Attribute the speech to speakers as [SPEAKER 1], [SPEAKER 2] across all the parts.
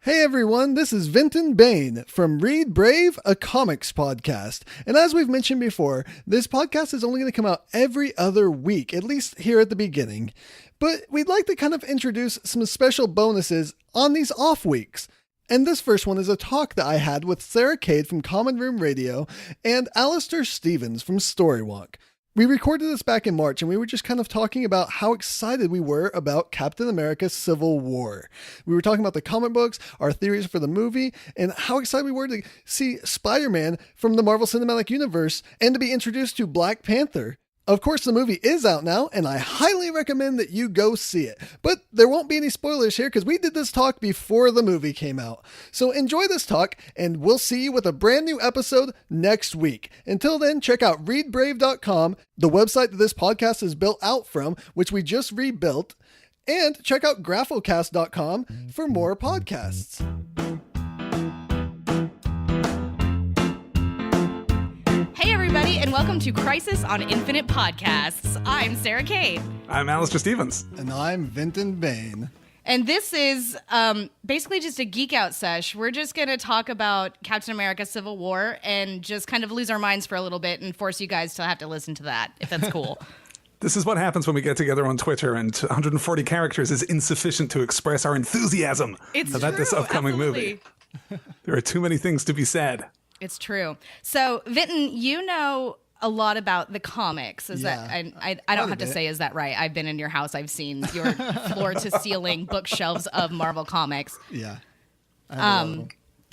[SPEAKER 1] Hey everyone, this is Vinton Bayne from Read Brave, a comics podcast. And as we've mentioned before, this podcast is only going to come out every other week, at least here at the beginning. But we'd like to kind of introduce some special bonuses on these off weeks. And this first one is a talk that I had with Sarah Cade from Common Room Radio and Alastair Stephens from Storywonk. We recorded this back in March, and we were just kind of talking about how excited we were about Captain America Civil War. We were talking about the comic books, our theories for the movie, and how excited we were to see Spider-Man from the Marvel Cinematic Universe and to be introduced to Black Panther. Of course, the movie is out now, and I highly recommend that you go see it. But there won't be any spoilers here because we did this talk before the movie came out. So enjoy this talk, and we'll see you with a brand new episode next week. Until then, check out readbrave.com, the website that this podcast is built out from, which we just rebuilt, and check out graphocast.com for more podcasts.
[SPEAKER 2] Hey everybody, and welcome to Crisis on Infinite Podcasts. I'm Sarah Cade.
[SPEAKER 3] I'm Alastair Stephens.
[SPEAKER 1] And I'm Vinton Bayne.
[SPEAKER 2] And this is basically just a geek out sesh. We're just going to talk about Captain America Civil War and just kind of lose our minds for a little bit and force you guys to have to listen to that, if that's cool.
[SPEAKER 3] This is what happens when we get together on Twitter and 140 characters is insufficient to express our enthusiasm about this upcoming movie. There are too many things to be said.
[SPEAKER 2] It's true. So, Vinton, you know a lot about the comics. Is that I don't have to say, is that right? I've been in your house. I've seen your floor-to-ceiling bookshelves of Marvel comics.
[SPEAKER 1] Yeah.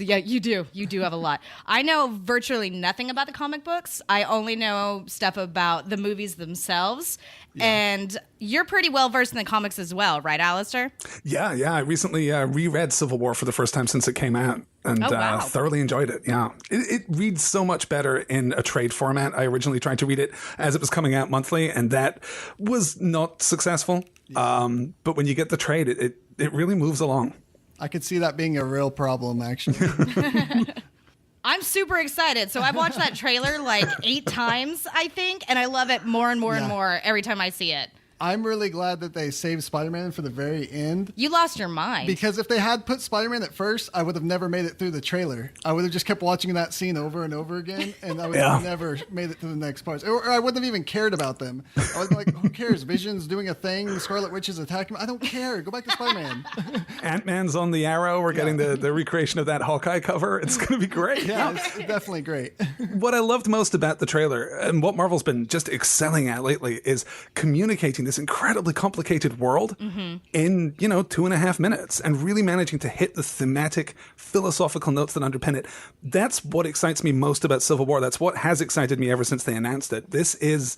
[SPEAKER 2] Yeah, you do. You do have a lot. I know virtually nothing about the comic books. I only know stuff about the movies themselves. Yeah. And you're pretty well versed in the comics as well, right, Alastair?
[SPEAKER 3] Yeah. I recently reread Civil War for the first time since it came out and thoroughly enjoyed it. Yeah. It reads so much better in a trade format. I originally tried to read it as it was coming out monthly, and that was not successful. Yeah. But when you get the trade, it really moves along.
[SPEAKER 1] I could see that being a real problem, actually.
[SPEAKER 2] I'm super excited. So I've watched that trailer like 8 times, I think, and I love it more and more and more every time I see it.
[SPEAKER 1] I'm really glad that they saved Spider-Man for the very end.
[SPEAKER 2] You lost your mind.
[SPEAKER 1] Because if they had put Spider-Man at first, I would have never made it through the trailer. I would have just kept watching that scene over and over again, and I would have never made it to the next part. Or I wouldn't have even cared about them. I was like, who cares? Vision's doing a thing. The Scarlet Witch is attacking him. I don't care. Go back to Spider-Man.
[SPEAKER 3] Ant-Man's on the Arrow. We're getting the recreation of that Hawkeye cover. It's going to be great.
[SPEAKER 1] Yeah, it's definitely great.
[SPEAKER 3] What I loved most about the trailer, and what Marvel's been just excelling at lately, is communicating this incredibly complicated world in 2.5 minutes and really managing to hit the thematic philosophical notes that underpin it. That's what excites me most about Civil War. That's what has excited me ever since they announced it. This is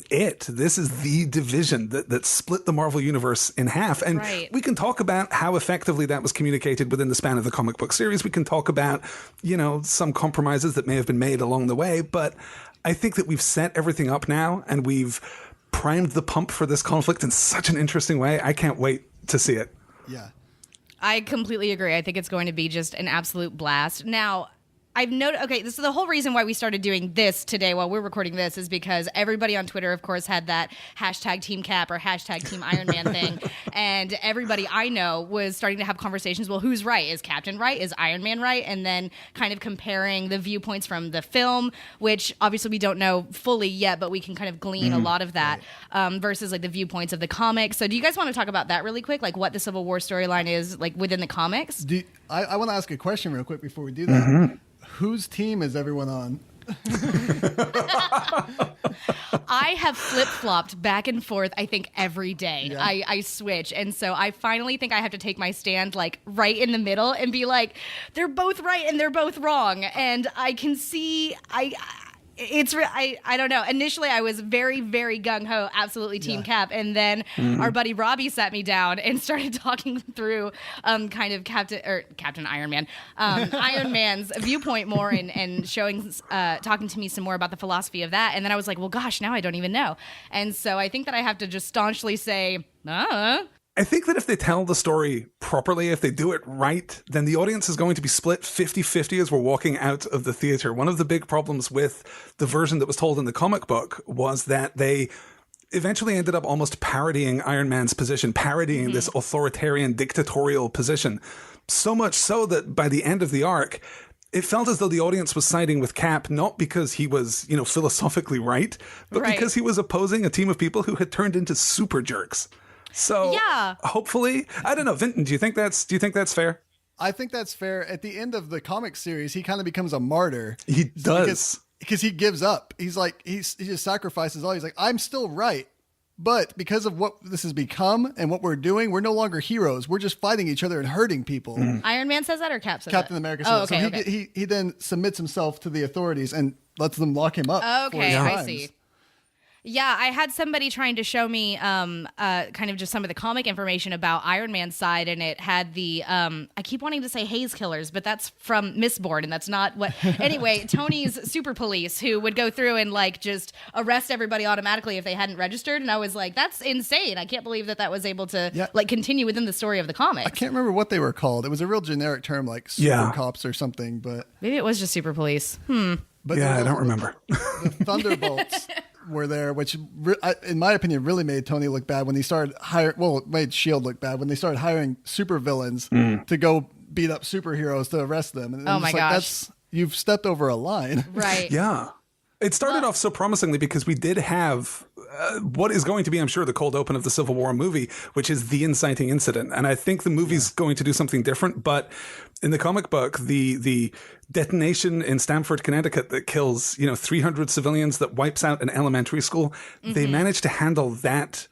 [SPEAKER 3] it. This is the division that split the Marvel universe in half. And we can talk about how effectively that was communicated within the span of the comic book series. We can talk about, some compromises that may have been made along the way. But I think that we've set everything up now, and we've primed the pump for this conflict in such an interesting way. I can't wait to see it.
[SPEAKER 1] Yeah.
[SPEAKER 2] I completely agree. I think it's going to be just an absolute blast. Now, I've noted, this is the whole reason why we started doing this today while we're recording this is because everybody on Twitter, of course, had that hashtag Team Cap or hashtag Team Iron Man thing. And everybody I know was starting to have conversations. Well, who's right? Is Captain right? Is Iron Man right? And then kind of comparing the viewpoints from the film, which obviously we don't know fully yet, but we can kind of glean a lot of that versus like the viewpoints of the comics. So do you guys want to talk about that really quick? Like what the Civil War storyline is like within the comics?
[SPEAKER 1] I want to ask a question real quick before we do that. Whose team is everyone on?
[SPEAKER 2] I have flip-flopped back and forth, I think, every day. Yeah. I switch. And so I finally think I have to take my stand like right in the middle and be like, they're both right and they're both wrong. And I can see... I don't know. Initially, I was very, very gung-ho, absolutely Team Cap. And then our buddy Robbie sat me down and started talking through kind of Captain Iron Man, Iron Man's viewpoint more and showing, talking to me some more about the philosophy of that. And then I was like, well, gosh, now I don't even know. And so I think that I have to just staunchly say,
[SPEAKER 3] I think that if they tell the story properly, if they do it right, then the audience is going to be split 50-50 as we're walking out of the theater. One of the big problems with the version that was told in the comic book was that they eventually ended up almost parodying Iron Man's position, parodying this authoritarian dictatorial position. So much so that by the end of the arc, it felt as though the audience was siding with Cap, not because he was, philosophically right, but because he was opposing a team of people who had turned into super jerks. So hopefully, I don't know, Vinton, do you think that's fair?
[SPEAKER 1] I think that's fair. At the end of the comic series, he kind of becomes a martyr.
[SPEAKER 3] He does.
[SPEAKER 1] Because he gives up. He's like, he just sacrifices all. He's like, I'm still right. But because of what this has become and what we're doing, we're no longer heroes. We're just fighting each other and hurting people.
[SPEAKER 2] Iron Man says that or Cap says
[SPEAKER 1] Captain
[SPEAKER 2] that?
[SPEAKER 1] America says that. So he then submits himself to the authorities and lets them lock him up.
[SPEAKER 2] Okay, I see. Yeah, I had somebody trying to show me kind of just some of the comic information about Iron Man's side, and it had the, I keep wanting to say Haze Killers, but that's from Mistborn, and that's not what... Anyway, Tony's super police who would go through and just arrest everybody automatically if they hadn't registered, and I was like, that's insane. I can't believe that was able to continue within the story of the comic.
[SPEAKER 1] I can't remember what they were called. It was a real generic term like super cops or something, but...
[SPEAKER 2] Maybe it was just super police.
[SPEAKER 1] But
[SPEAKER 3] I don't remember.
[SPEAKER 1] The Thunderbolts... were there, which in my opinion really made Tony look bad when he started it made S.H.I.E.L.D. look bad when they started hiring supervillains to go beat up superheroes to arrest them. And
[SPEAKER 2] oh my gosh.
[SPEAKER 1] You've stepped over a line.
[SPEAKER 2] Right.
[SPEAKER 3] Yeah. It started off so promisingly because we did have what is going to be, I'm sure, the cold open of the Civil War movie, which is the inciting incident. And I think the movie's going to do something different. But in the comic book, the detonation in Stamford, Connecticut that kills, 300 civilians, that wipes out an elementary school, they managed to handle that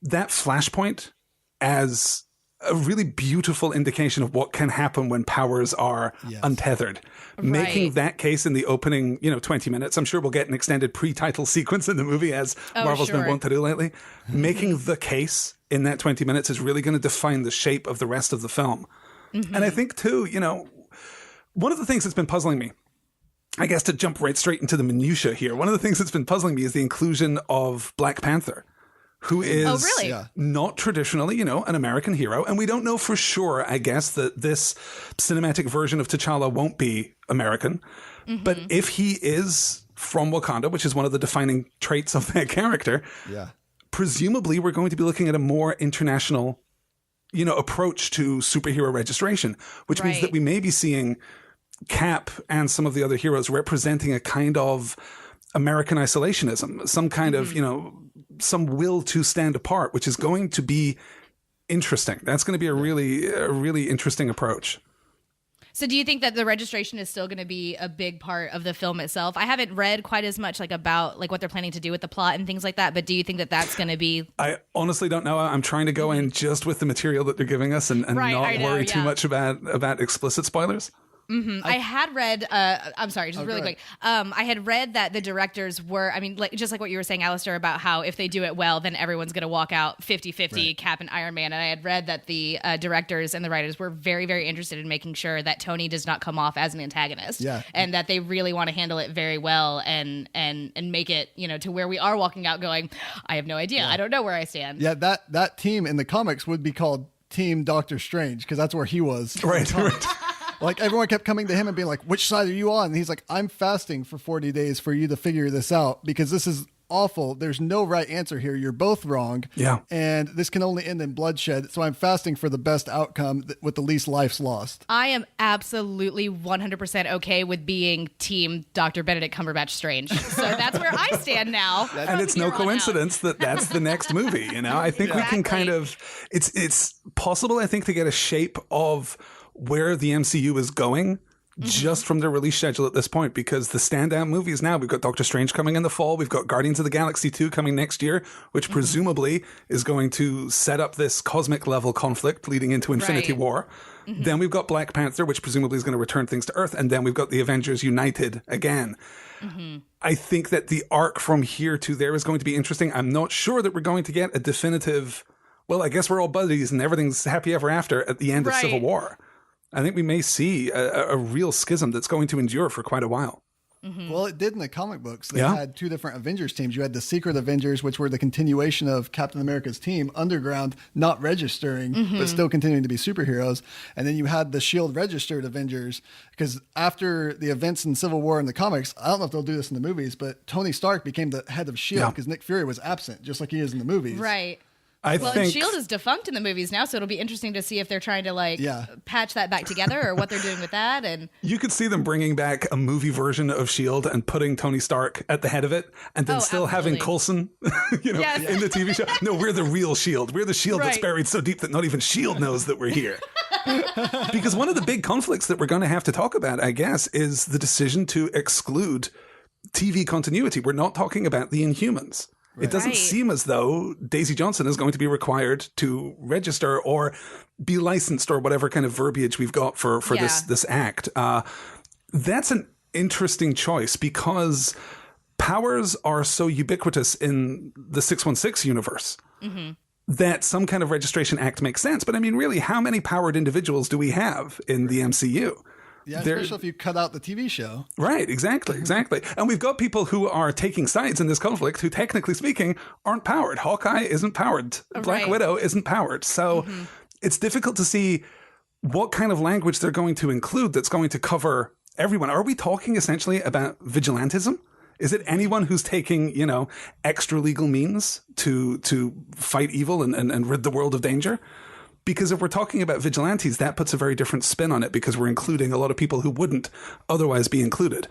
[SPEAKER 3] flashpoint as a really beautiful indication of what can happen when powers are untethered. Making that case in the opening, 20 minutes. I'm sure we'll get an extended pre-title sequence in the movie, as Marvel's been wont to do lately. Making the case in that 20 minutes is really going to define the shape of the rest of the film. And I think, too, one of the things that's been puzzling me, I guess to jump right straight into the minutia here, one of the things that's been puzzling me is the inclusion of Black Panther, who is not traditionally, an American hero. And we don't know for sure, I guess, that this cinematic version of T'Challa won't be American. But if he is from Wakanda, which is one of the defining traits of that character, presumably we're going to be looking at a more international, approach to superhero registration, which means that we may be seeing Cap and some of the other heroes representing a kind of American isolationism, some kind of, some will to stand apart, which is going to be interesting. That's going to be a really interesting approach.
[SPEAKER 2] So do you think that the registration is still going to be a big part of the film itself? I haven't read quite as much about what they're planning to do with the plot and things like that, but do you think that that's going to be...
[SPEAKER 3] I honestly don't know. I'm trying to go in just with the material that they're giving us and not worry too much about explicit spoilers.
[SPEAKER 2] I had read, I'm sorry, just really quick. I had read that the directors were, just like what you were saying, Alastair, about how if they do it well, then everyone's going to walk out 50-50 Cap and Iron Man. And I had read that the directors and the writers were very, very interested in making sure that Tony does not come off as an antagonist. Yeah. And that they really want to handle it very well and make it, to where we are walking out going, I have no idea. I don't know where I stand.
[SPEAKER 1] Yeah, that team in the comics would be called Team Doctor Strange, because that's where he was.
[SPEAKER 3] Right.
[SPEAKER 1] Everyone kept coming to him and being like, which side are you on? And he's like, I'm fasting for 40 days for you to figure this out, because this is awful. There's no right answer here. You're both wrong. Yeah. And this can only end in bloodshed. So I'm fasting for the best outcome with the least lives lost.
[SPEAKER 2] I am absolutely 100% okay with being Team Dr. Benedict Cumberbatch Strange. So that's where I stand now.
[SPEAKER 3] And it's no coincidence that that's the next movie. I think we can kind of, it's possible, I think, to get a shape of where the MCU is going just from their release schedule at this point, because the standout movies now, we've got Doctor Strange coming in the fall, we've got Guardians of the Galaxy 2 coming next year, which presumably is going to set up this cosmic level conflict leading into Infinity War. Then we've got Black Panther, which presumably is going to return things to Earth, and then we've got the Avengers United again. I think that the arc from here to there is going to be interesting. I'm not sure that we're going to get a definitive, well, I guess we're all buddies and everything's happy ever after at the end of Civil War. I think we may see a real schism that's going to endure for quite a while.
[SPEAKER 1] Well, it did in the comic books. They had two different Avengers teams. You had the Secret Avengers, which were the continuation of Captain America's team, Underground, not registering, but still continuing to be superheroes. And then you had the S.H.I.E.L.D. registered Avengers, because after the events in Civil War in the comics, I don't know if they'll do this in the movies, but Tony Stark became the head of S.H.I.E.L.D. because Nick Fury was absent, just like he is in the movies.
[SPEAKER 2] Right.
[SPEAKER 3] I
[SPEAKER 2] Well,
[SPEAKER 3] think
[SPEAKER 2] and S.H.I.E.L.D. is defunct in the movies now, so it'll be interesting to see if they're trying to patch that back together or what they're doing with that. And
[SPEAKER 3] you could see them bringing back a movie version of S.H.I.E.L.D. and putting Tony Stark at the head of it, and then still having Coulson, in the TV show. No, we're the real S.H.I.E.L.D. We're the S.H.I.E.L.D. that's buried so deep that not even S.H.I.E.L.D. knows that we're here. Because one of the big conflicts that we're going to have to talk about, I guess, is the decision to exclude TV continuity. We're not talking about the Inhumans. Right. It doesn't seem as though Daisy Johnson is going to be required to register or be licensed or whatever kind of verbiage we've got for this act. That's an interesting choice because powers are so ubiquitous in the 616 universe that some kind of registration act makes sense. But I mean, really, how many powered individuals do we have in the MCU?
[SPEAKER 1] Yeah, especially if you cut out the TV show.
[SPEAKER 3] Right, exactly. And we've got people who are taking sides in this conflict who, technically speaking, aren't powered. Hawkeye isn't powered. Black Widow isn't powered. So it's difficult to see what kind of language they're going to include that's going to cover everyone. Are we talking essentially about vigilantism? Is it anyone who's taking, extra legal means to fight evil and rid the world of danger? Because if we're talking about vigilantes, that puts a very different spin on it because we're including a lot of people who wouldn't otherwise be included.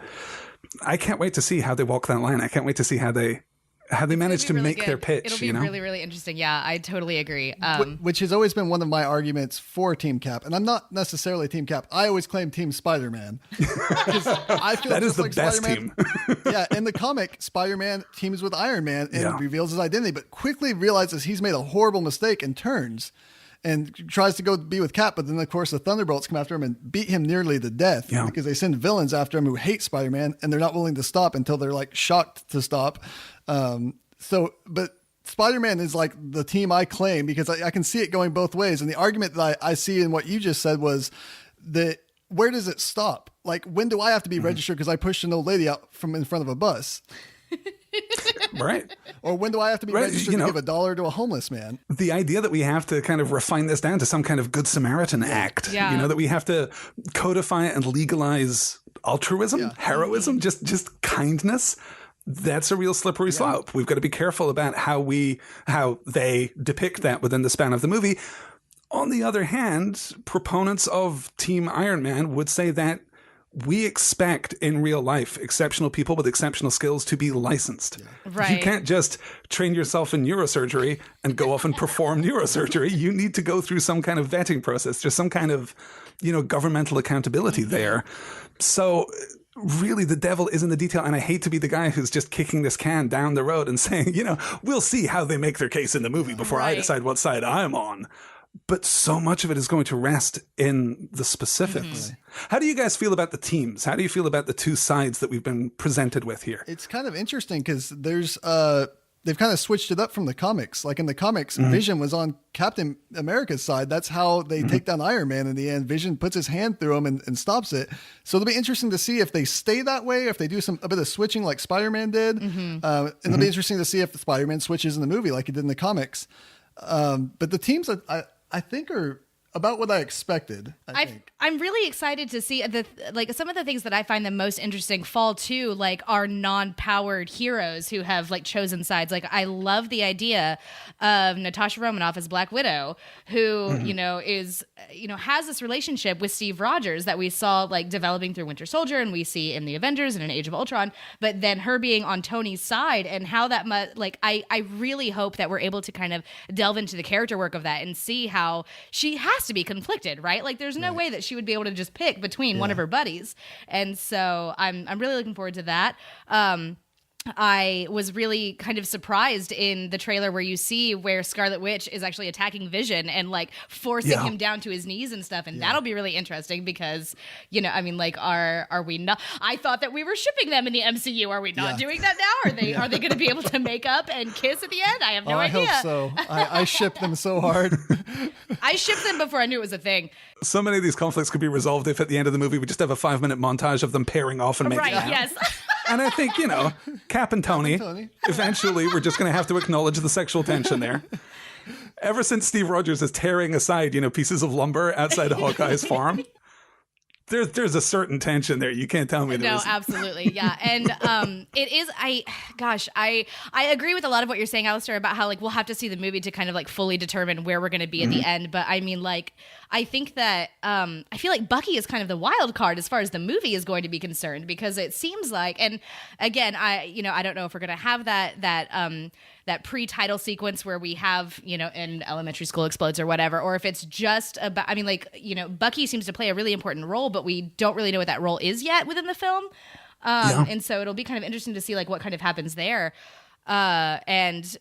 [SPEAKER 3] I can't wait to see how they walk that line. I can't wait to see how they manage to make their pitch.
[SPEAKER 2] It'll be really, really interesting. Yeah, I totally agree.
[SPEAKER 1] Which has always been one of my arguments for Team Cap. And I'm not necessarily Team Cap. I always claim Team Spider-Man. I feel
[SPEAKER 3] that is the best team.
[SPEAKER 1] Yeah, in the comic, Spider-Man teams with Iron Man and reveals his identity, but quickly realizes he's made a horrible mistake and turns. And tries to go be with Cap, but then, of course, the Thunderbolts come after him and beat him nearly to death because they send villains after him who hate Spider-Man, and they're not willing to stop until they're, shocked to stop. But Spider-Man is, the team I claim because I can see it going both ways. And the argument that I see in what you just said was that where does it stop? When do I have to be registered because I pushed an old lady out from in front of a bus?
[SPEAKER 3] Right.
[SPEAKER 1] Or when do I have to be registered to give $1 to a homeless man?
[SPEAKER 3] The idea that we have to kind of refine this down to some kind of Good Samaritan act, that we have to codify and legalize altruism, heroism, just kindness. That's a real slippery slope. We've got to be careful about how they depict that within the span of the movie. On the other hand, proponents of Team Iron Man would say that we expect in real life exceptional people with exceptional skills to be licensed. Yeah.
[SPEAKER 2] Right.
[SPEAKER 3] You can't just train yourself in neurosurgery and go off and perform neurosurgery. You need to go through some kind of vetting process. There's some kind of, governmental accountability there. So really the devil is in the detail. And I hate to be the guy who's just kicking this can down the road and saying, we'll see how they make their case in the movie before I decide what side I'm on. But so much of it is going to rest in the specifics. How do you guys feel about the teams? How do you feel about the two sides that we've been presented with here?
[SPEAKER 1] It's kind of interesting because there's they've kind of switched it up from the comics. In the comics, Vision was on Captain America's side. That's how they take down Iron Man in the end. Vision puts his hand through him and stops it. So it'll be interesting to see if they stay that way, if they do a bit of switching like Spider-Man did. And it'll be interesting to see if Spider-Man switches in the movie like he did in the comics. But the teams I think are about what I expected.
[SPEAKER 2] I'm really excited to see some of the things that I find the most interesting fall to our non-powered heroes who have chosen sides. I love the idea of Natasha Romanoff as Black Widow, who is has this relationship with Steve Rogers that we saw developing through Winter Soldier and we see in the Avengers and in Age of Ultron. But then her being on Tony's side and how that I really hope that we're able to kind of delve into the character work of that and see how she has to be conflicted, right? There's no way that she would be able to just pick between one of her buddies. And so I'm really looking forward to that. I was really kind of surprised in the trailer where you see where Scarlet Witch is actually attacking Vision and forcing him down to his knees and stuff. And that'll be really interesting because, are we not? I thought that we were shipping them in the MCU. Are we not doing that now? Are they going to be able to make up and kiss at the end? I have no idea.
[SPEAKER 1] I hope so. I ship them so hard.
[SPEAKER 2] I shipped them before I knew it was a thing.
[SPEAKER 3] So many of these conflicts could be resolved if at the end of the movie we just have a 5-minute montage of them pairing off and making out.
[SPEAKER 2] Yes.
[SPEAKER 3] And I think, Cap and Tony, eventually we're just going to have to acknowledge the sexual tension there. Ever since Steve Rogers is tearing aside, pieces of lumber outside Hawkeye's farm, there's a certain tension there. You can't tell me there
[SPEAKER 2] No,
[SPEAKER 3] isn't.
[SPEAKER 2] absolutely. Yeah. And it is, I agree with a lot of what you're saying, Alastair, about how like we'll have to see the movie to kind of like fully determine where we're going to be at the end. But I mean, like, I think that I feel like Bucky is kind of the wild card as far as the movie is going to be concerned, because it seems like, and again, I don't know if we're going to have that pre-title sequence where we have, an elementary school explodes or whatever, or if it's just about, I mean, like, Bucky seems to play a really important role, but we don't really know what that role is yet within the film. And so it'll be kind of interesting to see like what kind of happens there. And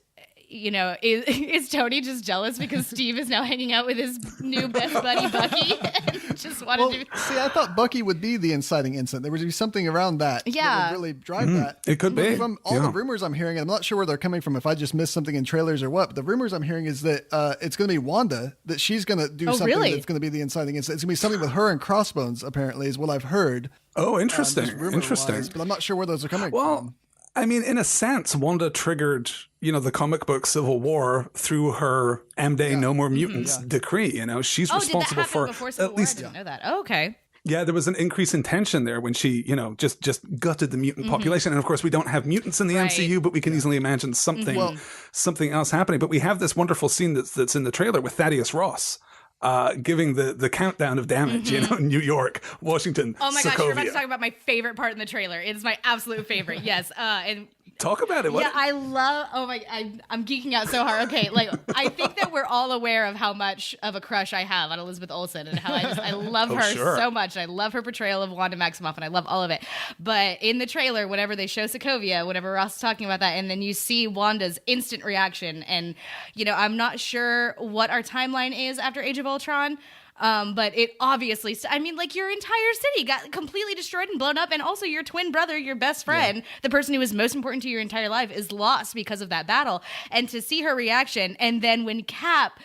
[SPEAKER 2] is Tony just jealous because Steve is now hanging out with his new best buddy Bucky and just wanted to?
[SPEAKER 1] See, I thought Bucky would be the inciting incident. There would be something around that that would really drive that.
[SPEAKER 3] It could be.
[SPEAKER 1] From all the rumors I'm hearing, and I'm not sure where they're coming from, if I just missed something in trailers or what, but the rumors I'm hearing is that it's going to be Wanda, that she's going to do something that's going to be the inciting incident. It's going to be something with her and Crossbones, apparently, is what I've heard.
[SPEAKER 3] Oh, interesting.
[SPEAKER 1] Interesting. But I'm not sure where those are coming from.
[SPEAKER 3] I mean, in a sense, Wanda triggered, the comic book Civil War through her M-Day No More Mutants decree. She's responsible for
[SPEAKER 2] before Civil
[SPEAKER 3] at least.
[SPEAKER 2] War? I didn't know that. Oh, okay.
[SPEAKER 3] Yeah, there was an increase in tension there when she, just gutted the mutant population. And of course, we don't have mutants in the MCU, but we can easily imagine something else happening. But we have this wonderful scene that's in the trailer with Thaddeus Ross. Giving the countdown of damage, New York, Washington,
[SPEAKER 2] Oh my
[SPEAKER 3] Sokovia.
[SPEAKER 2] gosh, you're about to talk about my favorite part in the trailer. It is my absolute favorite. Yes. And
[SPEAKER 3] talk about it.
[SPEAKER 2] Yeah, I love. Oh my, I'm geeking out so hard. Okay, like I think that we're all aware of how much of a crush I have on Elizabeth Olsen and how I love her so much. I love her portrayal of Wanda Maximoff, and I love all of it. But in the trailer, whenever they show Sokovia, whenever Ross is talking about that, and then you see Wanda's instant reaction, and I'm not sure what our timeline is after Age of Ultron. But it obviously, like your entire city got completely destroyed and blown up. And also your twin brother, your best friend, the person who was most important to your entire life, is lost because of that battle. And to see her reaction. And then when Cap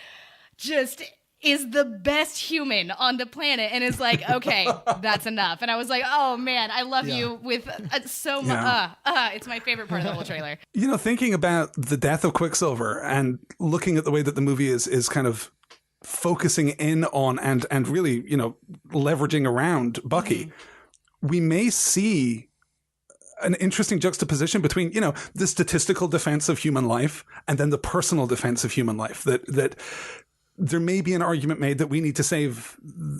[SPEAKER 2] just is the best human on the planet and is like, okay, that's enough. And I was like, oh man, I love you with so much. It's my favorite part of the whole trailer.
[SPEAKER 3] Thinking about the death of Quicksilver and looking at the way that the movie is kind of focusing in on and really, leveraging around Bucky, we may see an interesting juxtaposition between, the statistical defense of human life and then the personal defense of human life. That there may be an argument made that we need to save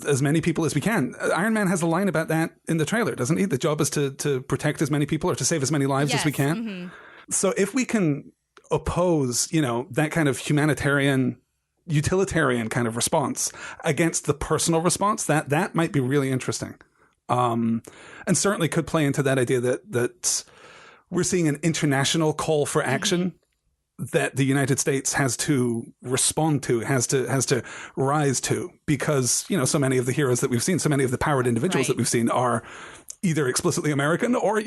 [SPEAKER 3] as many people as we can. Iron Man has a line about that in the trailer, doesn't he? The job is to protect as many people or to save as many lives as we can. So if we can oppose, that kind of utilitarian kind of response against the personal response, that might be really interesting. And certainly could play into that idea that we're seeing an international call for action that the United States has to respond to, has to rise to, because, so many of the heroes that we've seen, so many of the powered individuals that we've seen are either explicitly American or,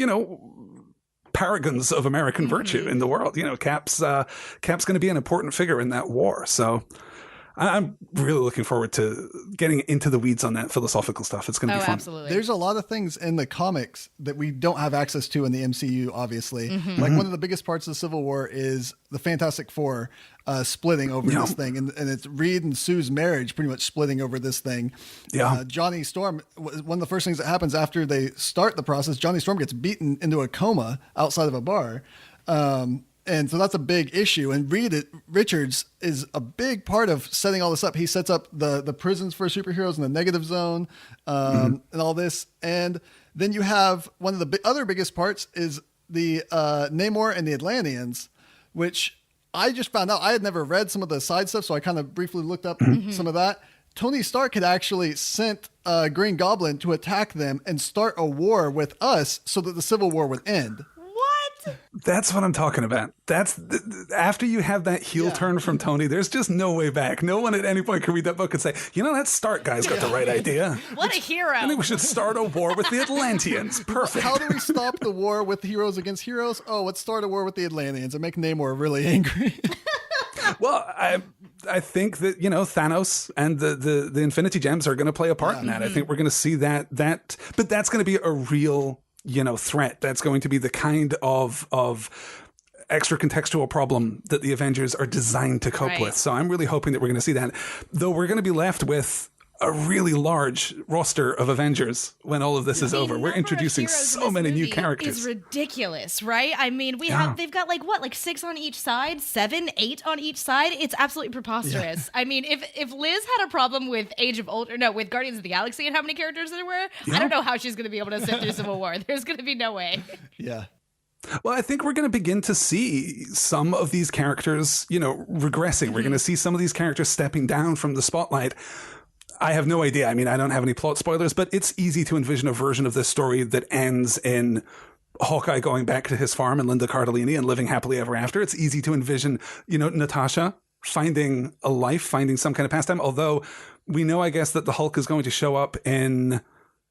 [SPEAKER 3] paragons of American virtue in the world. Cap's going to be an important figure in that war. So I'm really looking forward to getting into the weeds on that philosophical stuff. It's going to be fun.
[SPEAKER 2] Absolutely.
[SPEAKER 1] There's a lot of things in the comics that we don't have access to in the MCU, obviously. Like one of the biggest parts of Civil War is the Fantastic Four splitting over this thing. And it's Reed and Sue's marriage pretty much splitting over this thing. Johnny Storm, one of the first things that happens after they start the process, Johnny Storm gets beaten into a coma outside of a bar. And so that's a big issue. And Richards is a big part of setting all this up. He sets up the prisons for superheroes in the negative zone and all this. And then you have one of the other biggest parts is the Namor and the Atlanteans, which I just found out. I had never read some of the side stuff, so I kind of briefly looked up some of that. Tony Stark had actually sent Green Goblin to attack them and start a war with us so that the Civil War would end.
[SPEAKER 3] That's what I'm talking about. That's after you have that heel turn from Tony, there's just no way back. No one at any point can read that book and say, that Stark guy's got the right idea.
[SPEAKER 2] What a hero.
[SPEAKER 3] I think we should start a war with the Atlanteans. Perfect.
[SPEAKER 1] How do we stop the war with heroes against heroes? Oh, let's start a war with the Atlanteans and make Namor really angry.
[SPEAKER 3] Well, I think that, Thanos and the Infinity Gems are going to play a part in that. I think we're going to see that, but that's going to be a real threat. That's going to be the kind of extra contextual problem that the Avengers are designed to cope with. So I'm really hoping that we're going to see that. Though we're going to be left with a really large roster of Avengers when all of this is over. We're introducing so many new characters.
[SPEAKER 2] It's ridiculous, right? I mean, they've got like 6 on each side, 7, 8 on each side. It's absolutely preposterous. I mean, if Liz had a problem with with Guardians of the Galaxy and how many characters there were, I don't know how she's going to be able to sit through Civil War. There's going to be no way.
[SPEAKER 1] Yeah.
[SPEAKER 3] Well, I think we're going to begin to see some of these characters, regressing. We're going to see some of these characters stepping down from the spotlight. I have no idea. I mean, I don't have any plot spoilers, but it's easy to envision a version of this story that ends in Hawkeye going back to his farm and Linda Cardellini and living happily ever after. It's easy to envision, Natasha finding a life, finding some kind of pastime. Although we know, I guess, that the Hulk is going to show up in...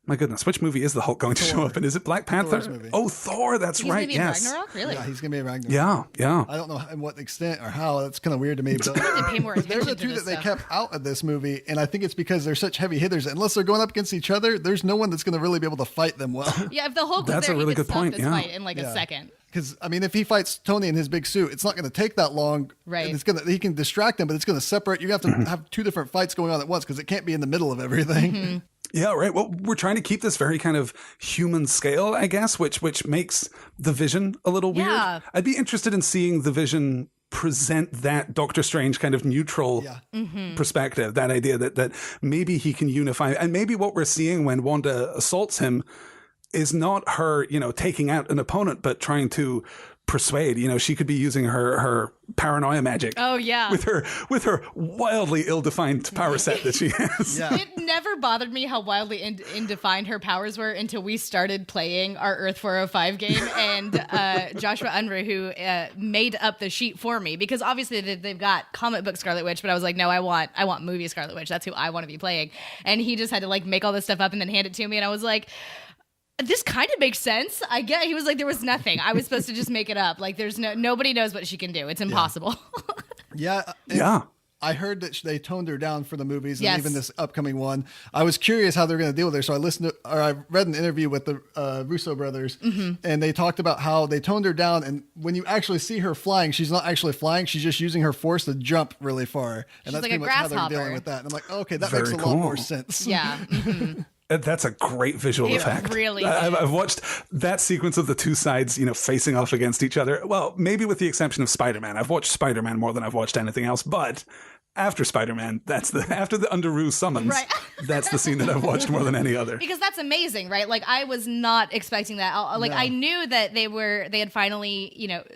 [SPEAKER 3] My goodness, which movie is the Hulk going to show up in? Is it Black Panther? Oh, Thor, that's right, yes.
[SPEAKER 2] He's going to be in Ragnarok? Really?
[SPEAKER 1] Yeah, he's going to be in Ragnarok.
[SPEAKER 3] Yeah.
[SPEAKER 1] I don't know in what extent or how. That's kind of weird to me. But
[SPEAKER 2] pay more attention
[SPEAKER 1] there's a two that they kept out of this movie, and I think it's because they're such heavy hitters. Unless they're going up against each other, there's no one that's going to really be able to fight them well.
[SPEAKER 2] Yeah, if the Hulk was
[SPEAKER 3] that's
[SPEAKER 2] there,
[SPEAKER 3] a really good point.
[SPEAKER 2] This fight in a second.
[SPEAKER 1] Because, I mean, if he fights Tony in his big suit, it's not going to take that long.
[SPEAKER 2] Right.
[SPEAKER 1] And he can distract him, but it's going to separate. You have to have 2 different fights going on at once because it can't be in the middle of everything.
[SPEAKER 2] Mm-hmm.
[SPEAKER 3] Yeah, right. Well, we're trying to keep this very kind of human scale, I guess, which makes the Vision a little weird.
[SPEAKER 2] Yeah.
[SPEAKER 3] I'd be interested in seeing the Vision present that Doctor Strange kind of neutral perspective, that idea that maybe he can unify. And maybe what we're seeing when Wanda assaults him is not her, taking out an opponent, but trying to persuade. She could be using her paranoia magic.
[SPEAKER 2] Oh yeah,
[SPEAKER 3] with her wildly ill-defined power set that she has.
[SPEAKER 1] Yeah.
[SPEAKER 2] It never bothered me how wildly undefined her powers were until we started playing our Earth 405 game, and Joshua Unruh, who made up the sheet for me, because obviously they've got comic book Scarlet Witch, but I was like, no, I want movie Scarlet Witch. That's who I want to be playing, and he just had to make all this stuff up and then hand it to me, and I was like, this kind of makes sense. I get. He was like, there was nothing. I was supposed to just make it up. There's nobody knows what she can do. It's impossible.
[SPEAKER 1] Yeah. I heard that they toned her down for the movies and even this upcoming one. I was curious how they're going to deal with her. So I read an interview with the Russo brothers, and they talked about how they toned her down. And when you actually see her flying, she's not actually flying. She's just using her force to jump really far. And
[SPEAKER 2] She's
[SPEAKER 1] that's
[SPEAKER 2] like
[SPEAKER 1] pretty
[SPEAKER 2] a
[SPEAKER 1] much how
[SPEAKER 2] grasshopper.
[SPEAKER 1] they're dealing with that. And I'm like, okay, that
[SPEAKER 3] Very
[SPEAKER 1] makes a
[SPEAKER 3] cool.
[SPEAKER 1] lot more sense.
[SPEAKER 2] Yeah. Mm-hmm.
[SPEAKER 3] That's a great visual effect.
[SPEAKER 2] Really is.
[SPEAKER 3] I've watched that sequence of the 2 sides, facing off against each other. Well, maybe with the exception of Spider-Man. I've watched Spider-Man more than I've watched anything else, but after Spider-Man, after the Underoos summons,
[SPEAKER 2] Right.
[SPEAKER 3] that's the scene that I've watched more than any other.
[SPEAKER 2] Because that's amazing, right? I was not expecting that. I knew that they had finally,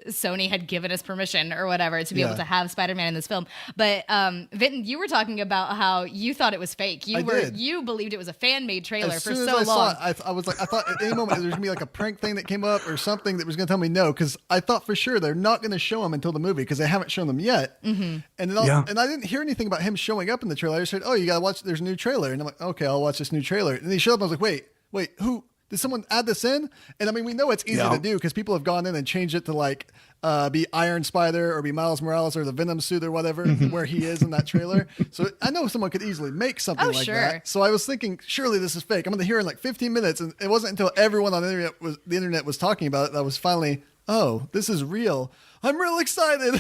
[SPEAKER 2] Sony had given us permission or whatever to be able to have Spider-Man in this film. But Vinton, you were talking about how you thought it was fake. You believed it was a fan-made trailer for so long.
[SPEAKER 1] Saw it, I was like, I thought at any moment there's gonna be a prank thing that came up or something that was gonna tell me no, because I thought for sure they're not gonna show him until the movie because they haven't shown them yet. Mm-hmm. And I didn't hear anything about him showing up in the trailer. I just said, "Oh, you gotta watch. There's a new trailer," and I'm like, "Okay, I'll watch this new trailer." And he showed up. And I was like, "Wait, who? Did someone add this in?" And I mean, we know it's easy to do because people have gone in and changed it to be Iron Spider or be Miles Morales or the Venom suit or whatever where he is in that trailer. So I know someone could easily make something that. So I was thinking, surely this is fake. I'm gonna hear in 15 minutes, and it wasn't until everyone on the internet was talking about it that I was finally, oh, this is real. I'm real excited.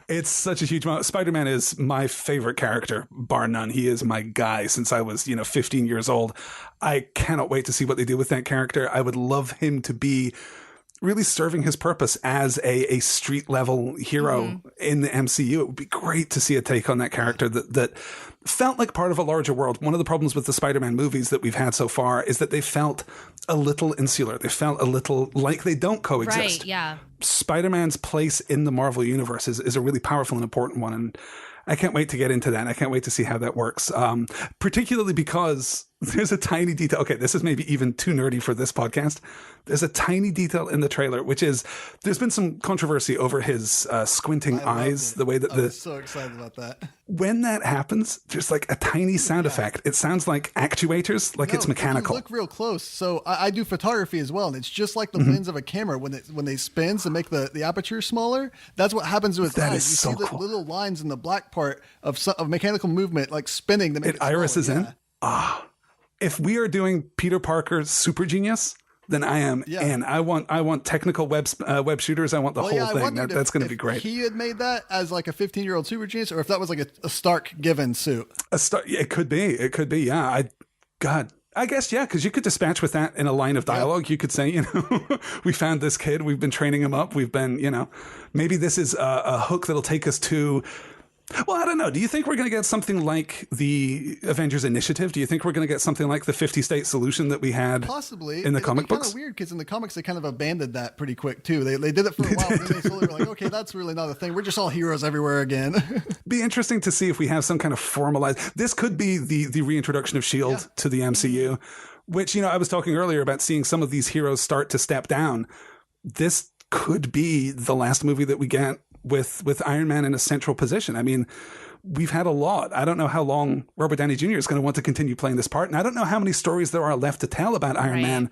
[SPEAKER 3] It's such a huge moment. Spider-Man is my favorite character, bar none. He is my guy since I was, 15 years old. I cannot wait to see what they do with that character. I would love him to be really serving his purpose as a street level hero in the MCU. It would be great to see a take on that character that felt like part of a larger world. One of the problems with the Spider-Man movies that we've had so far is that they felt a little insular. They felt a little like they don't coexist.
[SPEAKER 2] Right, yeah.
[SPEAKER 3] Spider-Man's place in the Marvel universe is a really powerful and important one. And I can't wait to get into that. I can't wait to see how that works. Particularly because there's a tiny detail. Okay, this is maybe even too nerdy for this podcast. There's a tiny detail in the trailer, which is there's been some controversy over his squinting eyes. The way that
[SPEAKER 1] I was so excited about that.
[SPEAKER 3] When that happens, there's a tiny sound effect. It sounds like actuators, it's mechanical.
[SPEAKER 1] Look real close. So I do photography as well, and it's just like the lens of a camera when they spins and make the aperture smaller. That's what happens with
[SPEAKER 3] that
[SPEAKER 1] eyes.
[SPEAKER 3] Is
[SPEAKER 1] you
[SPEAKER 3] so
[SPEAKER 1] see the
[SPEAKER 3] cool.
[SPEAKER 1] little lines in the black part of mechanical movement, spinning to make it
[SPEAKER 3] irises
[SPEAKER 1] smaller.
[SPEAKER 3] in. If we are doing Peter Parker's super genius, then I am in. I want technical web shooters. I want the whole thing. That's going to be great.
[SPEAKER 1] He had made that as like a 15-year-old super genius, or if that was like a Stark given suit.
[SPEAKER 3] It could be. It could be. Yeah. I guess, yeah, because you could dispatch with that in a line of dialogue. Yeah. You could say, we found this kid. We've been training him up. We've been, maybe this is a hook that'll take us to. Well, I don't know. Do you think we're going to get something like the Avengers Initiative? Do you think we're going to get something like the 50-state solution that we had
[SPEAKER 1] possibly
[SPEAKER 3] in the comic books?
[SPEAKER 1] It's kind of weird because in the comics they kind of abandoned that pretty quick too. They did it for a while, and then they slowly were like, okay, that's really not a thing. We're just all heroes everywhere again.
[SPEAKER 3] Be interesting to see if we have some kind of formalized. This could be the reintroduction of S.H.I.E.L.D. to the MCU, which I was talking earlier about seeing some of these heroes start to step down. This could be the last movie that we get with Iron Man in a central position. I mean, we've had a lot. I don't know how long Robert Downey Jr. is going to want to continue playing this part. And I don't know how many stories there are left to tell about Iron Man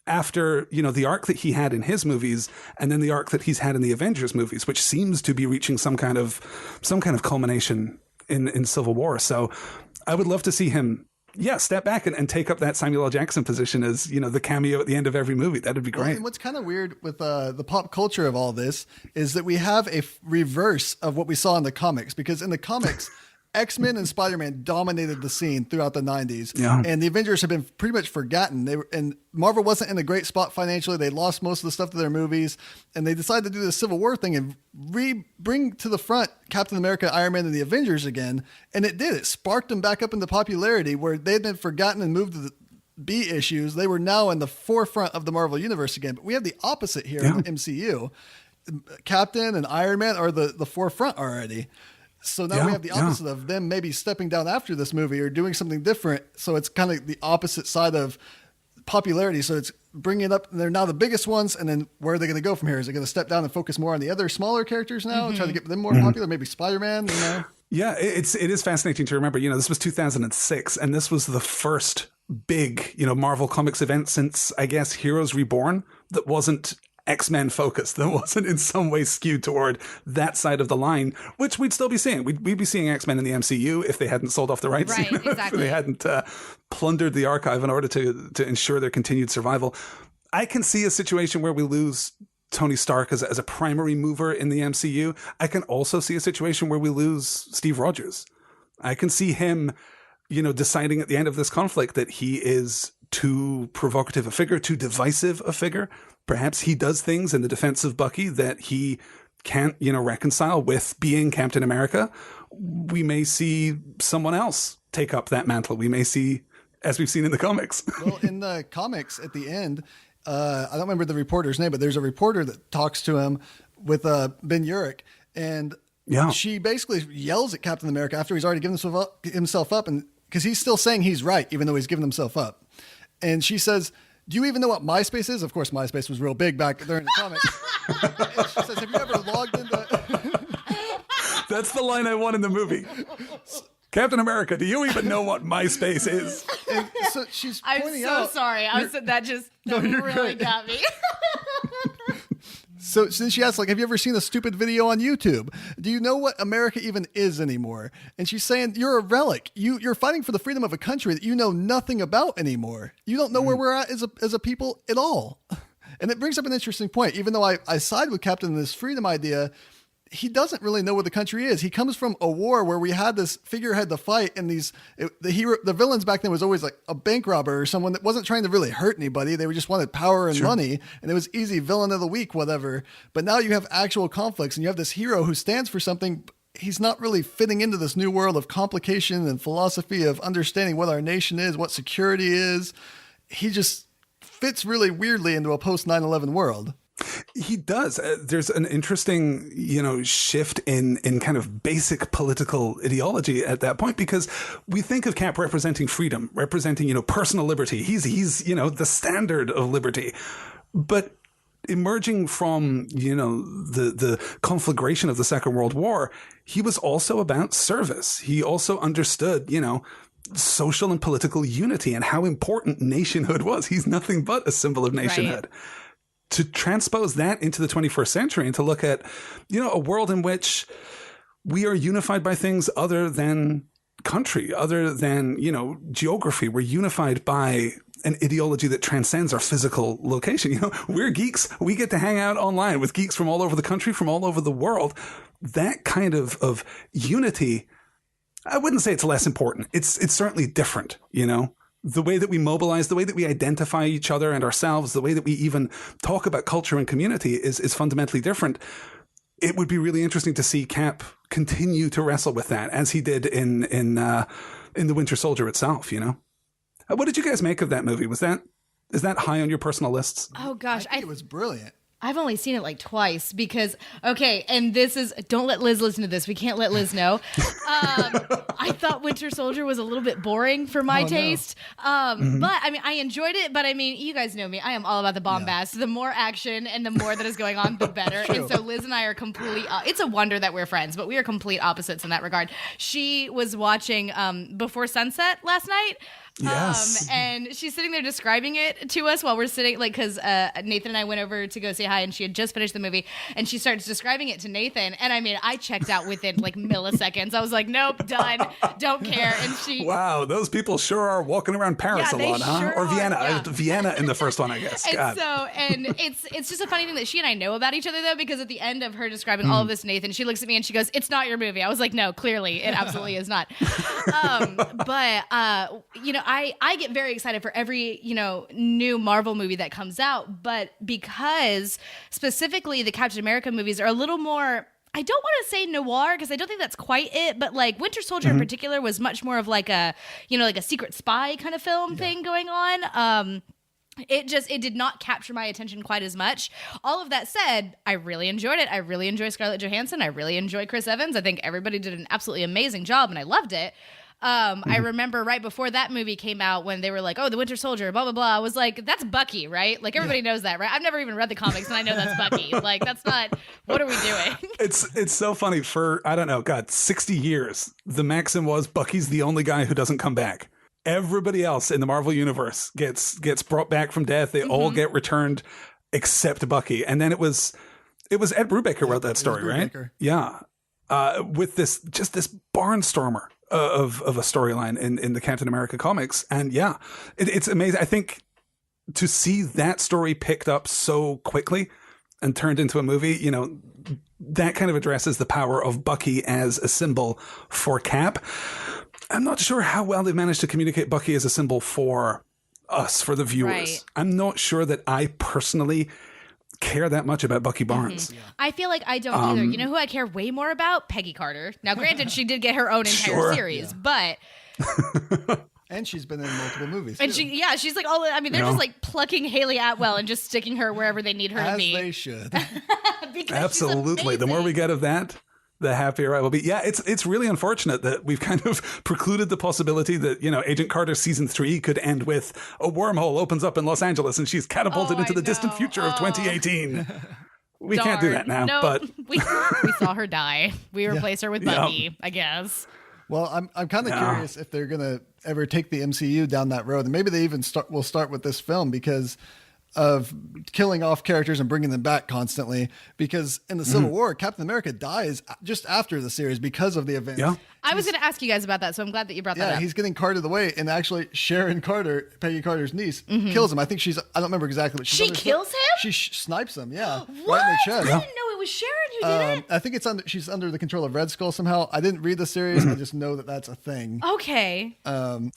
[SPEAKER 3] after, the arc that he had in his movies and then the arc that he's had in the Avengers movies, which seems to be reaching some kind of culmination in Civil War. So I would love to see him step back and take up that Samuel L. Jackson position as, the cameo at the end of every movie. That'd be great.
[SPEAKER 1] Well, and what's kind of weird with the pop culture of all this is that we have a reverse of what we saw in the comics, because in the comics, X-Men and Spider-Man dominated the scene throughout the 90s. Yeah. And the Avengers have been pretty much forgotten. And Marvel wasn't in a great spot financially. They lost most of the stuff to their movies. And they decided to do the Civil War thing and bring to the front Captain America, Iron Man, and the Avengers again. And it did. It sparked them back up into popularity where they had been forgotten and moved to the B issues. They were now in the forefront of the Marvel Universe again. But we have the opposite here in the MCU. Captain and Iron Man are the forefront already. So now we have the opposite of them maybe stepping down after this movie or doing something different. So it's kind of the opposite side of popularity. So it's bringing it up. And they're now the biggest ones. And then where are they going to go from here? Is it going to step down and focus more on the other smaller characters now? Try to get them more popular? Maybe Spider-Man,
[SPEAKER 3] Yeah, it is fascinating to remember, this was 2006 and this was the first big, Marvel Comics event since, I guess, Heroes Reborn that wasn't X-Men focused, that wasn't in some way skewed toward that side of the line, which we'd still be seeing. We'd be seeing X-Men in the MCU if they hadn't sold off the rights,
[SPEAKER 2] right, exactly.
[SPEAKER 3] If they hadn't plundered the archive in order to ensure their continued survival. I can see a situation where we lose Tony Stark as a primary mover in the MCU. I can also see a situation where we lose Steve Rogers. I can see him, deciding at the end of this conflict that he is too provocative a figure, too divisive a figure. Perhaps he does things in the defense of Bucky that he can't, reconcile with being Captain America. We may see someone else take up that mantle. We may see, as we've seen in the comics.
[SPEAKER 1] Well, in the comics at the end, I don't remember the reporter's name, but there's a reporter that talks to him with Ben Urich, and she basically yells at Captain America after he's already given himself up, and because he's still saying he's right, even though he's given himself up. And she says, "Do you even know what MySpace is?" Of course, MySpace was real big back during the comics. And she says, "Have you ever logged into..."
[SPEAKER 3] That's the line I want in the movie. Captain America, do you even know what MySpace is?
[SPEAKER 1] And so she's pointing out...
[SPEAKER 2] I'm so sorry. That really great. Got me.
[SPEAKER 1] So then she asks, have you ever seen a stupid video on YouTube? Do you know what America even is anymore? And she's saying, you're a relic. You're fighting for the freedom of a country that you know nothing about anymore. You don't know where we're at as a people at all. And it brings up an interesting point. Even though I side with Captain in this freedom idea, he doesn't really know what the country is. He comes from a war where we had this figurehead to fight, and the villains back then was always like a bank robber or someone that wasn't trying to really hurt anybody. They just wanted power and money, and it was easy, villain of the week, whatever. But now you have actual conflicts, and you have this hero who stands for something. He's not really fitting into this new world of complication and philosophy of understanding what our nation is, what security is. He just fits really weirdly into a post 9/11 world.
[SPEAKER 3] He does. There's an interesting, shift in kind of basic political ideology at that point, because we think of Cap representing freedom, representing, personal liberty. He's the standard of liberty. But emerging from, the conflagration of the Second World War, he was also about service. He also understood, social and political unity and how important nationhood was. He's nothing but a symbol of nationhood. Right. To transpose that into the 21st century and to look at, a world in which we are unified by things other than country, other than, geography. We're unified by, an ideology that transcends our physical location. You know, we're geeks. We get to hang out online with geeks from all over the country, from all over the world. That kind of unity, I wouldn't say it's less important. It's certainly different, you know? The way that we mobilize, the way that we identify each other and ourselves, the way that we even talk about culture and community is fundamentally different. It would be really interesting to see Cap continue to wrestle with that as he did in The Winter Soldier itself, you know? What did you guys make of that movie? Is that high on your personal lists?
[SPEAKER 2] Oh gosh,
[SPEAKER 1] I think it was brilliant.
[SPEAKER 2] I've only seen it like twice because, okay, and this is, don't let Liz listen to this. We can't let Liz know. I thought Winter Soldier was a little bit boring for my taste.
[SPEAKER 3] No.
[SPEAKER 2] But, I mean, I enjoyed it. But, I mean, you guys know me. I am all about the bombast. Yeah. The more action and the more that is going on, the better. True. And so Liz and I are completely, it's a wonder that we're friends, but we are complete opposites in that regard. She was watching Before Sunset last night.
[SPEAKER 3] Yes.
[SPEAKER 2] And she's sitting there describing it to us while we're sitting, like, because Nathan and I went over to go say hi, and she had just finished the movie, and she starts describing it to Nathan, and I mean, I checked out within like milliseconds. I was like, nope, done, don't care. And she,
[SPEAKER 3] wow, those people sure are walking around Paris a lot, huh?
[SPEAKER 2] Sure
[SPEAKER 3] or Vienna,
[SPEAKER 2] yeah.
[SPEAKER 3] Vienna in the first one, I guess.
[SPEAKER 2] And it's just a funny thing that she and I know about each other though, because at the end of her describing all of this, Nathan, she looks at me and she goes, "It's not your movie." I was like, "No, clearly, it absolutely is not." But you know, I get very excited for every, you know, new Marvel movie that comes out, but because specifically the Captain America movies are a little more, I don't want to say noir because I don't think that's quite it, but like Winter Soldier in particular was much more of like a, you know, like a secret spy kind of film thing going on. It did not capture my attention quite as much. All of that said, I really enjoyed it. I really enjoy Scarlett Johansson. I really enjoy Chris Evans. I think everybody did an absolutely amazing job and I loved it. I remember right before that movie came out when they were like, "Oh, the Winter Soldier, blah, blah, blah." I was like, that's Bucky, right? Like everybody knows that, right? I've never even read the comics and I know that's Bucky. Like that's not, what are we doing?
[SPEAKER 3] It's so funny. For, I don't know, God, 60 years, the maxim was Bucky's the only guy who doesn't come back. Everybody else in the Marvel universe gets brought back from death. They all get returned except Bucky. And then it was Ed Brubaker wrote that story, right? Yeah. With this barnstormer of a storyline in the Captain America comics. And yeah, it's amazing. I think to see that story picked up so quickly and turned into a movie, you know, that kind of addresses the power of Bucky as a symbol for Cap. I'm not sure how well they've managed to communicate Bucky as a symbol for us, for the viewers. Right. I'm not sure that I personally care that much about Bucky Barnes.
[SPEAKER 2] Yeah. I feel like I don't either. You know who I care way more about? Peggy Carter. Now, granted, she did get her own entire series, but...
[SPEAKER 1] And she's been in multiple movies,
[SPEAKER 2] and
[SPEAKER 1] too.
[SPEAKER 2] she's like all. I mean, they're just like plucking Haley Atwell and just sticking her wherever they need her to be.
[SPEAKER 1] As they should.
[SPEAKER 3] Absolutely. The more we get of that, the happier I will be. Yeah, it's really unfortunate that we've kind of precluded the possibility that, you know, Agent Carter season 3 could end with a wormhole opens up in Los Angeles and she's catapulted into the distant future of 2018. We can't do that now.
[SPEAKER 2] No,
[SPEAKER 3] but
[SPEAKER 2] we saw her die. We replaced her with Bucky, I guess.
[SPEAKER 1] Well, I'm kind of curious if they're gonna ever take the MCU down that road, and maybe they even will start with this film because of killing off characters and bringing them back constantly. Because in the Civil War, Captain America dies just after the series because of the event.
[SPEAKER 3] Yeah.
[SPEAKER 2] I was going to ask you guys about that, so I'm glad that you brought that up.
[SPEAKER 1] Yeah, he's getting carted away, and actually Sharon Carter, Peggy Carter's niece, kills him. I think I don't remember exactly, but
[SPEAKER 2] she kills him?
[SPEAKER 1] She snipes him, yeah.
[SPEAKER 2] What?
[SPEAKER 1] Right in the chest.
[SPEAKER 2] I didn't know it was Sharon who did it.
[SPEAKER 1] I think she's under the control of Red Skull somehow. I didn't read the series. I just know that that's a thing.
[SPEAKER 2] Okay.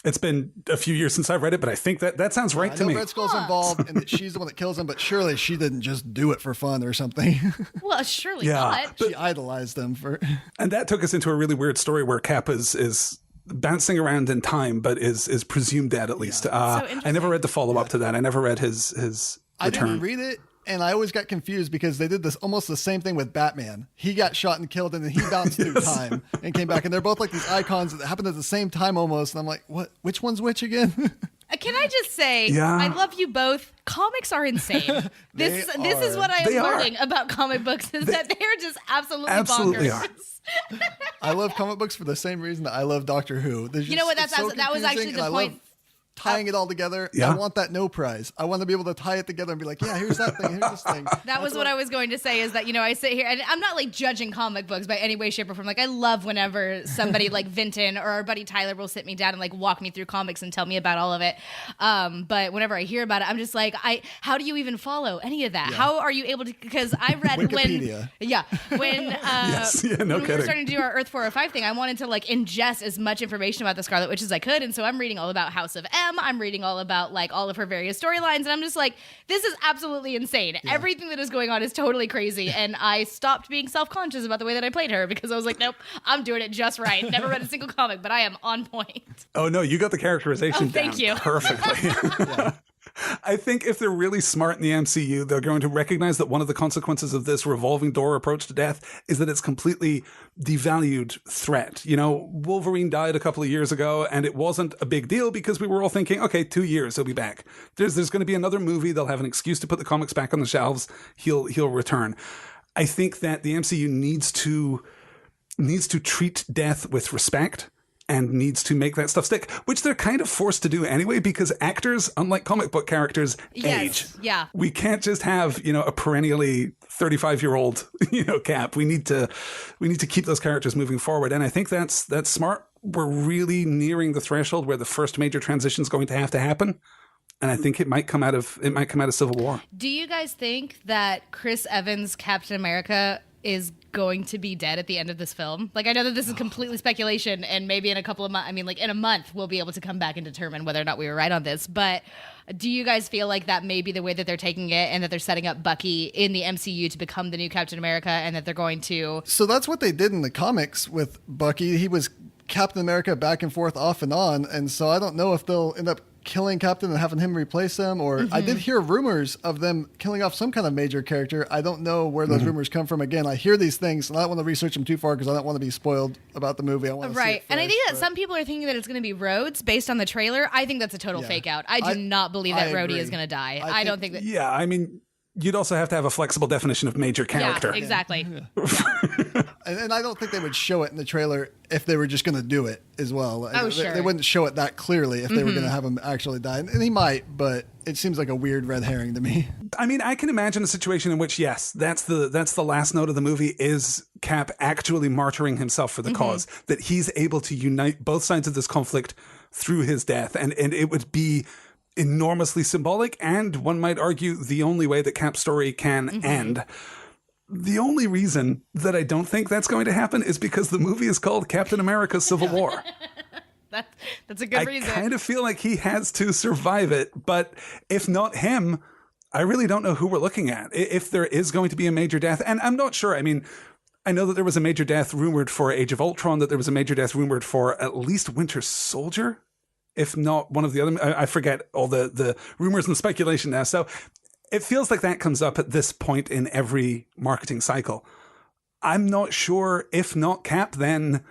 [SPEAKER 3] It's been a few years since I've read it, but I think that sounds right to me.
[SPEAKER 1] Red Skull's involved, and that she's the one that kills him, but surely she didn't just do it for fun or something.
[SPEAKER 2] Well, surely not.
[SPEAKER 1] She idolized them for.
[SPEAKER 3] And that took us into a really weird story where Cap is bouncing around in time, but is presumed dead at least. I never read the follow up to that. I never read his
[SPEAKER 1] I
[SPEAKER 3] return.
[SPEAKER 1] didn't read it, and I always got confused because they did this almost the same thing with Batman. He got shot and killed, and then he bounced through time and came back, and they're both like these icons that happened at the same time almost. And I'm like, what? Which one's which again?
[SPEAKER 2] Can I just say, I love you both. Comics are insane. This is what I am learning about comic books is that they're just absolutely bonkers.
[SPEAKER 1] I love comic books for the same reason that I love Doctor Who.
[SPEAKER 2] You know what? That was actually the point.
[SPEAKER 1] tying it all together.
[SPEAKER 3] Yeah.
[SPEAKER 1] I want that no prize. I want to be able to tie it together and be like, yeah, here's that thing, here's this thing.
[SPEAKER 2] That was what I was going to say, is that, you know, I sit here and I'm not like judging comic books by any way, shape, or form. Like, I love whenever somebody like Vinton or our buddy Tyler will sit me down and like walk me through comics and tell me about all of it. But whenever I hear about it, I'm just like, how do you even follow any of that?
[SPEAKER 1] Yeah.
[SPEAKER 2] How are you able to? Because I read
[SPEAKER 1] Wikipedia.
[SPEAKER 2] when
[SPEAKER 3] Yes. Yeah, no
[SPEAKER 2] when we were
[SPEAKER 3] kidding.
[SPEAKER 2] starting to do our Earth 405 thing, I wanted to like ingest as much information about the Scarlet Witch as I could, and so I'm reading all about House of M. I'm reading all about like all of her various storylines, and I'm just like, this is absolutely insane.
[SPEAKER 1] Yeah.
[SPEAKER 2] Everything that is going on is totally crazy, and I stopped being self-conscious about the way that I played her because I was like, nope, I'm doing it just right. Never read a single comic, but I am on point.
[SPEAKER 3] Oh, no, you got the characterization down
[SPEAKER 2] thank you.
[SPEAKER 3] perfectly. I think if they're really smart in the MCU, they're going to recognize that one of the consequences of this revolving door approach to death is that it's completely devalued threat. You know, Wolverine died a couple of years ago, and it wasn't a big deal because we were all thinking, okay, 2 years, he'll be back. There's going to be another movie. They'll have an excuse to put the comics back on the shelves. He'll return. I think that the MCU needs to treat death with respect and needs to make that stuff stick, which they're kind of forced to do anyway, because actors, unlike comic book characters, age.
[SPEAKER 2] Yeah.
[SPEAKER 3] We can't just have, you know, a perennially 35-year-old, you know, Cap. We need to keep those characters moving forward. And I think that's smart. We're really nearing the threshold where the first major transition is going to have to happen. And I think it might come out of Civil War.
[SPEAKER 2] Do you guys think that Chris Evans' Captain America is going to be dead at the end of this film? Like, I know that this is completely speculation, and maybe in a couple of months, I mean, like in a month, we'll be able to come back and determine whether or not we were right on this. But do you guys feel like that may be the way that they're taking it, and that they're setting up Bucky in the MCU to become the new Captain America, and that they're going to...
[SPEAKER 1] So that's what they did in the comics with Bucky. He was Captain America back and forth, off and on. And so I don't know if they'll end up killing Captain and having him replace him, or I did hear rumors of them killing off some kind of major character. I don't know where those rumors come from. Again, I hear these things and I don't want to research them too far because I don't want to be spoiled about the movie. I want to see it
[SPEAKER 2] Right. And I
[SPEAKER 1] first,
[SPEAKER 2] think that
[SPEAKER 1] but-
[SPEAKER 2] some people are thinking that it's going to be Rhodes based on the trailer. I think that's a total fake out. I do not believe that
[SPEAKER 1] I
[SPEAKER 2] Rhodey
[SPEAKER 1] agree.
[SPEAKER 2] is going to die.
[SPEAKER 1] I
[SPEAKER 2] I don't think that...
[SPEAKER 3] Yeah, I mean, you'd also have to have a flexible definition of major character.
[SPEAKER 2] Yeah, exactly.
[SPEAKER 1] And I don't think they would show it in the trailer if they were just going to do it as well.
[SPEAKER 2] Oh, sure.
[SPEAKER 1] They wouldn't show it that clearly if they were going to have him actually die. And he might, but it seems like a weird red herring to me.
[SPEAKER 3] I mean, I can imagine a situation in which, yes, that's the last note of the movie, is Cap actually martyring himself for the cause, that he's able to unite both sides of this conflict through his death. And it would be enormously symbolic, and one might argue the only way that Cap's story can end. The only reason that I don't think that's going to happen is because the movie is called Captain America Civil War.
[SPEAKER 2] That's a good reason.
[SPEAKER 3] I kind of feel like he has to survive it, but if not him, I really don't know who we're looking at. If there is going to be a major death, and I'm not sure. I mean, I know that there was a major death rumored for Age of Ultron, that there was a major death rumored for at least Winter Soldier, if not one of the other. I forget all the rumors and speculation now. So it feels like that comes up at this point in every marketing cycle. I'm not sure, if not Cap, then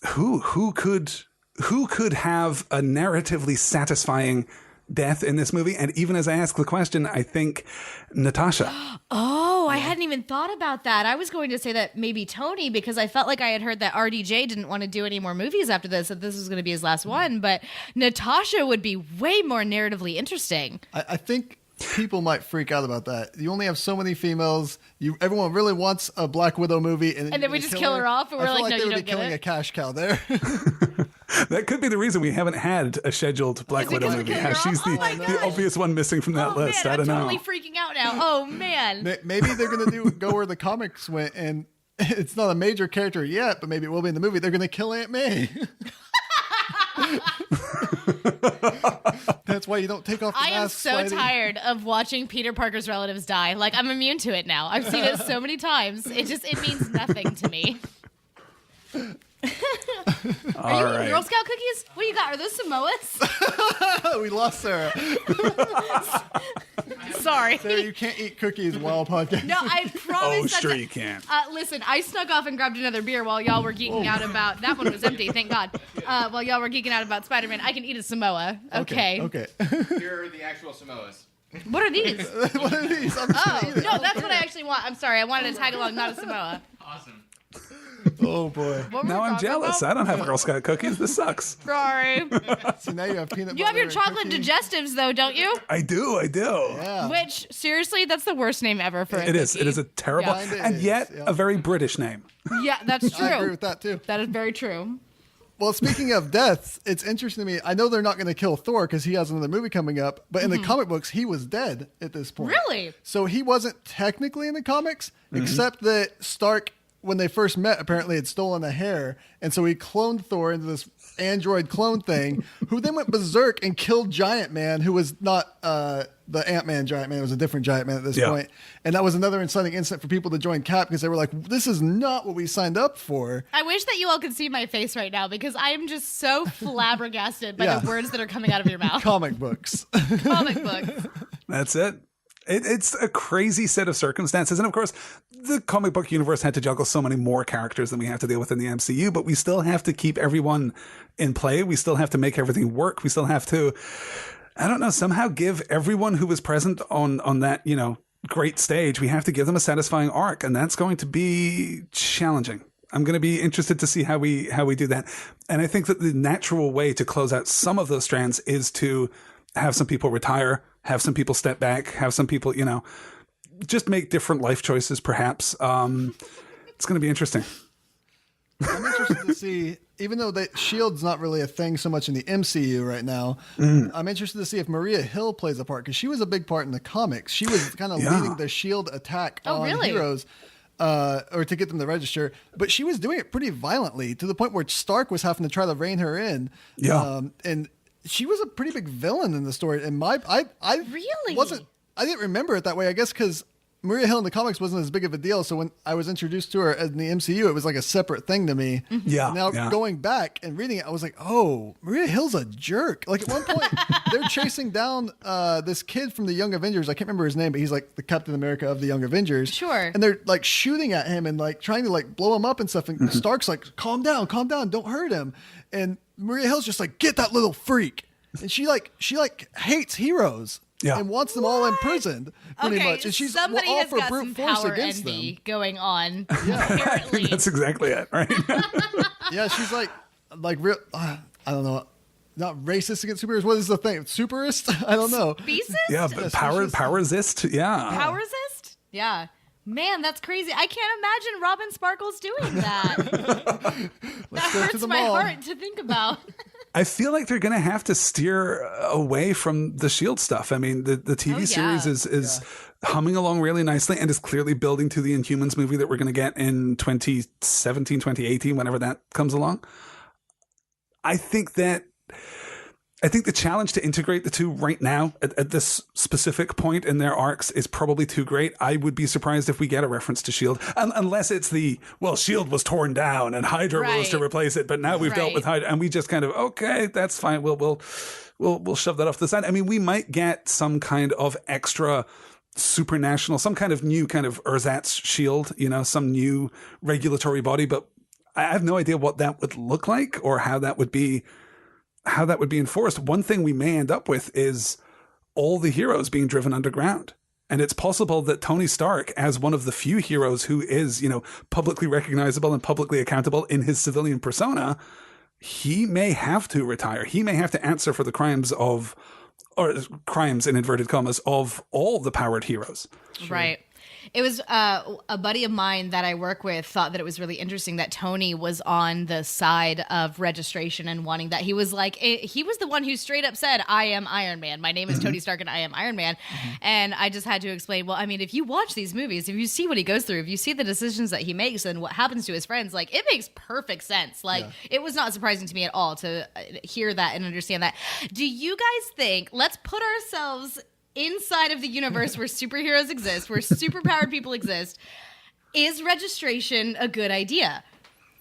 [SPEAKER 3] who could have a narratively satisfying death in this movie? And even as I ask the question, I think Natasha.
[SPEAKER 2] Oh, I hadn't even thought about that. I was going to say that maybe Tony, because I felt like I had heard that RDJ didn't want to do any more movies after this, that this was going to be his last one. But Natasha would be way more narratively interesting.
[SPEAKER 1] I think people might freak out about that. You only have so many females. Everyone really wants a Black Widow movie, and
[SPEAKER 2] then we just kill her off, and we're
[SPEAKER 1] I feel
[SPEAKER 2] like, no,
[SPEAKER 1] they
[SPEAKER 2] you
[SPEAKER 1] would
[SPEAKER 2] don't
[SPEAKER 1] be
[SPEAKER 2] get
[SPEAKER 1] killing
[SPEAKER 2] it.
[SPEAKER 1] a cash cow there.
[SPEAKER 3] That could be the reason we haven't had a scheduled Black Widow
[SPEAKER 2] because
[SPEAKER 3] movie.
[SPEAKER 2] they're
[SPEAKER 3] Yeah,
[SPEAKER 2] killing her
[SPEAKER 3] she's
[SPEAKER 2] off? Oh my
[SPEAKER 3] the
[SPEAKER 2] gosh.
[SPEAKER 3] obvious one missing from that list.
[SPEAKER 2] Man,
[SPEAKER 3] I don't
[SPEAKER 2] I'm
[SPEAKER 3] know.
[SPEAKER 2] totally freaking out now. Oh, man.
[SPEAKER 1] Maybe they're going to go where the comics went, and it's not a major character yet, but maybe it will be in the movie. They're going to kill Aunt May. That's why you don't take off the
[SPEAKER 2] I am
[SPEAKER 1] mask.
[SPEAKER 2] so
[SPEAKER 1] Spidey.
[SPEAKER 2] tired of watching Peter Parker's relatives die. Like, I'm immune to it now. I've seen it so many times. It means nothing to me. Are you eating Girl Scout cookies? What do you got? Are those Samoas?
[SPEAKER 1] We lost Sarah.
[SPEAKER 2] Sorry.
[SPEAKER 1] Sarah, you can't eat cookies while podcasting.
[SPEAKER 2] No, I promise.
[SPEAKER 3] Oh, sure you can.
[SPEAKER 2] Listen, I snuck off and grabbed another beer while y'all were geeking out about... That one was empty, thank God. While y'all were geeking out about Spider-Man, I can eat a Samoa. Okay.
[SPEAKER 1] Okay.
[SPEAKER 4] Here are the actual Samoas.
[SPEAKER 2] What are these?
[SPEAKER 1] What are these? I'm just gonna eat it.
[SPEAKER 2] No, that's what I actually want. I'm sorry. I wanted to tag along, not a Samoa.
[SPEAKER 4] Awesome.
[SPEAKER 1] Oh boy.
[SPEAKER 2] What were
[SPEAKER 3] Now
[SPEAKER 2] we
[SPEAKER 3] I'm
[SPEAKER 2] talking
[SPEAKER 3] jealous.
[SPEAKER 2] about?
[SPEAKER 3] I don't have Girl Scout cookies. This sucks.
[SPEAKER 2] Sorry.
[SPEAKER 1] So now you have peanut
[SPEAKER 2] You have
[SPEAKER 1] butter
[SPEAKER 2] your
[SPEAKER 1] and
[SPEAKER 2] chocolate
[SPEAKER 1] cookie.
[SPEAKER 2] digestives, though, don't you?
[SPEAKER 3] I do.
[SPEAKER 1] Yeah.
[SPEAKER 2] Which, seriously, that's the worst name ever for a
[SPEAKER 3] It is.
[SPEAKER 2] cookie.
[SPEAKER 3] It is a terrible,
[SPEAKER 2] Yeah.
[SPEAKER 1] Kinda
[SPEAKER 3] and
[SPEAKER 1] is,
[SPEAKER 3] yet
[SPEAKER 1] yeah.
[SPEAKER 3] a very British name.
[SPEAKER 2] Yeah, that's true.
[SPEAKER 1] I agree with that too.
[SPEAKER 2] That is very true.
[SPEAKER 1] Well, speaking of deaths, it's interesting to me. I know they're not going to kill Thor because he has another movie coming up, but in the comic books, he was dead at this point.
[SPEAKER 2] Really?
[SPEAKER 1] So he wasn't technically in the comics, except that Stark, when they first met, apparently had stolen a hair, and so he cloned Thor into this android clone thing, who then went berserk and killed Giant Man, who was not the Ant-Man Giant Man. It was a different Giant Man at this point. And that was another inciting incident for people to join Cap because they were like, this is not what we signed up for.
[SPEAKER 2] I wish that you all could see my face right now because I am just so flabbergasted by the words that are coming out of your mouth.
[SPEAKER 1] Comic books.
[SPEAKER 2] Comic books.
[SPEAKER 3] That's it. It's a crazy set of circumstances. And of course, the comic book universe had to juggle so many more characters than we have to deal with in the MCU, but we still have to keep everyone in play. We still have to make everything work. We still have to, I don't know, somehow give everyone who was present on that, you know, great stage, we have to give them a satisfying arc. And that's going to be challenging. I'm going to be interested to see how we do that. And I think that the natural way to close out some of those strands is to have some people retire, have some people step back, have some people, you know, just make different life choices, perhaps. It's going to be interesting.
[SPEAKER 1] I'm interested to see, even though S.H.I.E.L.D.'s not really a thing so much in the MCU right now, I'm interested to see if Maria Hill plays a part, because she was a big part in the comics. She was kind of leading the S.H.I.E.L.D. attack on heroes. Or to get them to register, but she was doing it pretty violently to the point where Stark was having to try to rein her in. And she was a pretty big villain in the story. And I
[SPEAKER 2] Really?
[SPEAKER 1] I didn't remember it that way, I guess, because Maria Hill in the comics wasn't as big of a deal. So when I was introduced to her in the MCU, it was like a separate thing to me.
[SPEAKER 3] Yeah.
[SPEAKER 1] And now going back and reading it, I was like, oh, Maria Hill's a jerk. Like at one point, they're chasing down this kid from the Young Avengers. I can't remember his name, but he's like the Captain America of the Young Avengers.
[SPEAKER 2] Sure.
[SPEAKER 1] And they're like shooting at him and like trying to like blow him up and stuff. And Stark's like, calm down, don't hurt him. And Maria Hill's just like, get that little freak. And she hates heroes.
[SPEAKER 3] Yeah.
[SPEAKER 1] And wants them all imprisoned, pretty much. And she's
[SPEAKER 2] somebody
[SPEAKER 1] all
[SPEAKER 2] has
[SPEAKER 1] for
[SPEAKER 2] got
[SPEAKER 1] brute
[SPEAKER 2] some
[SPEAKER 1] force
[SPEAKER 2] power
[SPEAKER 1] against
[SPEAKER 2] envy
[SPEAKER 1] them.
[SPEAKER 2] going on. Apparently.
[SPEAKER 3] That's exactly it, right?
[SPEAKER 1] Yeah, she's like real. I don't know. Not racist against superheroes. What is the thing? Superist? I don't know.
[SPEAKER 2] Speciest?
[SPEAKER 3] Yeah, but power resist. Yeah.
[SPEAKER 2] Power resist? Yeah. Man, that's crazy. I can't imagine Robin Sparkles doing that. That hurts my heart to think about.
[SPEAKER 3] I feel like they're going to have to steer away from the S.H.I.E.L.D. stuff. I mean, the TV series is humming along really nicely and is clearly building to the Inhumans movie that we're going to get in 2017, 2018, whenever that comes along. I think the challenge to integrate the two right now at this specific point in their arcs is probably too great. I would be surprised if we get a reference to S.H.I.E.L.D. Unless it's S.H.I.E.L.D. was torn down and Hydra rose to replace it, but now we've dealt with Hydra and we just kind of, okay, that's fine. We'll shove that off to the side. I mean, we might get some kind of extra supranational, some kind of new kind of ersatz shield, you know, some new regulatory body, but I have no idea what that would look like or how that would be enforced. One thing we may end up with is all the heroes being driven underground. And it's possible that Tony Stark, as one of the few heroes who is, you know, publicly recognizable and publicly accountable in his civilian persona, he may have to retire. He may have to answer for the crimes in inverted commas, of all the powered heroes.
[SPEAKER 2] Right. It was a buddy of mine that I work with thought that it was really interesting that Tony was on the side of registration and wanting that. He was like, he was the one who straight up said, I am Iron Man. My name is Tony Stark and I am Iron Man. And I just had to explain, well, I mean, if you watch these movies, if you see what he goes through, if you see the decisions that he makes and what happens to his friends, like it makes perfect sense. Like it was not surprising to me at all to hear that and understand that. Do you guys think, let's put ourselves inside of the universe where superheroes exist, where superpowered people exist, is registration a good idea?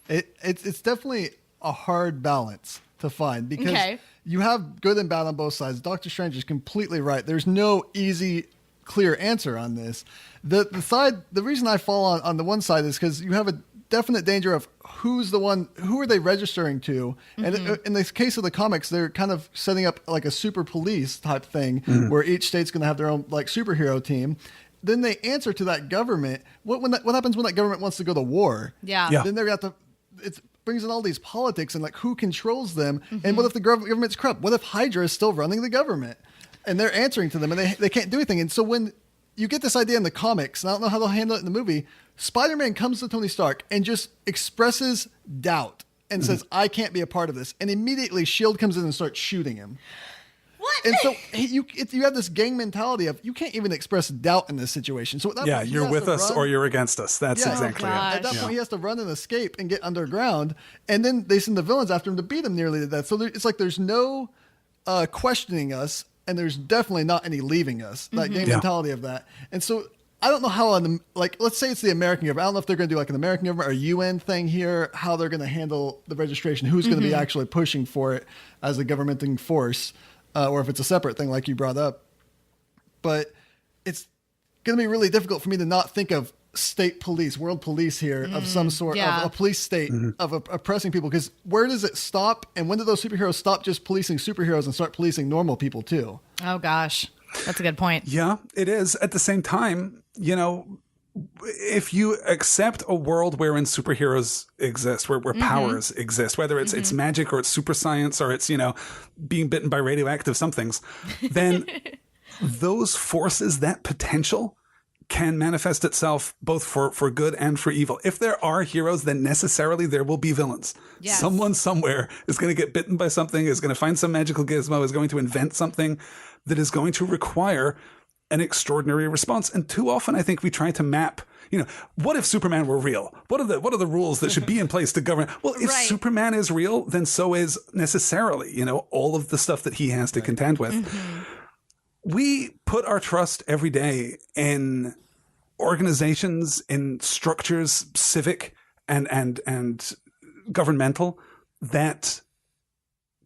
[SPEAKER 1] It's definitely a hard balance to find because you have good and bad on both sides. Doctor Strange is completely right. There's no easy, clear answer on this. The reason I fall on the one side is because you have a definite danger of who are they registering to? And in the case of the comics, they're kind of setting up like a super police type thing where each state's going to have their own like superhero team. then they answer to that government. What happens when that government wants to go to war?
[SPEAKER 2] Yeah.
[SPEAKER 1] Then they're got to. It brings in all these politics and like who controls them. And what if the government's corrupt? What if Hydra is still running the government and they're answering to them and they can't do anything? And so when you get this idea in the comics, and I don't know how they'll handle it in the movie, Spider-Man comes to Tony Stark and just expresses doubt and says, I can't be a part of this. And immediately S.H.I.E.L.D. comes in and starts shooting him.
[SPEAKER 2] What?
[SPEAKER 1] And so you have this gang mentality of you can't even express doubt in this situation. So at that point,
[SPEAKER 3] you're with us or you're against us. That's exactly it.
[SPEAKER 1] At that point, he has to run and escape and get underground. And then they send the villains after him to beat him nearly to death. So it's like there's no questioning us, and there's definitely not any leaving us. That gang mentality of that. And so I don't know how, let's say it's the American government. I don't know if they're going to do like an American government or UN thing here, how they're going to handle the registration, who's going to be actually pushing for it as a governmenting force. Or if it's a separate thing like you brought up. But it's going to be really difficult for me to not think of state police, world police here, of some sort of a police state of oppressing people. Because where does it stop? And when do those superheroes stop just policing superheroes and start policing normal people too?
[SPEAKER 2] Oh, gosh. That's a good point.
[SPEAKER 3] Yeah, it is. At the same time, if you accept a world wherein superheroes exist, where powers exist, whether it's magic or it's super science or it's, being bitten by radioactive somethings, then those forces, that potential can manifest itself both for good and for evil. If there are heroes, then necessarily there will be villains.
[SPEAKER 2] Yes.
[SPEAKER 3] Someone somewhere is going to get bitten by something, is going to find some magical gizmo, is going to invent something that is going to require an extraordinary response. And too often, I think we try to map, what if Superman were real? What are the rules that should be in place to govern? Well, if Superman is real, then so is necessarily, all of the stuff that he has to contend with. We put our trust every day in organizations, in structures, civic and governmental, that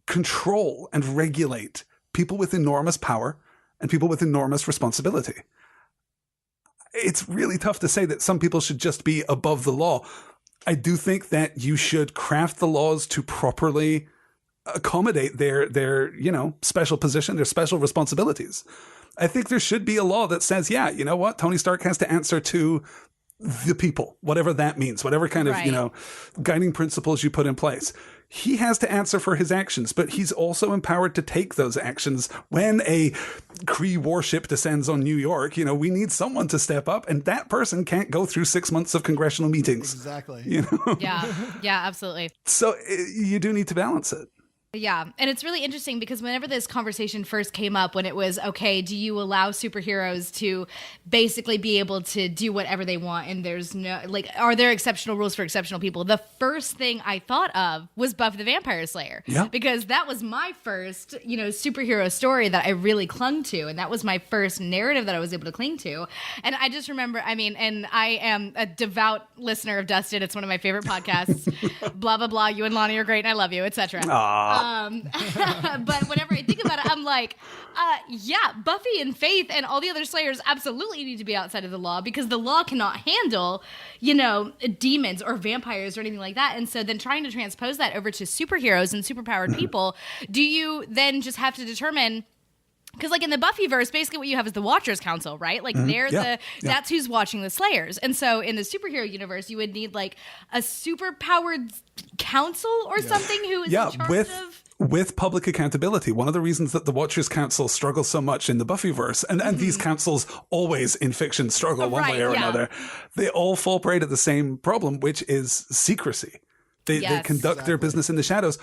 [SPEAKER 3] control and regulate people with enormous power and people with enormous responsibility. It's really tough to say that some people should just be above the law. I do think that you should craft the laws to properly accommodate their special position, their special responsibilities. I think there should be a law that says, Tony Stark has to answer to the people, whatever that means, whatever kind of, guiding principles you put in place. He has to answer for his actions, but he's also empowered to take those actions. When a Kree warship descends on New York, we need someone to step up, and that person can't go through 6 months of congressional meetings.
[SPEAKER 1] Exactly.
[SPEAKER 2] Yeah, absolutely.
[SPEAKER 3] So you do need to balance it.
[SPEAKER 2] Yeah. And it's really interesting because whenever this conversation first came up, when it was, okay, do you allow superheroes to basically be able to do whatever they want? And there's no, are there exceptional rules for exceptional people? The first thing I thought of was Buffy the Vampire Slayer. Yeah. Because that was my first, superhero story that I really clung to. And that was my first narrative that I was able to cling to. And I just remember, and I am a devout listener of Dusted. It's one of my favorite podcasts. Blah, blah, blah. You and Lonnie are great and I love you, etc. But whenever I think about it, I'm like, Buffy and Faith and all the other Slayers absolutely need to be outside of the law because the law cannot handle, demons or vampires or anything like that. And so then trying to transpose that over to superheroes and superpowered people, do you then just have to determine... Because, in the Buffyverse, basically what you have is the Watchers Council, right? That's who's watching the Slayers. And so in the superhero universe, you would need, a superpowered council or something who is in charge of...
[SPEAKER 3] With public accountability. One of the reasons that the Watchers Council struggles so much in the Buffyverse, and these councils always in fiction struggle one way or another, they all fall prey to the same problem, which is secrecy. They conduct their business in the shadows.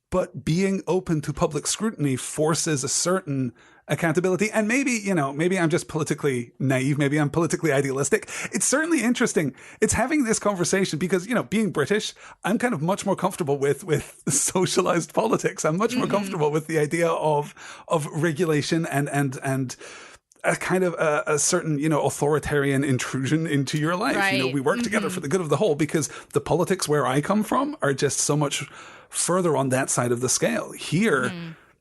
[SPEAKER 3] But being open to public scrutiny forces a certain accountability. And maybe I'm just politically naive. Maybe I'm politically idealistic. It's certainly interesting. It's having this conversation because, being British, I'm kind of much more comfortable with socialized politics. I'm much more comfortable with the idea of regulation and a kind of a certain, authoritarian intrusion into your life.
[SPEAKER 2] Right.
[SPEAKER 3] We work together for the good of the whole because the politics where I come from are just so much further on that side of the scale. Here,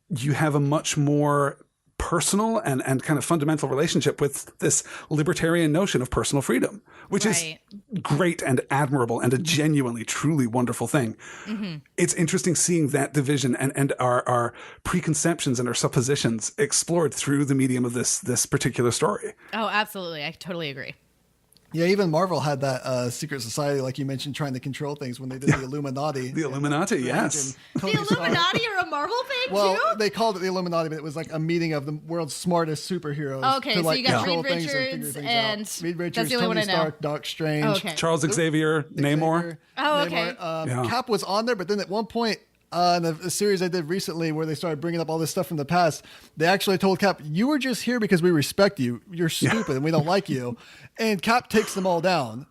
[SPEAKER 3] you have a much more personal and kind of fundamental relationship with this libertarian notion of personal freedom, which is great and admirable and a genuinely, truly wonderful thing. It's interesting seeing that division and our preconceptions and our suppositions explored through the medium of this particular story.
[SPEAKER 2] Oh, absolutely. I totally agree.
[SPEAKER 1] Yeah, even Marvel had that secret society, like you mentioned, trying to control things when they did the Illuminati.
[SPEAKER 3] The Illuminati, yes.
[SPEAKER 2] The Illuminati are a Marvel thing,
[SPEAKER 1] well,
[SPEAKER 2] too?
[SPEAKER 1] they called it the Illuminati, but it was like a meeting of the world's smartest superheroes.
[SPEAKER 2] Okay,
[SPEAKER 1] to,
[SPEAKER 2] so
[SPEAKER 1] like,
[SPEAKER 2] you got
[SPEAKER 1] control
[SPEAKER 2] Reed
[SPEAKER 1] things
[SPEAKER 2] Richards
[SPEAKER 1] figure
[SPEAKER 2] and
[SPEAKER 1] things out. Reed Richards,
[SPEAKER 2] that's the only
[SPEAKER 1] Tony
[SPEAKER 2] one I know.
[SPEAKER 1] Stark, Doc Strange.
[SPEAKER 2] Oh, okay.
[SPEAKER 3] Charles Xavier, Namor.
[SPEAKER 2] Oh, okay.
[SPEAKER 1] Cap was on there, but then at one point, in a series I did recently where they started bringing up all this stuff from the past, they actually told Cap, you were just here because we respect you. You're stupid and we don't like you. And Cap takes them all down.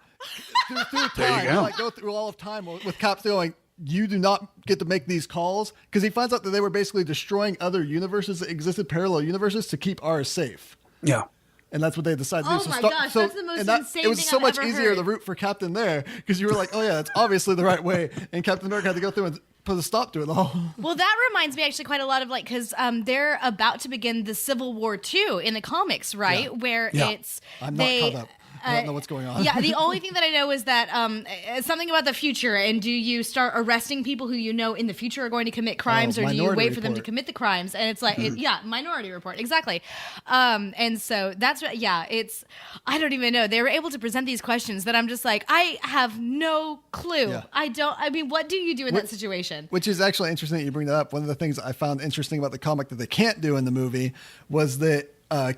[SPEAKER 1] Through time,
[SPEAKER 3] There you go.
[SPEAKER 1] like go through all of time with Cap going, you do not get to make these calls, because he finds out that they were basically destroying other universes that existed, parallel universes, to keep ours safe.
[SPEAKER 3] Yeah.
[SPEAKER 1] And that's what they decided to do.
[SPEAKER 2] Oh my gosh, that's the most insane
[SPEAKER 1] It was
[SPEAKER 2] thing
[SPEAKER 1] so
[SPEAKER 2] I've
[SPEAKER 1] much
[SPEAKER 2] ever
[SPEAKER 1] easier
[SPEAKER 2] heard.
[SPEAKER 1] to root for Captain there, because you were like, oh yeah, it's obviously the right way. And Captain America had to go through and put a stop to it all.
[SPEAKER 2] Well, that reminds me actually quite a lot of like, because they're about to begin the Civil War II in the comics, right?
[SPEAKER 1] Yeah.
[SPEAKER 2] Where
[SPEAKER 3] Yeah.
[SPEAKER 2] it's
[SPEAKER 1] I'm not caught up. I don't know what's going on.
[SPEAKER 2] Yeah, the only thing that I know is that something about the future, and do you start arresting people who you know in the future are going to commit crimes, or do you
[SPEAKER 1] Minority
[SPEAKER 2] wait for them to
[SPEAKER 1] Report.
[SPEAKER 2] commit the crimes? And it's like, Minority Report, exactly. And so that's what, it's, I don't even know. They were able to present these questions that I'm just like, I have no clue.
[SPEAKER 1] Yeah.
[SPEAKER 2] I mean, what do you do in that situation?
[SPEAKER 1] Which is actually interesting that you bring that up. One of the things I found interesting about the comic that they can't do in the movie was that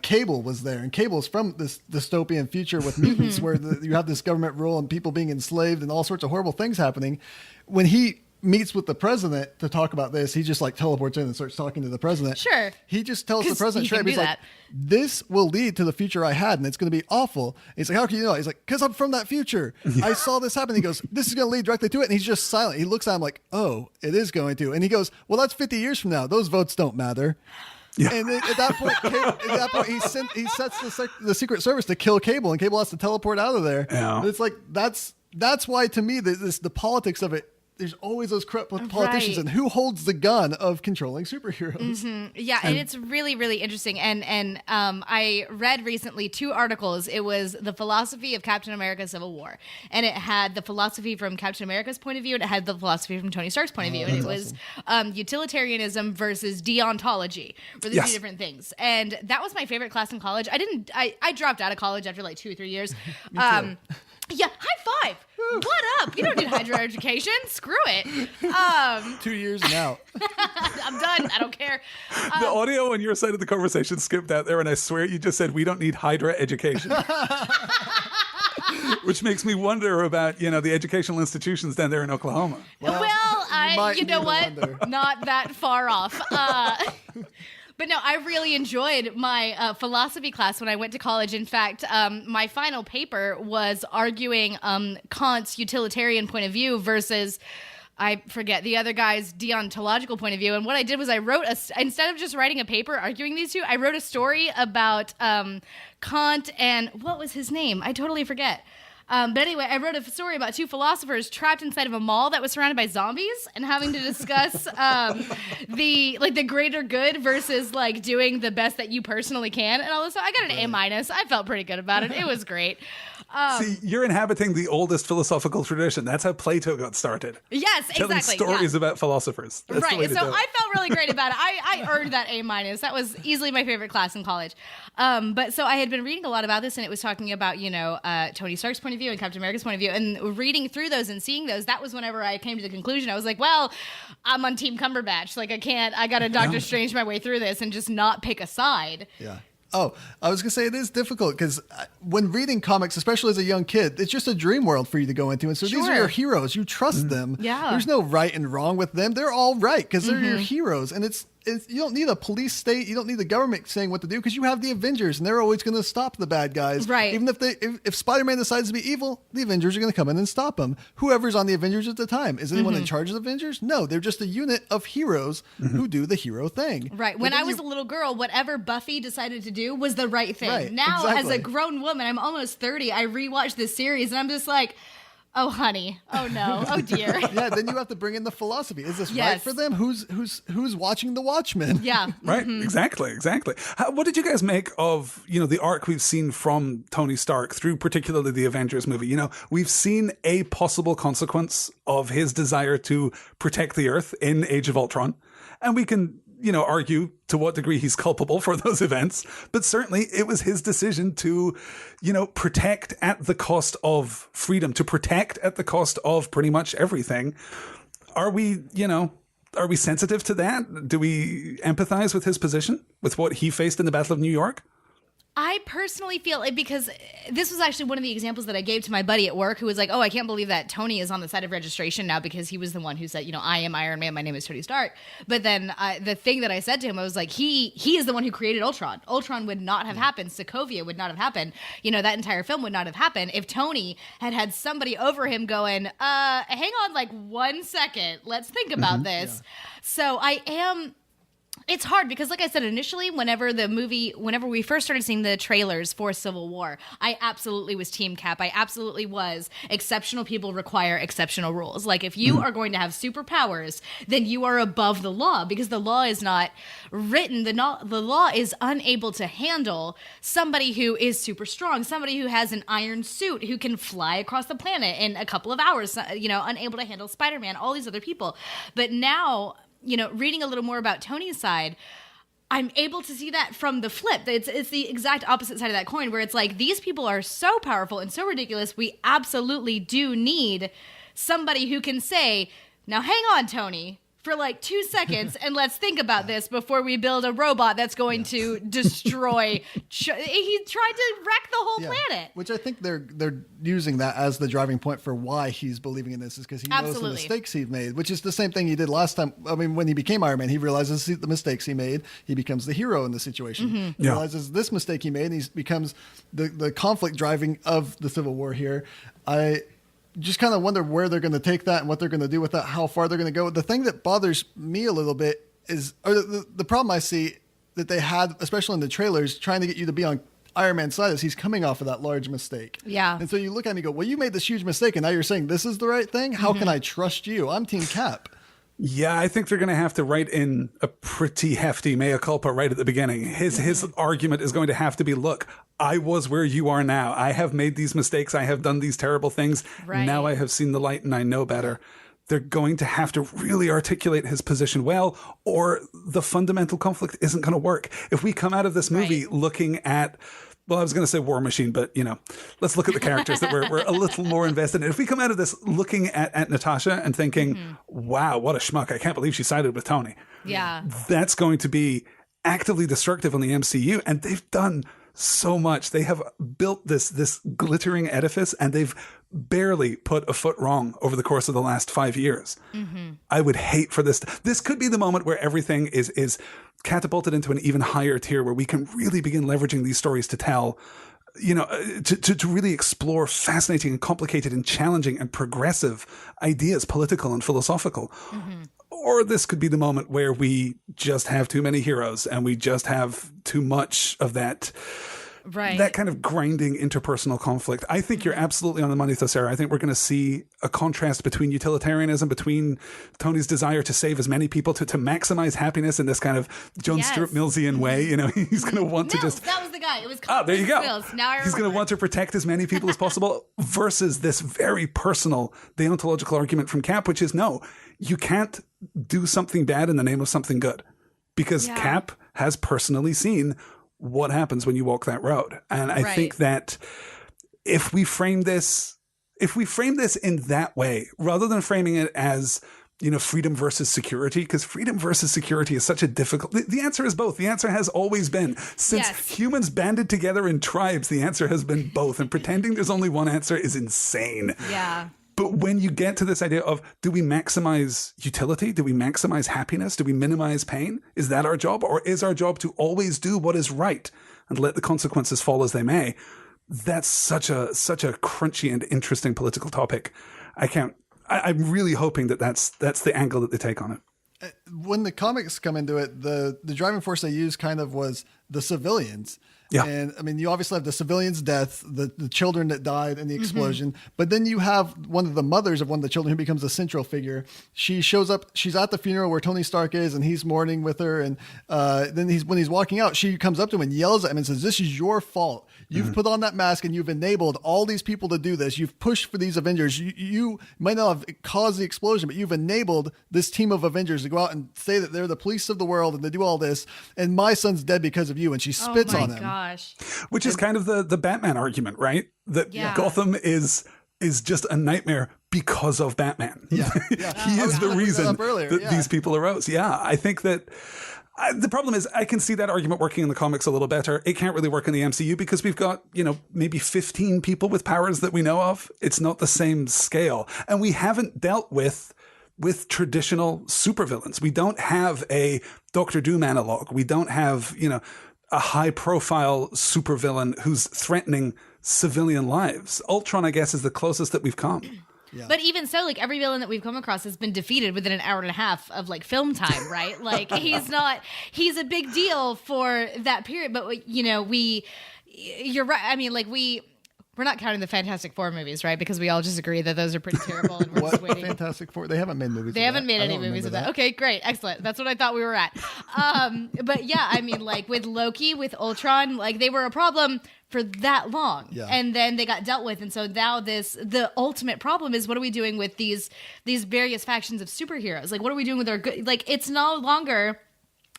[SPEAKER 1] Cable was there, and Cable's from this dystopian future with mutants where you have this government rule and people being enslaved and all sorts of horrible things happening. When he meets with the president to talk about this, he just like teleports in and starts talking to the president.
[SPEAKER 2] Sure.
[SPEAKER 1] He just tells the
[SPEAKER 2] 'Cause
[SPEAKER 1] president
[SPEAKER 2] he
[SPEAKER 1] straight,
[SPEAKER 2] can
[SPEAKER 1] he's
[SPEAKER 2] do
[SPEAKER 1] like,
[SPEAKER 2] that.
[SPEAKER 1] this will lead to the future I had, and it's going to be awful. He's like, how can you know? He's like, because I'm from that future. I saw this happen. He goes, this is going to lead directly to it. And he's just silent. He looks at him like, oh, it is going to. And he goes, well, that's 50 years from now. Those votes don't matter.
[SPEAKER 3] Yeah.
[SPEAKER 1] And then at that point, he sets the Secret Service to kill Cable, and Cable has to teleport out of there.
[SPEAKER 3] Yeah.
[SPEAKER 1] But it's like that's why, to me, the politics of it. There's always those corrupt politicians,
[SPEAKER 2] Right.
[SPEAKER 1] and who holds the gun of controlling superheroes.
[SPEAKER 2] Yeah, and it's really, really interesting. And I read recently 2 articles. It was the philosophy of Captain America: Civil War, and it had the philosophy from Captain America's point of view, and it had the philosophy from Tony Stark's point of view. And it was utilitarianism versus deontology, were the
[SPEAKER 3] Yes.
[SPEAKER 2] 2 different things. And that was my favorite class in college. I dropped out of college after like 2 or 3 years. Yeah, high five. What up? You don't need higher education. Screw it.
[SPEAKER 1] 2 years and out.
[SPEAKER 2] I'm done. I don't care.
[SPEAKER 3] The audio on your side of the conversation skipped out there, and I swear you just said, we don't need Hydra education. Which makes me wonder about, the educational institutions down there in Oklahoma.
[SPEAKER 2] Well,
[SPEAKER 1] might
[SPEAKER 2] you know
[SPEAKER 1] need to
[SPEAKER 2] what?
[SPEAKER 1] wonder.
[SPEAKER 2] Not that far off. But no, I really enjoyed my philosophy class when I went to college. In fact, my final paper was arguing Kant's utilitarian point of view versus, I forget, the other guy's deontological point of view. And what I did was I wrote, instead of just writing a paper arguing these 2, I wrote a story about Kant and, what was his name? I totally forget. But anyway, I wrote a story about 2 philosophers trapped inside of a mall that was surrounded by zombies and having to discuss the greater good versus like doing the best that you personally can. And all this, I got an A-. I felt pretty good about it. It was great.
[SPEAKER 3] See, you're inhabiting the oldest philosophical tradition. That's how Plato got started.
[SPEAKER 2] Yes,
[SPEAKER 3] Telling
[SPEAKER 2] exactly.
[SPEAKER 3] stories about philosophers. That's the way
[SPEAKER 2] Right.
[SPEAKER 3] to
[SPEAKER 2] So
[SPEAKER 3] do it.
[SPEAKER 2] I felt really great about it. I earned that A-. That was easily my favorite class in college. But so I had been reading a lot about this, and it was talking about, Tony Stark's point of view and Captain America's point of view, and reading through those and seeing those, that was whenever I came to the conclusion. I was like, well, I'm on Team Cumberbatch. Like, I got to Doctor Strange my way through this and just not pick a side.
[SPEAKER 1] Yeah. Oh, I was going to say it is difficult because when reading comics, especially as a young kid, it's just a dream world for you to go into. And so these are
[SPEAKER 2] Sure.
[SPEAKER 1] your heroes. You trust them.
[SPEAKER 2] Yeah.
[SPEAKER 1] There's no right and wrong with them. They're all right because they're your heroes. And it's you don't need a police state. You don't need the government saying what to do because you have the Avengers and they're always going to stop the bad guys.
[SPEAKER 2] Right.
[SPEAKER 1] Even if Spider-Man decides to be evil, the Avengers are going to come in and stop him. Whoever's on the Avengers at the time. Is anyone in charge of the Avengers? No, they're just a unit of heroes who do the hero thing.
[SPEAKER 2] Right. When I was a little girl, whatever Buffy decided to do was the right thing.
[SPEAKER 1] Right,
[SPEAKER 2] Now,
[SPEAKER 1] exactly.
[SPEAKER 2] as a grown woman, I'm almost 30, I rewatched this series and I'm just like, Oh, honey. Oh, no. Oh, dear.
[SPEAKER 1] Yeah, then you have to bring in the philosophy. Is this right
[SPEAKER 2] Yes.
[SPEAKER 1] for them? Who's watching the Watchmen?
[SPEAKER 2] Yeah.
[SPEAKER 3] Right, exactly. What did you guys make of, the arc we've seen from Tony Stark through particularly the Avengers movie? We've seen a possible consequence of his desire to protect the Earth in Age of Ultron, and we can, argue to what degree he's culpable for those events, but certainly it was his decision to, protect at the cost of freedom, to protect at the cost of pretty much everything. Are we sensitive to that? Do we empathize with his position, with what he faced in the Battle of New York?
[SPEAKER 2] I personally feel it, because this was actually one of the examples that I gave to my buddy at work, who was like, oh, I can't believe that Tony is on the side of registration now, because he was the one who said, I am Iron Man, my name is Tony Stark. But then the thing that I said to him, I was like, he is the one who created Ultron. Ultron would not have happened. Sokovia would not have happened. That entire film would not have happened if Tony had somebody over him going, hang on like 1 second, let's think about this. Yeah. So it's hard because, like I said, initially, whenever we first started seeing the trailers for Civil War, I absolutely was Team Cap. I absolutely was. Exceptional people require exceptional rules. Like, if you are going to have superpowers, then you are above the law, because the law is not written. The law is unable to handle somebody who is super strong, somebody who has an iron suit, who can fly across the planet in a couple of hours, unable to handle Spider-Man, all these other people. But now, reading a little more about Tony's side, I'm able to see that from the flip. It's the exact opposite side of that coin, where it's like, these people are so powerful and so ridiculous, we absolutely do need somebody who can say, now hang on, Tony, for like 2 seconds, and let's think about this before we build a robot that's going to destroy. He tried to wreck the whole planet.
[SPEAKER 1] Which I think they're using that as the driving point for why he's believing in this, is because he knows the mistakes he's made, which is the same thing he did last time. I mean, when he became Iron Man, he realizes the mistakes he made. He becomes the hero in the situation. He realizes this mistake he made, and he becomes the conflict driving of the Civil War here. I just kind of wonder where they're going to take that and what they're going to do with that, how far they're going to go. The thing that bothers me a little bit is, or the problem I see that they had, especially in the trailers, trying to get you to be on Iron Man's side, is he's coming off of that large mistake. Yeah. And so you look at him and go, well, you made this huge mistake, and now you're saying this is the right thing? How can I trust you? I'm Team Cap.
[SPEAKER 3] Yeah, I think they're going to have to write in a pretty hefty mea culpa right at the beginning. His argument is going to have to be, look, I was where you are now. I have made these mistakes. I have done these terrible things. Right. Now I have seen the light and I know better. They're going to have to really articulate his position well, or the fundamental conflict isn't going to work. If we come out of this movie looking at, well, I was going to say War Machine, but, let's look at the characters that we're a little more invested in. If we come out of this looking at Natasha and thinking, wow, what a schmuck, I can't believe she sided with Tony. Yeah. That's going to be actively destructive on the MCU, and they've done so much. They have built this glittering edifice, and they've barely put a foot wrong over the course of the last 5 years. I would hate for this. This could be the moment where everything is catapulted into an even higher tier, where we can really begin leveraging these stories to tell, to really explore fascinating and complicated and challenging and progressive ideas, political and philosophical. Or this could be the moment where we just have too many heroes and we just have too much of that kind of grinding interpersonal conflict. I think you're absolutely on the money, though, Sarah. I think we're going to see a contrast between utilitarianism, between Tony's desire to save as many people, to maximize happiness in this kind of John Stuart Millsian way. He's going to want to just...
[SPEAKER 2] That was the guy. It was
[SPEAKER 3] there you go.
[SPEAKER 2] Mills. Now I remember.
[SPEAKER 3] He's going to want to protect as many people as possible, versus this very personal deontological argument from Cap, which is, no, you can't do something bad in the name of something good, because Cap has personally seen what happens when you walk that road. And I think that if we frame this in that way, rather than framing it as, freedom versus security, because freedom versus security is such a difficult... The answer is both. The answer has always been. Since humans banded together in tribes, the answer has been both. And pretending there's only one answer is insane. Yeah. But when you get to this idea of, do we maximize utility? Do we maximize happiness? Do we minimize pain? Is that our job? Or is our job to always do what is right and let the consequences fall as they may? That's such a crunchy and interesting political topic. I'm really hoping that's the angle that they take on it.
[SPEAKER 1] when the comics come into it, the driving force they used kind of was the civilians.
[SPEAKER 3] Yeah.
[SPEAKER 1] And I mean, you obviously have the civilians' death, the children that died in the explosion, but then you have one of the mothers of one of the children who becomes a central figure. She shows up, she's at the funeral where Tony Stark is, and he's mourning with her. And then when he's walking out, she comes up to him and yells at him and says, "This is your fault. You've put on that mask and you've enabled all these people to do this. You've pushed for these Avengers. You might not have caused the explosion, but you've enabled this team of Avengers to go out and say that they're the police of the world and they do all this. And my son's dead because of you." And she spits on him.
[SPEAKER 2] Gosh.
[SPEAKER 3] Which is kind of the Batman argument, right? That Gotham is just a nightmare because of Batman.
[SPEAKER 1] Yeah.
[SPEAKER 3] He is the reason that these people arose. Yeah, I think that the problem is I can see that argument working in the comics a little better. It can't really work in the MCU because we've got, maybe 15 people with powers that we know of. It's not the same scale. And we haven't dealt with traditional supervillains. We don't have a Doctor Doom analog. We don't have, a high-profile supervillain who's threatening civilian lives. Ultron, I guess, is the closest that we've come.
[SPEAKER 2] Yeah. But even so, like, every villain that we've come across has been defeated within an hour and a half of, like, film time, right? Like, he's a big deal for that period. But, you're right. I mean, like, we're not counting the Fantastic Four movies, right? Because we all just agree that those are pretty terrible. And we're just waiting.
[SPEAKER 1] Fantastic Four? They haven't made movies.
[SPEAKER 2] They haven't made any movies of that. Okay, great, excellent. That's what I thought we were at. But yeah, I mean, like with Loki, with Ultron, like they were a problem for that long, and then they got dealt with, and so now the ultimate problem is what are we doing with these various factions of superheroes? Like, what are we doing with our good? Like, it's no longer.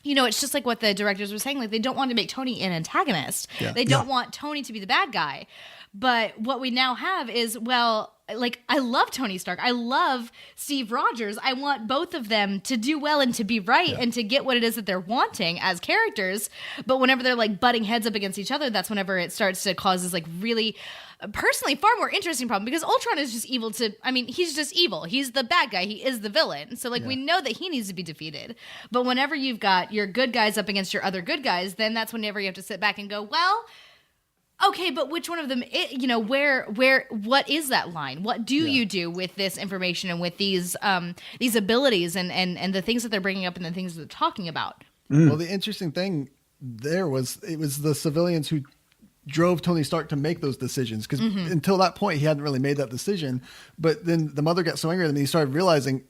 [SPEAKER 2] It's just like what the directors were saying. Like, they don't want to make Tony an antagonist. Yeah. They don't want Tony to be the bad guy. But what we now have is, well, like, I love Tony Stark. I love Steve Rogers. I want both of them to do well and to be right and to get what it is that they're wanting as characters. But whenever they're, like, butting heads up against each other, that's whenever it starts to cause this, like, really, personally, far more interesting problem. Because Ultron is just evil he's just evil. He's the bad guy. He is the villain. So, like, we know that he needs to be defeated. But whenever you've got your good guys up against your other good guys, then that's whenever you have to sit back and go, well, okay, but which one of them, what is that line? What do you do with this information and with these abilities and the things that they're bringing up and the things that they're talking about?
[SPEAKER 1] Well, the interesting thing there was the civilians who drove Tony Stark to make those decisions, because until that point, he hadn't really made that decision. But then the mother got so angry at him, and he started realizing,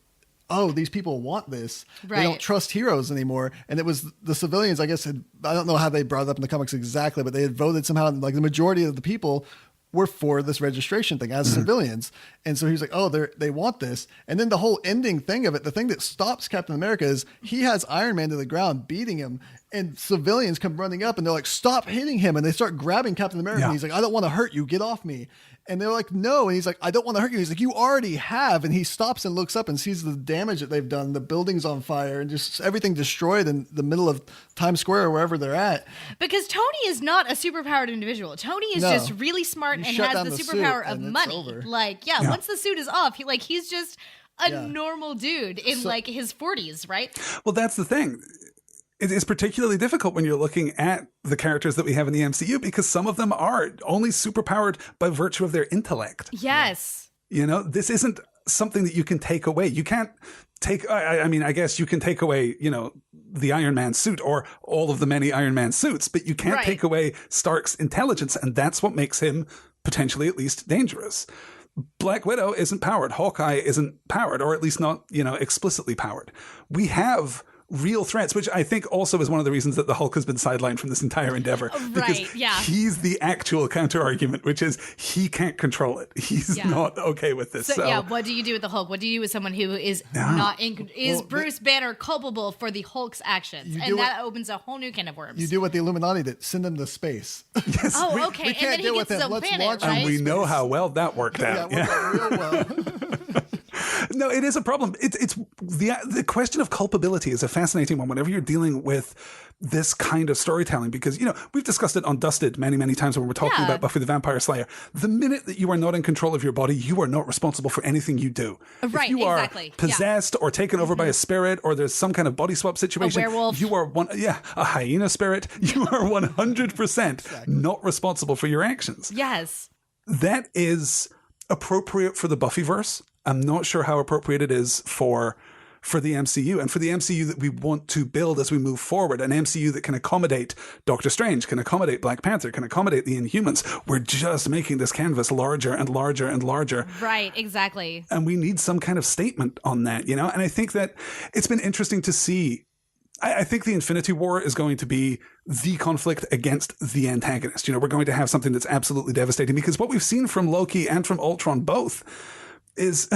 [SPEAKER 1] oh, these people want this. Right. They don't trust heroes anymore. And it was the civilians, I guess, I don't know how they brought it up in the comics exactly, but they had voted somehow, and like the majority of the people were for this registration thing as civilians. And so he was like, oh, they want this. And then the whole ending thing of it, the thing that stops Captain America is he has Iron Man to the ground, beating him, and civilians come running up and they're like, stop hitting him. And they start grabbing Captain America. And he's like, I don't want to hurt you. Get off me. And they're like, no. And he's like, I don't want to hurt you. He's like, you already have. And he stops and looks up and sees the damage that they've done. The building's on fire and just everything destroyed in the middle of Times Square or wherever they're at.
[SPEAKER 2] Because Tony is not a superpowered individual. Tony is just really smart and has the superpower of money. Like, once the suit is off, he's just a normal dude in like his 40s, right?
[SPEAKER 3] Well, that's the thing. It is particularly difficult when you're looking at the characters that we have in the MCU, because some of them are only superpowered by virtue of their intellect.
[SPEAKER 2] Yes.
[SPEAKER 3] This isn't something that you can take away. You can't take, I guess you can take away, the Iron Man suit or all of the many Iron Man suits, but you can't take away Stark's intelligence. And that's what makes him potentially at least dangerous. Black Widow isn't powered. Hawkeye isn't powered, or at least not, explicitly powered. We have real threats, which I think also is one of the reasons that the Hulk has been sidelined from this entire endeavor. Because he's the actual counter argument, which is he can't control it. He's not okay with this.
[SPEAKER 2] So, what do you do with the Hulk? What do you do with someone who is not in? Is Bruce Banner culpable for the Hulk's actions? And that opens a whole new can of worms.
[SPEAKER 1] You do what the Illuminati did: send them to space.
[SPEAKER 3] Yes.
[SPEAKER 2] Oh, okay.
[SPEAKER 1] We can't deal with him. Let's launch him.
[SPEAKER 3] And we know how well that worked out.
[SPEAKER 1] Yeah, real well.
[SPEAKER 3] No, it is a problem. It's the question of culpability is a fascinating one whenever you're dealing with this kind of storytelling, because, we've discussed it on Dusted many, many times when we're talking about Buffy the Vampire Slayer. The minute that you are not in control of your body, you are not responsible for anything you do.
[SPEAKER 2] Right,
[SPEAKER 3] if you are possessed or taken over by a spirit, or there's some kind of body swap situation,
[SPEAKER 2] a werewolf.
[SPEAKER 3] You are a hyena spirit. You are 100% not responsible for your actions.
[SPEAKER 2] Yes.
[SPEAKER 3] That is appropriate for the Buffyverse. I'm not sure how appropriate it is for for the MCU and for the MCU that we want to build as we move forward. An MCU that can accommodate Doctor Strange, can accommodate Black Panther, can accommodate the Inhumans. We're just making this canvas larger and larger and larger.
[SPEAKER 2] Right, exactly.
[SPEAKER 3] And we need some kind of statement on that, And I think that it's been interesting to see. I think the Infinity War is going to be the conflict against the antagonist. We're going to have something that's absolutely devastating, because what we've seen from Loki and from Ultron both is,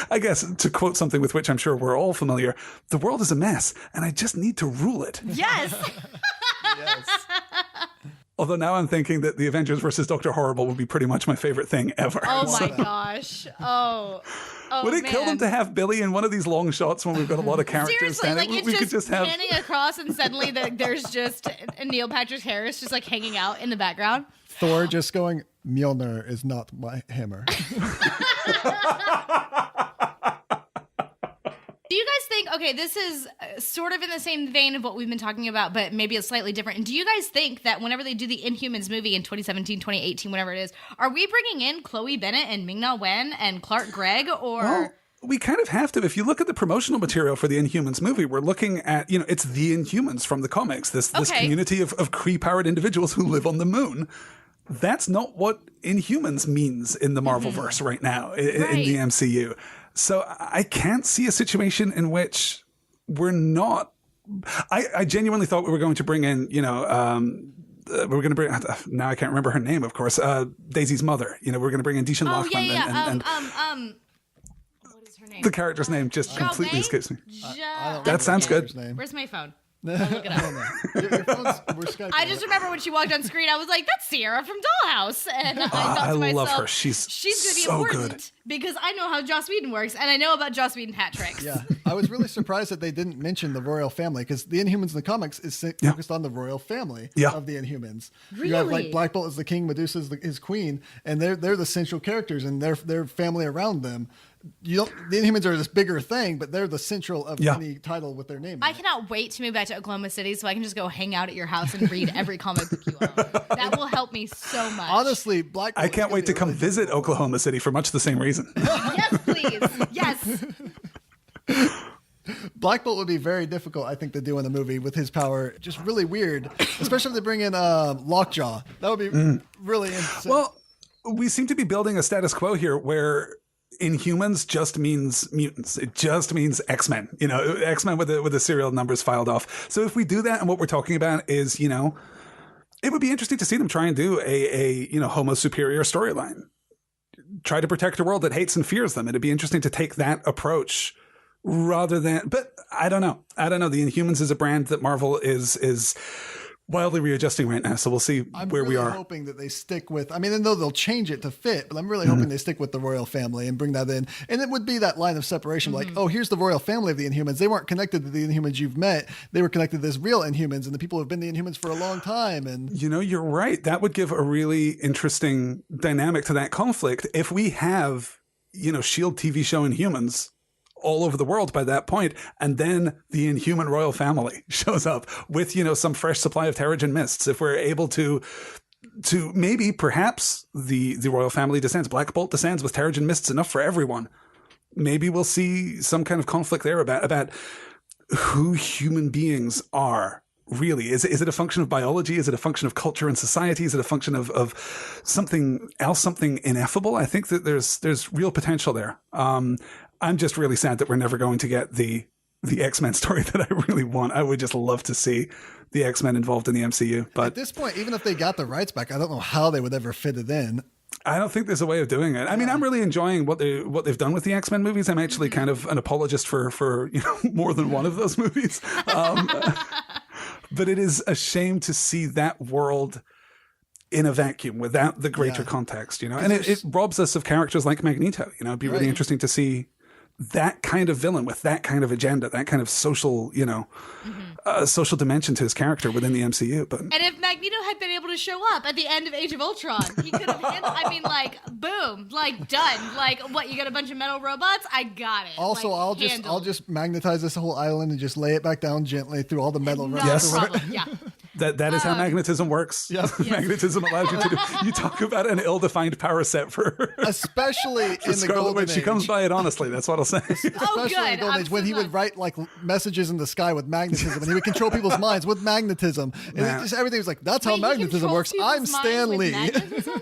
[SPEAKER 3] I guess, to quote something with which I'm sure we're all familiar, the world is a mess and I just need to rule it.
[SPEAKER 2] Yes.
[SPEAKER 1] Yes.
[SPEAKER 3] Although now I'm thinking that the Avengers versus Dr. Horrible would be pretty much my favorite thing ever.
[SPEAKER 2] Oh my gosh. Oh,
[SPEAKER 3] would it
[SPEAKER 2] man.
[SPEAKER 3] kill them to have Billy in one of these long shots when we've got a lot of characters
[SPEAKER 2] Seriously,
[SPEAKER 3] standing?
[SPEAKER 2] like it's
[SPEAKER 3] we
[SPEAKER 2] just
[SPEAKER 3] could just have
[SPEAKER 2] panning across and suddenly there's just Neil Patrick Harris just like hanging out in the background.
[SPEAKER 1] Thor just going, Mjolnir is not my hammer.
[SPEAKER 2] Do you guys think, okay, this is sort of in the same vein of what we've been talking about, but maybe it's slightly different. And do you guys think that whenever they do the Inhumans movie in 2017, 2018, whatever it is, are we bringing in Chloe Bennett and Ming-Na Wen and Clark Gregg, or...
[SPEAKER 3] Well, we kind of have to. If you look at the promotional material for the Inhumans movie, we're looking at, it's the Inhumans from the comics, this community of Kree-powered individuals who live on the moon. That's not what Inhumans means in the Marvelverse right now, in the MCU. So I can't see a situation in which we're not. I genuinely thought we were going to bring in, we were going to bring. Now I can't remember her name, of course. Daisy's mother. We're going to bring in Deshaun Lachlan.
[SPEAKER 2] What is her name?
[SPEAKER 3] The character's name just completely escapes me. That sounds good.
[SPEAKER 2] Where's my phone? I'll look it up.
[SPEAKER 1] We're Skyping.
[SPEAKER 2] I just remember when she walked on screen, I was like, "That's Sierra from Dollhouse," and I thought to myself,
[SPEAKER 3] love her. She's
[SPEAKER 2] going to be
[SPEAKER 3] so
[SPEAKER 2] important
[SPEAKER 3] good.
[SPEAKER 2] because I know how Joss Whedon works, and I know about Joss Whedon hat tricks.
[SPEAKER 1] Yeah, I was really surprised that they didn't mention the royal family, because the Inhumans in the comics is focused on the royal family of the Inhumans.
[SPEAKER 2] Really?
[SPEAKER 1] You have like Black Bolt is the king, Medusa is his queen, and they're the central characters, and their family around them. The Inhumans are this bigger thing, but they're the central of any title with their name.
[SPEAKER 2] I cannot wait to move back to Oklahoma City so I can just go hang out at your house and read every comic book you own. That will help me so much.
[SPEAKER 1] Honestly, Black Bolt
[SPEAKER 3] I can't wait to come visit Oklahoma City for much the same reason.
[SPEAKER 2] Yes, please. Yes.
[SPEAKER 1] Black Bolt would be very difficult, I think, to do in the movie with his power. Just really weird, especially if they bring in Lockjaw. That would be really insane.
[SPEAKER 3] Well, we seem to be building a status quo here where Inhumans just means mutants. It just means X-Men. X-Men with the serial numbers filed off. So if we do that, and what we're talking about is, it would be interesting to see them try and do a Homo superior storyline. Try to protect a world that hates and fears them. It'd be interesting to take that approach rather than. But I don't know. The Inhumans is a brand that Marvel is wildly readjusting right now, so we'll see where we are.
[SPEAKER 1] I'm hoping that they stick with, and though they'll change it to fit, but I'm really hoping they stick with the royal family and bring that in. And it would be that line of separation, like, oh, here's the royal family of the Inhumans. They weren't connected to the Inhumans you've met. They were connected to this real Inhumans and the people who have been the Inhumans for a long time. And
[SPEAKER 3] you're right. That would give a really interesting dynamic to that conflict. If we have, S.H.I.E.L.D. TV show Inhumans all over the world by that point, and then the Inhuman royal family shows up with some fresh supply of Terrigen mists. If we're able to maybe perhaps the royal family descends, Black Bolt descends with Terrigen mists enough for everyone, maybe we'll see some kind of conflict there about who human beings are. Really, is it a function of biology? Is it a function of culture and society? Is it a function of something else, something ineffable? I think that there's real potential there. I'm just really sad that we're never going to get the X-Men story that I really want. I would just love to see the X-Men involved in the MCU. But
[SPEAKER 1] at this point, even if they got the rights back, I don't know how they would ever fit it in.
[SPEAKER 3] I don't think there's a way of doing it. I'm really enjoying what they've done with the X-Men movies. I'm actually kind of an apologist for more than one of those movies. But it is a shame to see that world in a vacuum without the greater context, and it robs us of characters like Magneto. It'd be really interesting to see that kind of villain with that kind of agenda, that kind of social, social dimension to his character within the MCU. But
[SPEAKER 2] and if Magneto had been able to show up at the end of Age of Ultron, he could have handled. Boom, done. What? You got a bunch of metal robots? I got it.
[SPEAKER 1] Also, I'll just magnetize this whole island and just lay it back down gently through all the metal.
[SPEAKER 2] No problem. Yeah.
[SPEAKER 3] That is how magnetism works.
[SPEAKER 1] Yep.
[SPEAKER 3] Magnetism allows you to do. You talk about an ill-defined power set for
[SPEAKER 1] especially in the
[SPEAKER 3] Scarlet
[SPEAKER 1] Golden
[SPEAKER 3] Witch. She
[SPEAKER 1] Age.
[SPEAKER 3] comes by it honestly. That's what I'll say.
[SPEAKER 1] Especially in the Golden Age, when he would write like messages in the sky with magnetism, and he would control people's minds with magnetism. And just everything was like, that's how magnetism works. I'm Stan Lee.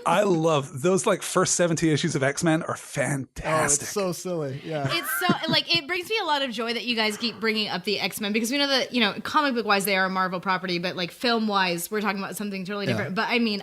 [SPEAKER 3] I love those like first 70 issues of X-Men are
[SPEAKER 1] Oh,
[SPEAKER 3] fantastic.
[SPEAKER 1] it's so silly. Yeah.
[SPEAKER 2] It's so like it brings me a lot of joy that you guys keep bringing up the X-Men, because we know that, you know, comic book wise they are a Marvel property, but like film wise we're talking about something totally different. But I mean,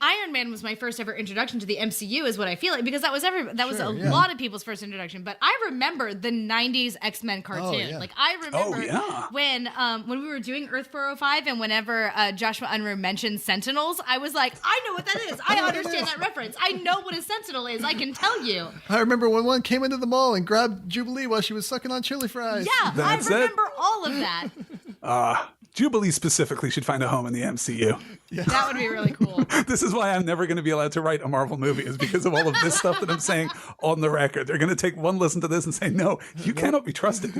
[SPEAKER 2] Iron Man was my first ever introduction to the MCU, is what I feel like, because that was a lot of people's first introduction. But I remember the '90s X-Men cartoon. Like I remember when we were doing Earth 405, and whenever Joshua Unruh mentioned Sentinels, I was like, I know what that is. I understand that reference. I know what a Sentinel is. I can tell you.
[SPEAKER 1] I remember when one came into the mall and grabbed Jubilee while she was sucking on chili fries.
[SPEAKER 2] Yeah,
[SPEAKER 3] That's
[SPEAKER 2] I remember all of that.
[SPEAKER 3] Jubilee specifically should find a home in the MCU.
[SPEAKER 2] That would be really cool.
[SPEAKER 3] This is why I'm never going to be allowed to write a Marvel movie, is because of all of this stuff that I'm saying on the record. They're going to take one listen to this and say, no, you cannot be trusted.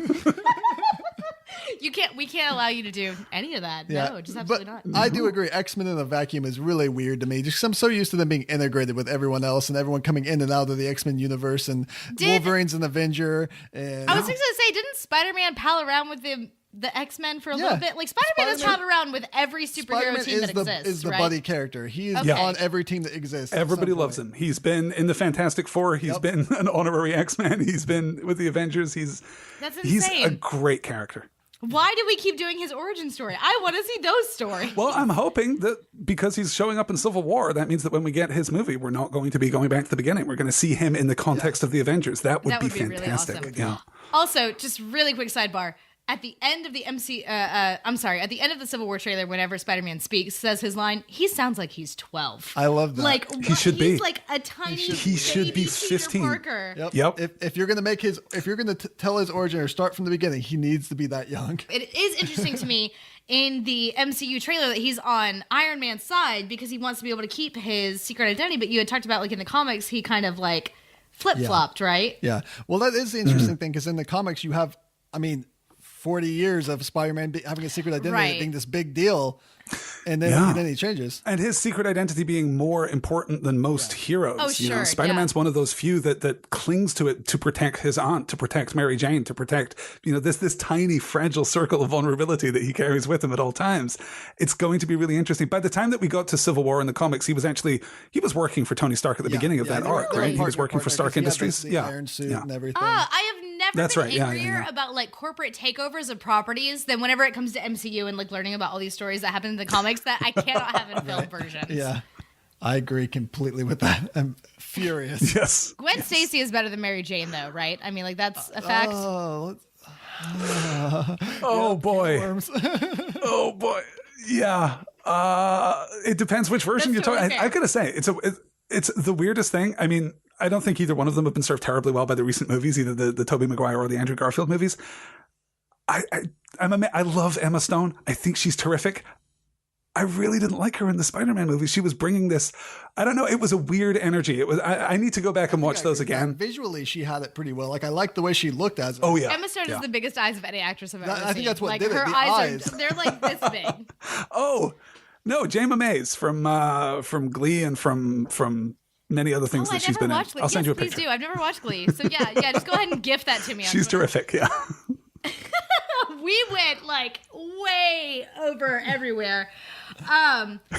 [SPEAKER 2] We can't allow you to do any of that. No, just absolutely not.
[SPEAKER 1] I do agree. X-Men in a vacuum is really weird to me. Just I'm so used to them being integrated with everyone else and everyone coming in and out of the X-Men universe, and Wolverine's an Avenger. And
[SPEAKER 2] I was just going to say, didn't Spider-Man pal around with the X-Men for a little bit? Like Spider-Man has palled around with every superhero team that exists.
[SPEAKER 1] Is the
[SPEAKER 2] right?
[SPEAKER 1] buddy character. He is on every team that exists.
[SPEAKER 3] Everybody loves him. He's been in the Fantastic Four. He's been an honorary X-Man. He's been with the Avengers.
[SPEAKER 2] That's insane.
[SPEAKER 3] He's a great character.
[SPEAKER 2] Why do we keep doing his origin story? I want to see those stories.
[SPEAKER 3] Well, I'm hoping that because he's showing up in Civil War, that means that when we get his movie, we're not going to be going back to the beginning. We're going to see him in the context of the Avengers. That would be fantastic.
[SPEAKER 2] Really awesome.
[SPEAKER 3] Yeah.
[SPEAKER 2] Also, just really quick sidebar. At the end of the at the end of the Civil War trailer, whenever Spider-Man speaks, says his line, he sounds like he's 12.
[SPEAKER 1] I love that.
[SPEAKER 2] Like
[SPEAKER 3] he should be.
[SPEAKER 2] He's like a tiny.
[SPEAKER 3] He should be 15.
[SPEAKER 2] Parker.
[SPEAKER 1] Yep. If you're gonna tell his origin or start from the beginning, he needs to be that young.
[SPEAKER 2] It is interesting to me in the MCU trailer that he's on Iron Man's side because he wants to be able to keep his secret identity. But you had talked about like in the comics, he kind of like flip-flopped, right?
[SPEAKER 1] Yeah. Well, that is the interesting thing, because in the comics you have, 40 years of Spider-Man having a secret identity being this big deal, and then he changes.
[SPEAKER 3] And his secret identity being more important than most heroes.
[SPEAKER 2] Oh, sure.
[SPEAKER 3] Spider-Man's one of those few that clings to it to protect his aunt, to protect Mary Jane, to protect, this tiny, fragile circle of vulnerability that he carries with him at all times. It's going to be really interesting. By the time that we got to Civil War in the comics, he was working for Tony Stark at the beginning of that arc, right? He was working for Stark Industries.
[SPEAKER 1] The Iron Suit and everything.
[SPEAKER 2] I have never been angrier about like corporate takeovers of properties than whenever it comes to MCU and like learning about all these stories that happen in the comics that I cannot have in film versions.
[SPEAKER 1] Yeah, I agree completely with that. I'm furious.
[SPEAKER 3] Yes.
[SPEAKER 2] Gwen Stacy is better than Mary Jane, though, right? I mean, like that's a fact.
[SPEAKER 3] Oh boy. Oh boy. Yeah. It depends which version you're talking. I gotta say, it's the weirdest thing. I mean, I don't think either one of them have been served terribly well by the recent movies, either the Tobey Maguire or the Andrew Garfield movies. I love Emma Stone. I think she's terrific. I really didn't like her in the Spider-Man movie. She was bringing this, I don't know, it was a weird energy. It was. I need to go back and watch those again.
[SPEAKER 1] Visually, she had it pretty well. Like, I liked the way she looked as
[SPEAKER 3] Oh, yeah.
[SPEAKER 2] Emma Stone has the biggest eyes of any actress I've ever seen.
[SPEAKER 1] I think that's what
[SPEAKER 2] like,
[SPEAKER 1] did it.
[SPEAKER 2] Her
[SPEAKER 1] the
[SPEAKER 2] eyes. They're like this big.
[SPEAKER 3] Oh, no, Jayma Mays from Glee and from many other things that she's been in. I'll send you a picture.
[SPEAKER 2] Please do. I've never watched Glee. So yeah, just go ahead and gift that to me.
[SPEAKER 3] She's terrific, yeah.
[SPEAKER 2] We went like way over everywhere. I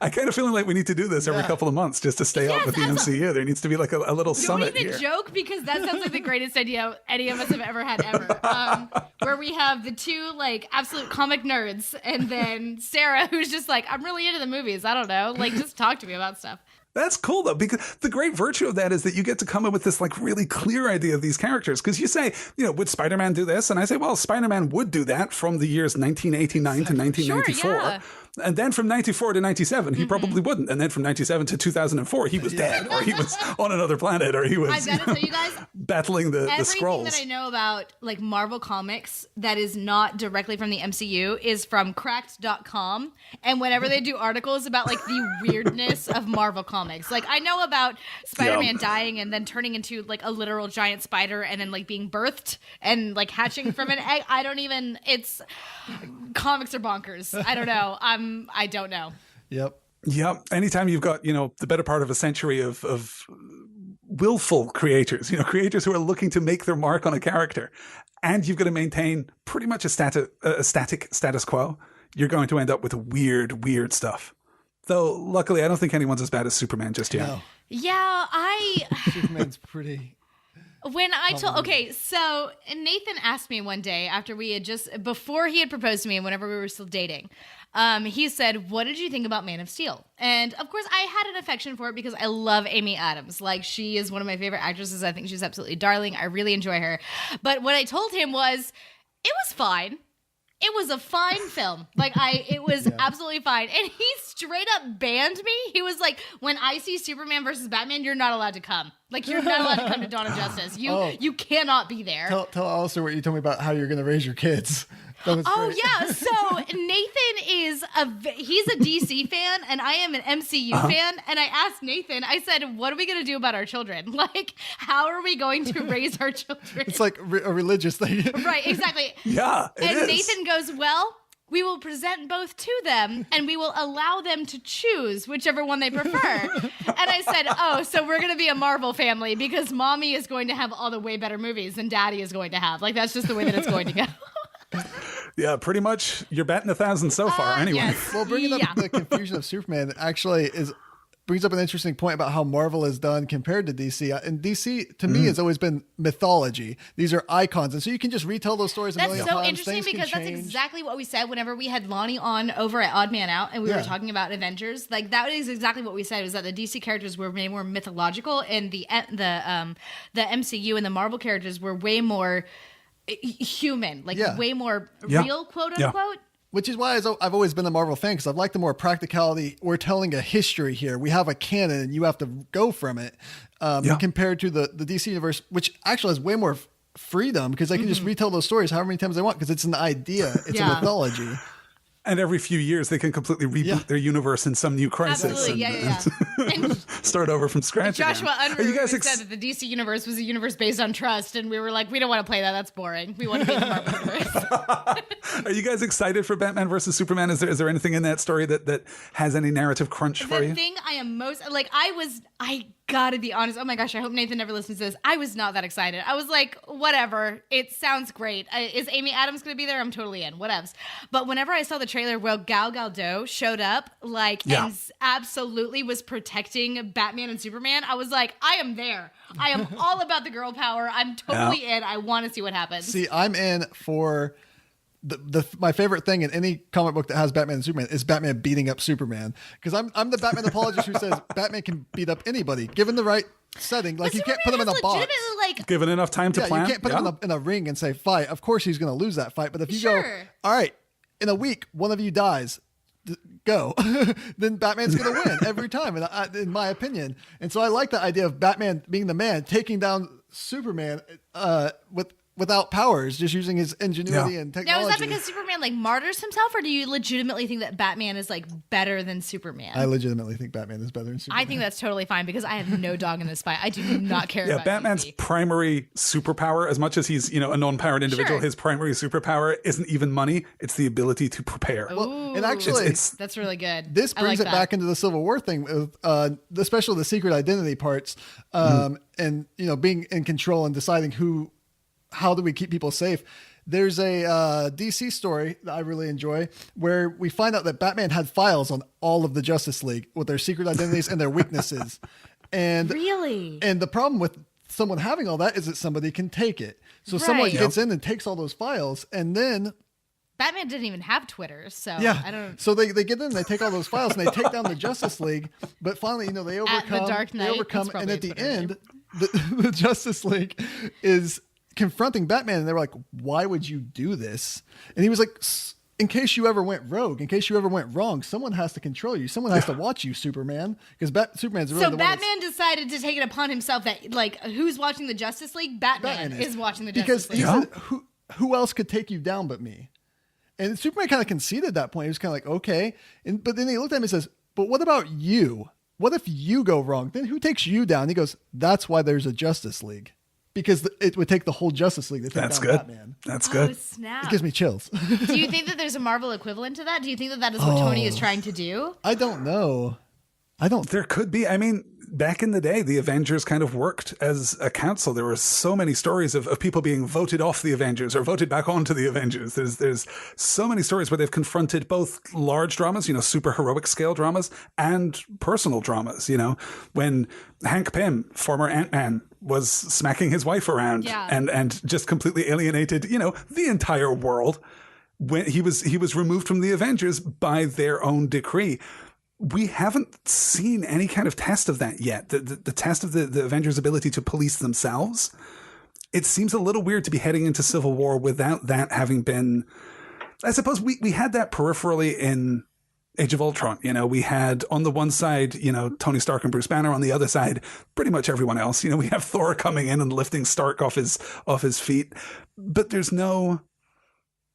[SPEAKER 3] kind of feeling like we need to do this every couple of months just to stay up with the MCU. There needs to be like a little summit
[SPEAKER 2] here. Don't even joke, because that sounds like the greatest idea any of us have ever had ever. Where we have the two like absolute comic nerds, and then Sarah, who's just like, I'm really into the movies. I don't know, like just talk to me about stuff.
[SPEAKER 3] That's cool, though, because the great virtue of that is that you get to come in with this like really clear idea of these characters. Because you say, would Spider-Man do this? And I say, well, Spider-Man would do that from the years 1989 to 1994.
[SPEAKER 2] Sure, yeah.
[SPEAKER 3] And then from 94 to 97, he probably wouldn't. And then from 97 to 2004, he was dead, or he was on another planet, or he was
[SPEAKER 2] I gotta tell you guys,
[SPEAKER 3] battling the
[SPEAKER 2] everything
[SPEAKER 3] scrolls.
[SPEAKER 2] that I know about like Marvel Comics that is not directly from the MCU is from cracked.com. And whenever they do articles about like the weirdness of Marvel Comics, like I know about Spider-Man dying and then turning into like a literal giant spider and then like being birthed and like hatching from an egg. It's comics are bonkers. I don't know. I don't know.
[SPEAKER 1] Yep.
[SPEAKER 3] Yeah. Anytime you've got, the better part of a century of willful creators, creators who are looking to make their mark on a character, and you've got to maintain pretty much a static status quo, you're going to end up with weird stuff. Though, luckily, I don't think anyone's as bad as Superman just yet.
[SPEAKER 1] No.
[SPEAKER 2] Yeah,
[SPEAKER 1] Superman's pretty...
[SPEAKER 2] When I told, okay, so Nathan asked me one day after before he had proposed to me and whenever we were still dating, he said, what did you think about Man of Steel? And of course I had an affection for it because I love Amy Adams. Like, she is one of my favorite actresses. I think she's absolutely darling. I really enjoy her. But what I told him was, it was fine. It was a fine film. It was absolutely fine. And he straight up banned me. He was like, when I see Superman versus Batman, you're not allowed to come. Like, you're not allowed to come to Dawn of Justice. You cannot be there.
[SPEAKER 1] Tell Alastair what you told me about how you're going to raise your kids. That was great.
[SPEAKER 2] Yeah. So Nathan he's a DC fan and I am an MCU fan. And I asked Nathan, I said, what are we going to do about our children? Like, how are we going to raise our children?
[SPEAKER 1] It's like a religious thing.
[SPEAKER 2] Right, exactly.
[SPEAKER 3] Yeah, it is.
[SPEAKER 2] Nathan goes, well, we will present both to them and we will allow them to choose whichever one they prefer. And I said, so we're going to be a Marvel family because mommy is going to have all the way better movies than daddy is going to have. Like, that's just the way that it's going to go.
[SPEAKER 3] Yeah, pretty much. You're batting 1,000 so far, anyway.
[SPEAKER 2] Yes.
[SPEAKER 1] Well, bringing up the confusion of Superman actually brings up an interesting point about how Marvel is done compared to DC. And DC, to me, has always been mythology. These are icons. And so you can just retell those stories a million times.
[SPEAKER 2] That's so interesting because that's exactly what we said whenever we had Lonnie on over at Odd Man Out and we were talking about Avengers. Like, that is exactly what we said, was that the DC characters were way more mythological and the MCU and the Marvel characters were way more human, way more real, quote unquote.
[SPEAKER 1] Which is why I've always been a Marvel fan, because I've liked the more practicality. We're telling a history here. We have a canon and you have to go from it, compared to the DC universe, which actually has way more freedom because they can just retell those stories however many times they want because it's an idea. It's a mythology.
[SPEAKER 3] And every few years, they can completely reboot their universe in some new crisis.
[SPEAKER 2] Absolutely,
[SPEAKER 3] and start over from scratch.
[SPEAKER 2] Joshua
[SPEAKER 3] again.
[SPEAKER 2] Unruh said that the DC universe was a universe based on trust, and we were like, we don't want to play that. That's boring. We want to be in the Marvel universe.
[SPEAKER 3] Are you guys excited for Batman versus Superman? Is there anything in that story that has any narrative crunch for you?
[SPEAKER 2] The thing I am most I gotta be honest. Oh my gosh, I hope Nathan never listens to this. I was not that excited. I was like, whatever. It sounds great. Is Amy Adams going to be there? I'm totally in. Whatevs. But whenever I saw the trailer where Gal Gadot showed up, and absolutely was protecting Batman and Superman, I was like, I am there. I am all about the girl power. I'm totally in. I want to see what happens.
[SPEAKER 1] See, I'm in for... my favorite thing in any comic book that has Batman and Superman is Batman beating up Superman, because I'm the Batman apologist who says Batman can beat up anybody given the right setting. Like, you can't put him in a box.
[SPEAKER 3] Given enough time to plan.
[SPEAKER 1] You can't put him in a ring and say fight. Of course he's going to lose that fight. But if you go, all right, in a week one of you dies, go, then Batman's going to win every time, in my opinion. And so I like the idea of Batman being the man taking down Superman without powers, just using his ingenuity and technology.
[SPEAKER 2] Now, is that because Superman martyrs himself, or do you legitimately think that Batman is better than Superman?
[SPEAKER 1] I legitimately think Batman is better than Superman.
[SPEAKER 2] I think that's totally fine because I have no dog in this fight. I do not care about
[SPEAKER 3] Batman's
[SPEAKER 2] DC.
[SPEAKER 3] Primary superpower, as much as he's a non-powered individual, his primary superpower isn't even money, it's the ability to prepare.
[SPEAKER 1] Well, and actually,
[SPEAKER 2] that's really good.
[SPEAKER 1] This brings it back into the Civil War thing, with especially the secret identity parts, and being in control and deciding how do we keep people safe. There's a DC story that I really enjoy where we find out that Batman had files on all of the Justice League with their secret identities and their weaknesses. And
[SPEAKER 2] really?
[SPEAKER 1] And the problem with someone having all that is that somebody can take it. So someone gets in and takes all those files, and then
[SPEAKER 2] Batman didn't even have Twitter, so I don't.
[SPEAKER 1] So they get in, they take all those files, and they take down the Justice League. But finally, they overcome.
[SPEAKER 2] At the Dark Knight,
[SPEAKER 1] they overcome, and at the end, the Justice League is confronting Batman, and they were like, why would you do this? And he was like, in case you ever went rogue, in case you ever went wrong, someone has to control you. Someone has to watch you, Superman, because Superman's really the
[SPEAKER 2] Batman
[SPEAKER 1] one
[SPEAKER 2] decided to take it upon himself that, like, who's watching the Justice League? Batman is watching the Justice League.
[SPEAKER 1] Because he said, who else could take you down but me? And Superman kind of conceded that point. He was kind of like, okay. But then he looked at him and says, but what about you? What if you go wrong? Then who takes you down? He goes, that's why there's a Justice League. Because it would take the whole Justice League to take down Batman.
[SPEAKER 3] That's good.
[SPEAKER 2] Oh, snap.
[SPEAKER 1] It gives me chills.
[SPEAKER 2] Do you think that there's a Marvel equivalent to that? Do you think that that is what Tony is trying to do?
[SPEAKER 1] I don't know.
[SPEAKER 3] There could be. I mean, back in the day, the Avengers kind of worked as a council. There were so many stories of people being voted off the Avengers or voted back onto the Avengers. There's so many stories where they've confronted both large dramas, super heroic scale dramas, and personal dramas. When Hank Pym, former Ant-Man, was smacking his wife around and just completely alienated, the entire world. When he was removed from the Avengers by their own decree. We haven't seen any kind of test of that yet. The test of the Avengers' ability to police themselves. It seems a little weird to be heading into Civil War without that having been. I suppose we had that peripherally in Age of Ultron. We had on the one side, Tony Stark and Bruce Banner. On the other side, pretty much everyone else. We have Thor coming in and lifting Stark off his feet. But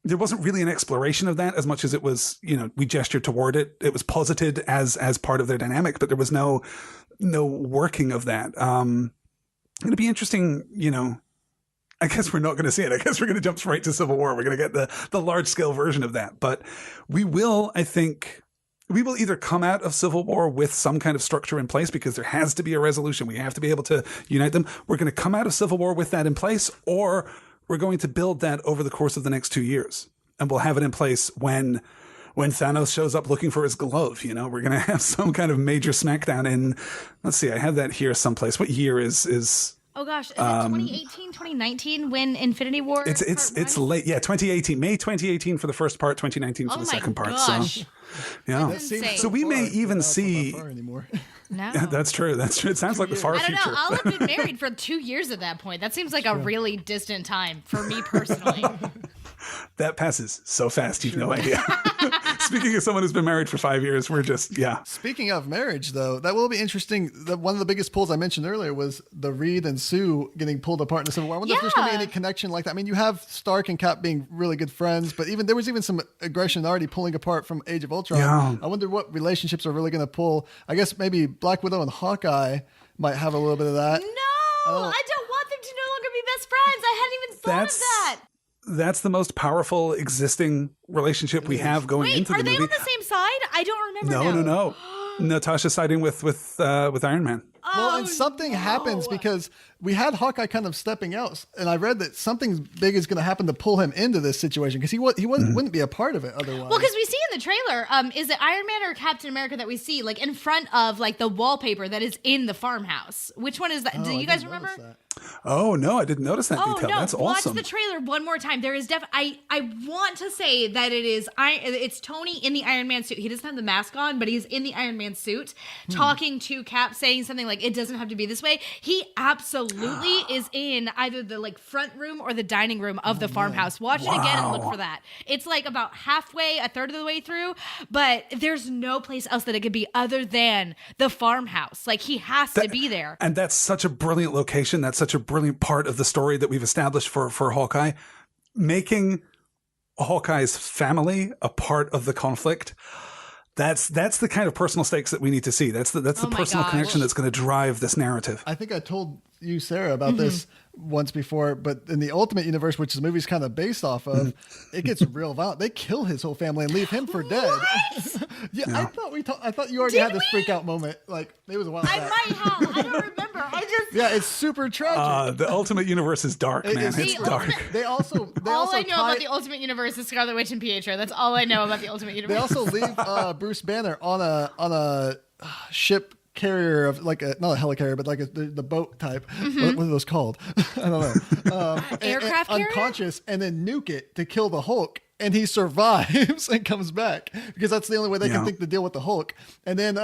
[SPEAKER 3] there wasn't really an exploration of that as much as it was, we gestured toward it. It was posited as part of their dynamic, but there was no working of that. It'll be interesting, I guess we're not going to see it. I guess we're going to jump straight to Civil War. We're going to get the large scale version of that, but we will either come out of Civil War with some kind of structure in place because there has to be a resolution. We have to be able to unite them. We're going to come out of Civil War with that in place, or we're going to build that over the course of the next 2 years, and we'll have it in place when Thanos shows up looking for his glove. We're going to have some kind of major smackdown in, let's see, I have that here someplace. What year is
[SPEAKER 2] Oh gosh, is it 2018, 2019 when Infinity War?
[SPEAKER 3] It's late. Yeah, 2018, May 2018 for the first part, 2019 for the second part.
[SPEAKER 2] Gosh.
[SPEAKER 3] So, yeah.
[SPEAKER 2] So
[SPEAKER 3] we may even see.
[SPEAKER 2] No,
[SPEAKER 3] that's true. That's true. It sounds like the far future.
[SPEAKER 2] I don't know. I'll have been married for 2 years at that point. That seems like a really distant time for me personally.
[SPEAKER 3] That passes so fast, you've no idea. Speaking of someone who's been married for 5 years, we're just,
[SPEAKER 1] Speaking of marriage, though, that will be interesting. One of the biggest pulls I mentioned earlier was the Reed and Sue getting pulled apart in the Civil War. I wonder if there's going to be any connection like that. I mean, you have Stark and Cap being really good friends, but there was even some aggression already pulling apart from Age of Ultron. Yeah. I wonder what relationships are really going to pull. I guess maybe Black Widow and Hawkeye might have a little bit of that.
[SPEAKER 2] No, I don't want them to no longer be best friends. I hadn't even thought of that.
[SPEAKER 3] That's the most powerful existing relationship we have going into the movie.
[SPEAKER 2] Are they on the same side? I don't remember.
[SPEAKER 3] No. Natasha's siding with Iron Man.
[SPEAKER 1] Well, and something happens because we had Hawkeye kind of stepping out, and I read that something big is going to happen to pull him into this situation because he wouldn't be a part of it otherwise.
[SPEAKER 2] Well, because we see in the trailer, is it Iron Man or Captain America that we see like in front of like the wallpaper that is in the farmhouse? Which one is that? Do you guys remember?
[SPEAKER 3] Oh no, I didn't notice that detail.
[SPEAKER 2] No.
[SPEAKER 3] That's awesome.
[SPEAKER 2] Watch the trailer one more time. There is I want to say that it's Tony in the Iron Man suit. He doesn't have the mask on, but he's in the Iron Man suit talking to Cap, saying something like, "It doesn't have to be this way." He absolutely is in either the like front room or the dining room of the farmhouse. Watch it again and look for that. It's like about halfway, a third of the way through, but there's no place else that it could be other than the farmhouse. Like he has to be there.
[SPEAKER 3] And that's such a brilliant location. That's such a brilliant part of the story that we've established for Hawkeye. Making Hawkeye's family a part of the conflict. That's the kind of personal stakes that we need to see. That's the personal connection that's going to drive this narrative.
[SPEAKER 1] I think I told you, Sarah, about this once before, but in the Ultimate Universe, which the movie's kind of based off of, it gets real violent. They kill his whole family and leave him for dead. Yeah. I thought you already had this freak out moment. Like it was a while back.
[SPEAKER 2] I might have. I don't remember.
[SPEAKER 1] It's super tragic.
[SPEAKER 3] The Ultimate Universe is dark, man. It's dark.
[SPEAKER 1] They also
[SPEAKER 2] all I know about the Ultimate Universe is Scarlet Witch and Pietro. That's all I know about the Ultimate Universe.
[SPEAKER 1] They also leave Bruce Banner on a ship carrier of like not a helicarrier, but like the boat type. What are those called? I don't know.
[SPEAKER 2] Aircraft carrier?
[SPEAKER 1] Unconscious, and then nuke it to kill the Hulk. And he survives and comes back because that's the only way they can think to deal with the Hulk. And then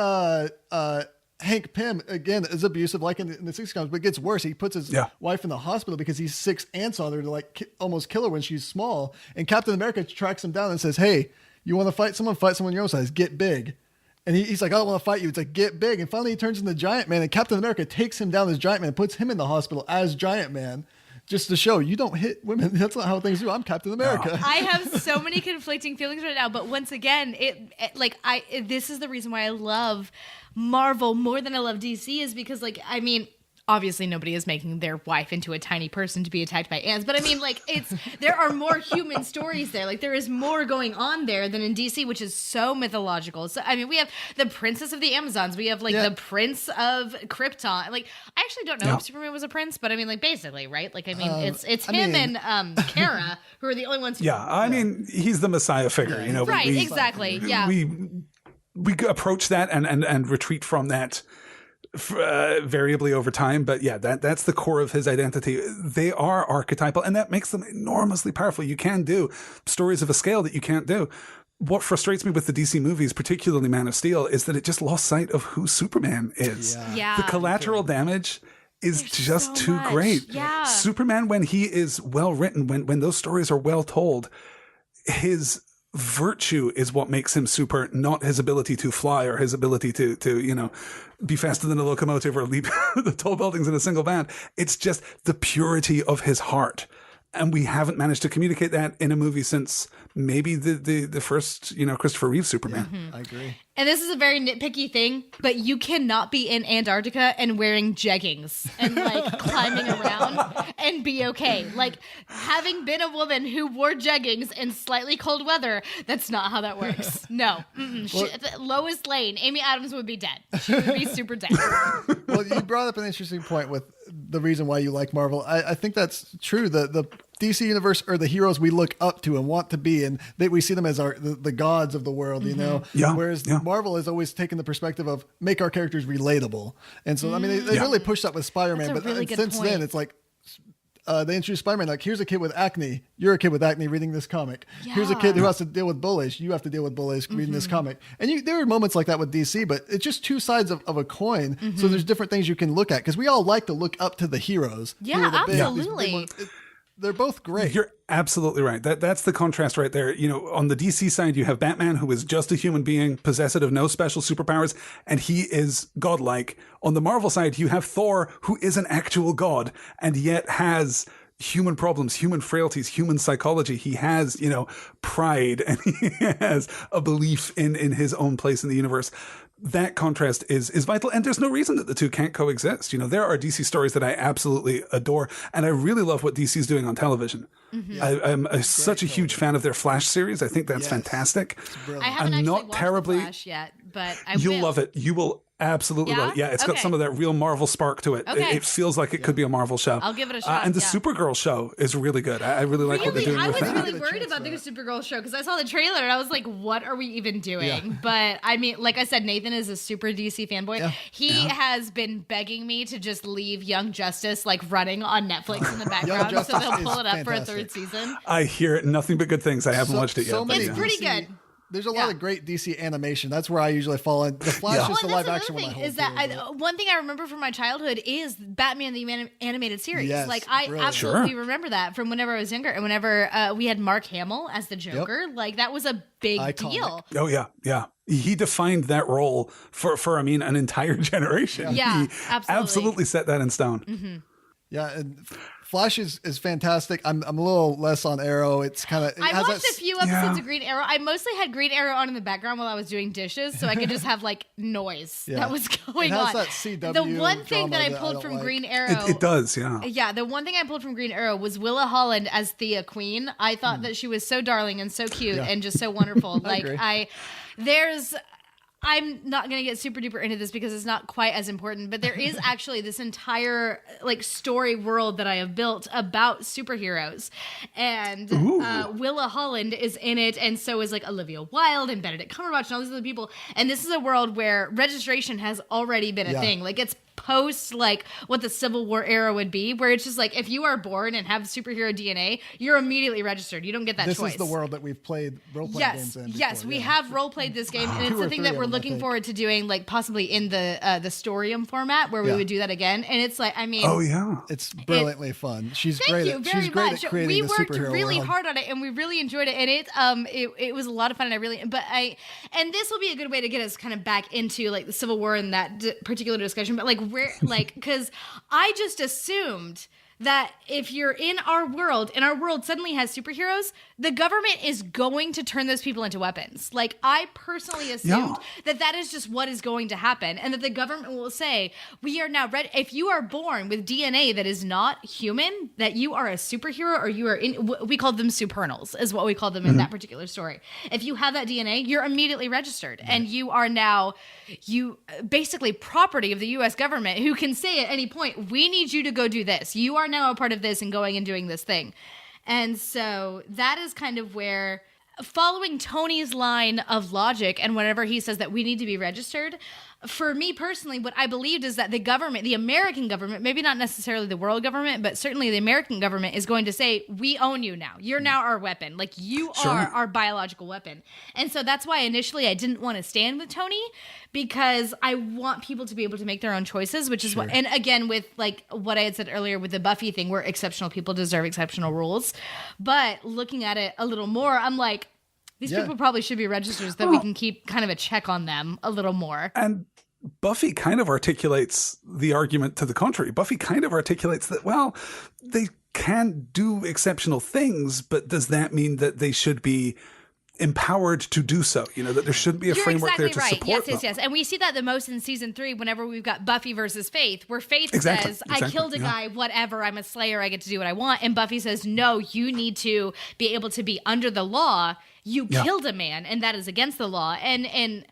[SPEAKER 1] Hank Pym, again, is abusive like in the 60s comics, but it gets worse. He puts his wife in the hospital because he's 6 ants on her to like almost kill her when she's small. And Captain America tracks him down and says, hey, you want to fight someone your own size, get big. And he's like, I don't want to fight you. It's like, get big. And finally he turns into Giant Man, and Captain America takes him down as Giant Man and puts him in the hospital as Giant Man. Just to show you don't hit women. That's not how things do. I'm Captain America.
[SPEAKER 2] No. I have so many conflicting feelings right now, but once again, this is the reason why I love Marvel more than I love DC is because, like, I mean, obviously nobody is making their wife into a tiny person to be attacked by ants, but I mean, like, there are more human stories there. Like, there is more going on there than in DC, which is so mythological. So, I mean, we have the Princess of the Amazons. We have, like, the Prince of Krypton. Like, I actually don't know if Superman was a prince, but I mean, like, basically, right? Like, I mean, it's him and Kara who are the only ones who...
[SPEAKER 3] I mean, he's the Messiah figure, you know.
[SPEAKER 2] Right, exactly, yeah.
[SPEAKER 3] We approach that and retreat from that variably over time, but that's the core of his identity. They are archetypal, and that makes them enormously powerful. You can do stories of a scale that you can't do. What frustrates me with the DC movies, particularly Man of Steel, is that it just lost sight of who Superman is. The collateral damage is just too great. Superman, when he is well written, when those stories are well told, his virtue is what makes him super, not his ability to fly or his ability to you know, be faster than a locomotive or leap the tall buildings in a single bound. It's just the purity of his heart. And we haven't managed to communicate that in a movie since maybe the first, you know, Christopher Reeve Superman.
[SPEAKER 1] Mm-hmm. I agree.
[SPEAKER 2] And this is a very nitpicky thing, but you cannot be in Antarctica and wearing jeggings and like climbing around and be okay. Like, having been a woman who wore jeggings in slightly cold weather, that's not how that works. No. Well, Lois Lane, Amy Adams would be dead. She would be super dead.
[SPEAKER 1] Well, you brought up an interesting point with the reason why you like Marvel. I think that's true. The DC universe are the heroes we look up to and want to be, and we see them as the gods of the world, you know? Whereas Marvel has always taken the perspective of make our characters relatable. And so, I mean, they really pushed that with Spider-Man, but really since then, it's like, they introduced Spider-Man, like, here's a kid with acne. You're a kid with acne reading this comic. Here's a kid who has to deal with bullies. You have to deal with bullies reading this comic. And there are moments like that with DC, but it's just two sides of a coin. So there's different things you can look at, because we all like to look up to the heroes.
[SPEAKER 2] Yeah, absolutely.
[SPEAKER 1] They're both great.
[SPEAKER 3] You're absolutely right. That's the contrast right there. You know, on the DC side, you have Batman, who is just a human being, possessed of no special superpowers, and he is godlike. On the Marvel side, you have Thor, who is an actual god, and yet has human problems, human frailties, human psychology. He has, you know, pride, and he has a belief in his own place in the universe. That contrast is vital, and there's no reason that the two can't coexist. You know, there are DC stories that I absolutely adore, and I really love what DC's doing on television. I'm such a huge fan of their Flash series. I think that's fantastic.
[SPEAKER 2] I haven't actually watched the Flash yet, but
[SPEAKER 3] You'll love it. You will absolutely love it. Yeah, it's got some of that real Marvel spark to it. It feels like it could be a Marvel show.
[SPEAKER 2] I'll give it a shot.
[SPEAKER 3] And the Supergirl show is really good. I really like what they're doing with that.
[SPEAKER 2] I was really worried about the Supergirl show because I saw the trailer and I was like, what are we even doing? But I mean, like I said, Nathan is a super DC fanboy. He has been begging me to just leave Young Justice like running on Netflix in the background so they'll pull it up for a third season.
[SPEAKER 3] I hear nothing but good things. I haven't watched it yet.
[SPEAKER 2] It's pretty good.
[SPEAKER 1] There's a lot of great DC animation. That's where I usually fall in. The Flash is the live action one.
[SPEAKER 2] One thing I remember from my childhood is Batman the animated series.
[SPEAKER 1] Yes,
[SPEAKER 2] like I absolutely remember that from whenever I was younger, and whenever we had Mark Hamill as the Joker. Like that was a big deal.
[SPEAKER 3] Oh yeah. He defined that role for I mean an entire generation.
[SPEAKER 2] Yeah,
[SPEAKER 3] he absolutely set that in stone.
[SPEAKER 1] Yeah, and Flash is fantastic. I'm a little less on Arrow. It's kind of.
[SPEAKER 2] I watched a few episodes of Green Arrow. I mostly had Green Arrow on in the background while I was doing dishes, so I could just have like noise that was going on.
[SPEAKER 1] That CW
[SPEAKER 2] the one thing that I pulled from Green Arrow,
[SPEAKER 3] it does,
[SPEAKER 2] yeah. The one thing I pulled from Green Arrow was Willa Holland as Thea Queen. I thought that she was so darling and so cute and just so wonderful. I'm not going to get super duper into this because it's not quite as important, but there is actually this entire like story world that I have built about superheroes, and Willa Holland is in it, and so is like Olivia Wilde and Benedict Cumberbatch and all these other people. And this is a world where registration has already been a thing. Like it's post like what the Civil War era would be, where it's just like if you are born and have superhero DNA, you're immediately registered. You don't get that choice.
[SPEAKER 1] This is the world that we've played role-playing games in before.
[SPEAKER 2] Yes, we have role-played this game, and it's the thing that we're looking forward to doing, like possibly in the Storium format, where we would do that again. And it's like, I mean,
[SPEAKER 1] it's brilliantly fun. She's
[SPEAKER 2] thank
[SPEAKER 1] great.
[SPEAKER 2] you very
[SPEAKER 1] She's great
[SPEAKER 2] much.
[SPEAKER 1] at creating the superhero
[SPEAKER 2] We worked really
[SPEAKER 1] world.
[SPEAKER 2] hard on it, and we really enjoyed it. And it was a lot of fun. And and this will be a good way to get us kind of back into like the Civil War and that particular discussion. But like because I just assumed that if you're in our world and our world suddenly has superheroes, the government is going to turn those people into weapons. Like, I personally assumed that is just what is going to happen, and that the government will say, we are now ready. If you are born with DNA that is not human, that you are a superhero, or you are we called them supernals, is what we called them in that particular story. If you have that DNA, you're immediately registered, and you are now basically property of the U.S. government, who can say at any point, we need you to go do this. You are now a part of this and going and doing this thing. And so that is kind of where, following Tony's line of logic and whenever he says that we need to be registered, for me personally, what I believed is that the government, the American government, maybe not necessarily the world government, but certainly the American government is going to say, we own you now. You're now our weapon. Like, you are our biological weapon. And so that's why initially I didn't want to stand with Tony, because I want people to be able to make their own choices, which is what, and again, with like what I had said earlier with the Buffy thing, where exceptional people deserve exceptional rules. But looking at it a little more, I'm like, these people probably should be registered so that we can keep kind of a check on them a little more.
[SPEAKER 3] And Buffy kind of articulates the argument to the contrary. Buffy kind of articulates that, well, they can do exceptional things, but does that mean that they should be empowered to do so? You know, that there shouldn't be a framework there to support them.
[SPEAKER 2] Yes. And we see that the most in season 3 whenever we've got Buffy versus Faith, where Faith says, I killed a guy, whatever, I'm a slayer, I get to do what I want. And Buffy says, no, you need to be able to be under the law. You killed a man, and that is against the law. And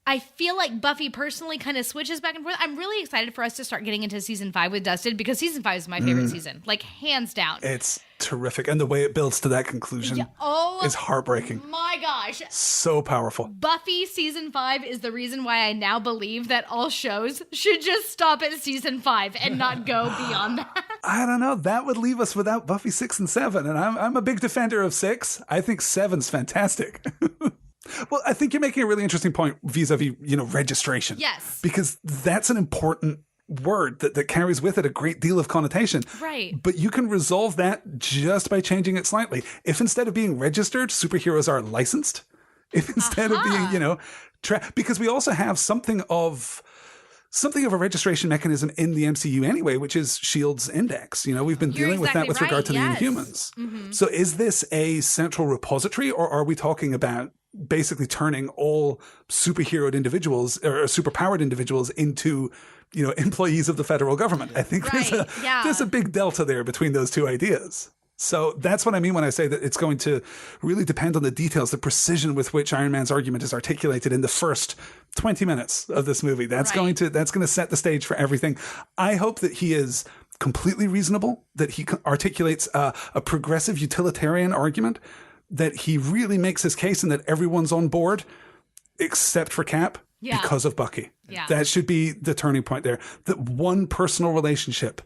[SPEAKER 2] I feel like Buffy personally kind of switches back and forth. I'm really excited for us to start getting into season 5 with Dusted, because season 5 is my favorite season, like hands down.
[SPEAKER 3] It's terrific. And the way it builds to that conclusion is heartbreaking.
[SPEAKER 2] My gosh.
[SPEAKER 3] So powerful.
[SPEAKER 2] Buffy season 5 is the reason why I now believe that all shows should just stop at season 5 and not go beyond that.
[SPEAKER 3] I don't know. That would leave us without Buffy 6 and 7. And I'm a big defender of 6. I think 7's fantastic. Well, I think you're making a really interesting point vis-a-vis, registration.
[SPEAKER 2] Yes.
[SPEAKER 3] Because that's an important word that carries with it a great deal of connotation.
[SPEAKER 2] Right.
[SPEAKER 3] But you can resolve that just by changing it slightly. If instead of being registered, superheroes are licensed, if instead of being, because we also have something of a registration mechanism in the MCU anyway, which is S.H.I.E.L.D.'s index. We've been dealing with that with regard to the Inhumans. Mm-hmm. So is this a central repository, or are we talking about basically turning all superheroed individuals or superpowered individuals into, employees of the federal government? I think there's a big delta there between those two ideas. So that's what I mean when I say that it's going to really depend on the details, the precision with which Iron Man's argument is articulated in the first 20 minutes of this movie. That's going to set the stage for everything. I hope that he is completely reasonable, that he articulates a progressive utilitarian argument, that he really makes his case and that everyone's on board except for Cap because of Bucky. Yeah. That should be the turning point there. That one personal relationship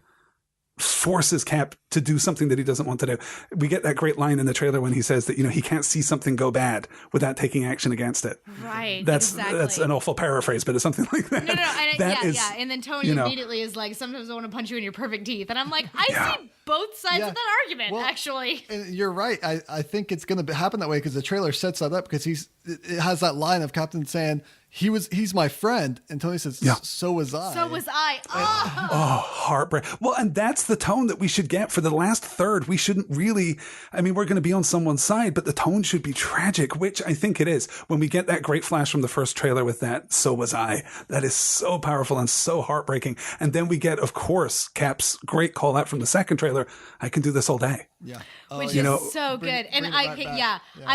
[SPEAKER 3] forces Cap to do something that he doesn't want to do. We get that great line in the trailer when he says that, he can't see something go bad without taking action against it.
[SPEAKER 2] Right.
[SPEAKER 3] That's an awful paraphrase, but it's something like that.
[SPEAKER 2] No. And then Tony immediately is like, sometimes I want to punch you in your perfect teeth. And I'm like, I see both sides of that argument, actually.
[SPEAKER 1] And you're right. I think it's going to happen that way because the trailer sets that up, because it has that line of Captain saying, he's my friend. And Tony says, so was I.
[SPEAKER 2] So was I.
[SPEAKER 3] Heartbreak. Well, and that's the tone that we should get for the last third. We shouldn't really, we're going to be on someone's side, but the tone should be tragic, which I think it is. When we get that great flash from the first trailer with that, so was I. That is so powerful and so heartbreaking. And then we get, of course, Cap's great call out from the second trailer. I can do this all day.
[SPEAKER 1] Yeah.
[SPEAKER 2] Which is so good. And I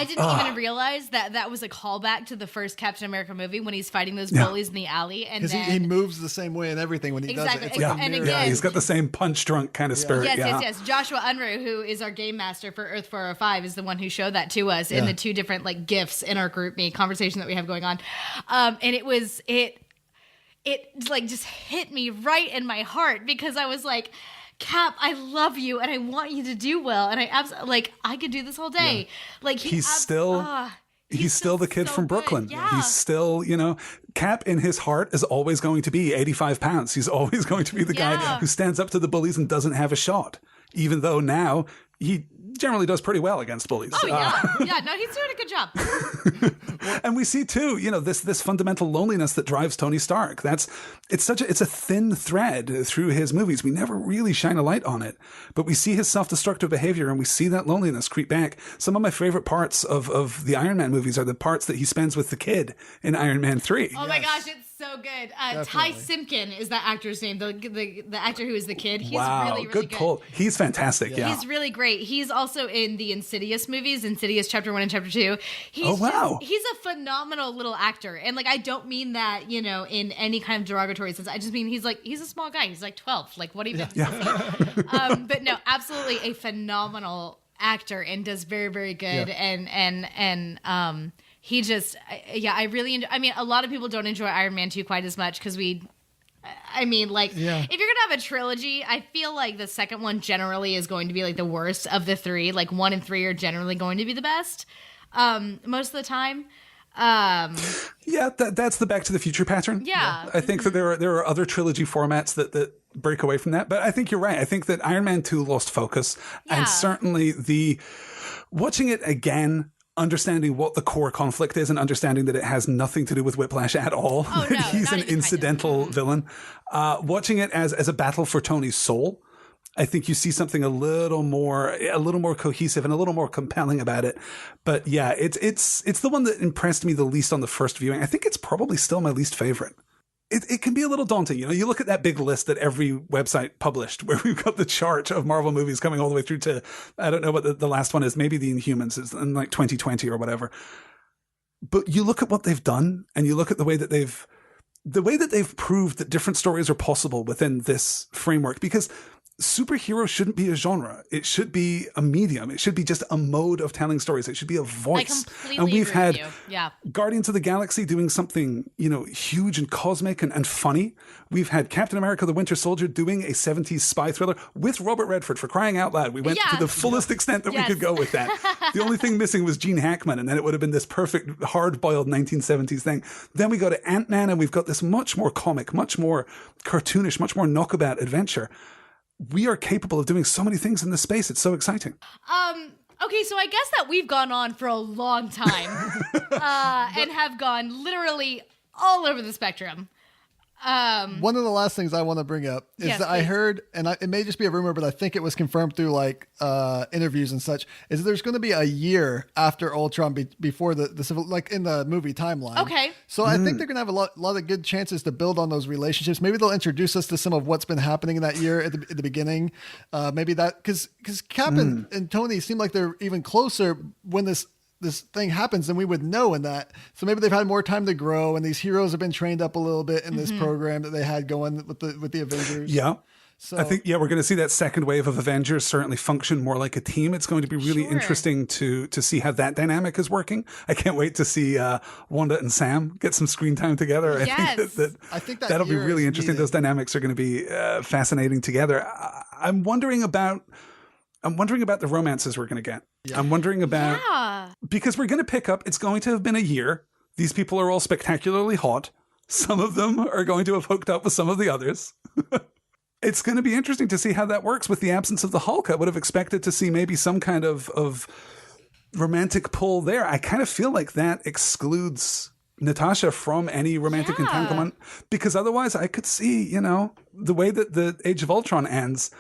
[SPEAKER 2] didn't even realize that was a callback to the first Captain America movie when he's fighting those bullies in the alley. And then
[SPEAKER 1] he moves the same way in everything when he does it. It's like
[SPEAKER 2] and again,
[SPEAKER 3] he's got the same punch drunk kind of spirit.
[SPEAKER 2] Yes. Joshua Unruh, who is our game master for Earth 405, is the one who showed that to us in the two different gifts in our group me conversation that we have going on. And it like just hit me right in my heart because I was like, Cap, I love you and I want you to do well. And I absolutely, like, I could do this all day. Yeah. Like,
[SPEAKER 3] he's still the kid from Brooklyn.
[SPEAKER 2] Yeah.
[SPEAKER 3] He's still, Cap in his heart is always going to be 85 pounds. He's always going to be the guy who stands up to the bullies and doesn't have a shot. Even though now he generally does pretty well against bullies.
[SPEAKER 2] Oh, yeah. No, he's doing a good job.
[SPEAKER 3] And we see too, this fundamental loneliness that drives Tony Stark. It's a thin thread through his movies. We never really shine a light on it, but we see his self-destructive behavior and we see that loneliness creep back. Some of my favorite parts of the Iron Man movies are the parts that he spends with the kid in Iron Man 3.
[SPEAKER 2] Oh my gosh, it's so good. Ty Simpkin is that actor's name, the actor who is the kid. He's really
[SPEAKER 3] good pull. He's fantastic. Yeah.
[SPEAKER 2] He's really great. He's also in the Insidious movies, Insidious Chapter 1 and Chapter 2. He's a phenomenal little actor. And like, I don't mean that, in any kind of derogatory sense. I just mean he's a small guy. He's like 12. Like, what even? Yeah. But no, absolutely a phenomenal actor and does very, very good. Yeah. He just, I really enjoy. I mean, a lot of people don't enjoy Iron Man 2 quite as much because if you're going to have a trilogy, I feel like the second one generally is going to be like the worst of the three. Like 1 and 3 are generally going to be the best most of the time.
[SPEAKER 3] That's the Back to the Future pattern.
[SPEAKER 2] Yeah.
[SPEAKER 3] I think that there are other trilogy formats that break away from that. But I think you're right. I think that Iron Man 2 lost focus. Yeah. And certainly watching it again, understanding what the core conflict is and understanding that it has nothing to do with Whiplash at all.
[SPEAKER 2] Oh, no,
[SPEAKER 3] he's an incidental villain. Watching it as a battle for Tony's soul, I think you see something a little more cohesive and a little more compelling about it. But yeah, it's the one that impressed me the least on the first viewing. I think it's probably still my least favorite. It can be a little daunting. You look at that big list that every website published where we've got the chart of Marvel movies coming all the way through to, I don't know what the last one is, maybe the Inhumans is in like 2020 or whatever. But you look at what they've done and you look at the way that they've proved that different stories are possible within this framework, because superhero shouldn't be a genre. It should be a medium. It should be just a mode of telling stories. It should be a voice.
[SPEAKER 2] I completely
[SPEAKER 3] and we've
[SPEAKER 2] agree
[SPEAKER 3] had
[SPEAKER 2] with you. Yeah.
[SPEAKER 3] Guardians of the Galaxy doing something, huge and cosmic and funny. We've had Captain America the Winter Soldier doing a 70s spy thriller with Robert Redford, for crying out loud. We went to the fullest extent that we could go with that. The only thing missing was Gene Hackman, and then it would have been this perfect hard-boiled 1970s thing. Then we go to Ant-Man, and we've got this much more comic, much more cartoonish, much more knockabout adventure. We are capable of doing so many things in this space. It's so exciting.
[SPEAKER 2] Okay, so I guess that we've gone on for a long time and have gone literally all over the spectrum.
[SPEAKER 1] One of the last things I want to bring up is that I heard, and it may just be a rumor, but I think it was confirmed through like interviews and such, is that there's going to be a year after Ultron before the civil, like in the movie timeline.
[SPEAKER 2] Okay.
[SPEAKER 1] So I think they're going to have a lot of good chances to build on those relationships. Maybe they'll introduce us to some of what's been happening in that year at the beginning. Maybe that, because Cap and Tony seem like they're even closer when this thing happens, then we would know in that. So maybe they've had more time to grow, and these heroes have been trained up a little bit in this program that they had going with the Avengers.
[SPEAKER 3] Yeah.
[SPEAKER 1] So
[SPEAKER 3] I think, we're going to see that second wave of Avengers certainly function more like a team. It's going to be really interesting to see how that dynamic is working. I can't wait to see Wanda and Sam get some screen time together.
[SPEAKER 2] Yes.
[SPEAKER 1] I think
[SPEAKER 3] that'll be really interesting.
[SPEAKER 1] Needed.
[SPEAKER 3] Those dynamics are going to be fascinating together. I'm wondering about the romances we're going to get. Yeah. I'm wondering about, because we're going to pick up, it's going to have been a year. These people are all spectacularly hot. Some of them are going to have hooked up with some of the others. It's going to be interesting to see how that works with the absence of the Hulk. I would have expected to see maybe some kind of romantic pull there. I kind of feel like that excludes Natasha from any romantic entanglement, because otherwise I could see, the way that the Age of Ultron ends,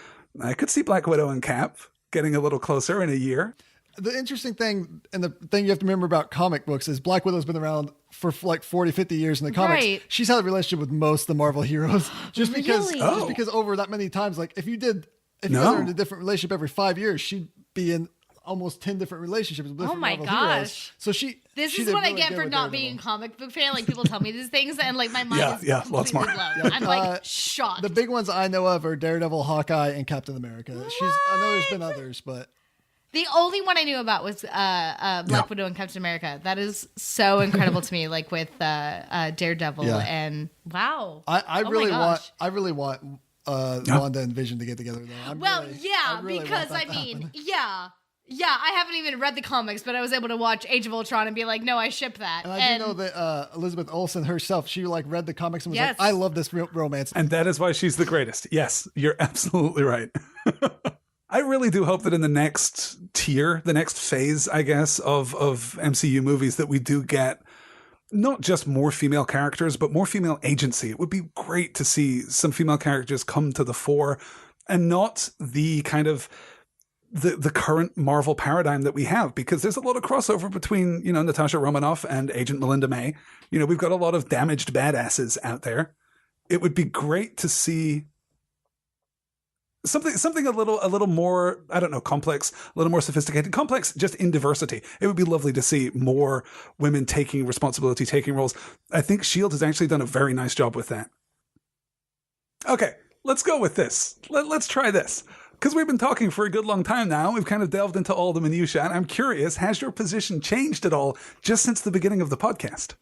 [SPEAKER 3] I could see Black Widow and Cap getting a little closer in a year.
[SPEAKER 1] The interesting thing, and the thing you have to remember about comic books, is Black Widow's been around for like 40, 50 years in the comics.
[SPEAKER 2] Right.
[SPEAKER 1] She's had a relationship with most of the Marvel heroes. Just because
[SPEAKER 2] Really?
[SPEAKER 1] Over that many times, like if you guys are in a different relationship every 5 years, she'd be in almost 10 different relationships with different Marvel heroes. So
[SPEAKER 2] this is what I get for not being a comic book fan. Like people tell me these things and like my mind is completely blown. I'm like shocked.
[SPEAKER 1] The big ones I know of are Daredevil, Hawkeye, and Captain America. I know there's been others, but
[SPEAKER 2] The only one I knew about was Black Widow and Captain America. That is so incredible to me, like with Daredevil and wow.
[SPEAKER 1] I really want Wanda and Vision to get together though.
[SPEAKER 2] Because I mean, I haven't even read the comics, but I was able to watch Age of Ultron and be like, no, I ship that.
[SPEAKER 1] And I do know that Elizabeth Olsen herself, she like read the comics and was like, I love this romance.
[SPEAKER 3] And that is why she's the greatest. Yes, you're absolutely right. I really do hope that in the next tier, the next phase, I guess, of MCU movies, that we do get not just more female characters, but more female agency. It would be great to see some female characters come to the fore and not the kind of the current Marvel paradigm that we have, because there's a lot of crossover between, Natasha Romanoff and Agent Melinda May. We've got a lot of damaged badasses out there. It would be great to see something a little more, I don't know, complex, a little more sophisticated, complex just in diversity. It would be lovely to see more women taking responsibility, taking roles. I think S.H.I.E.L.D. has actually done a very nice job with that. Okay, let's go with this. Let's try this. Because we've been talking for a good long time now. We've kind of delved into all the minutiae. And I'm curious, has your position changed at all just since the beginning of the podcast?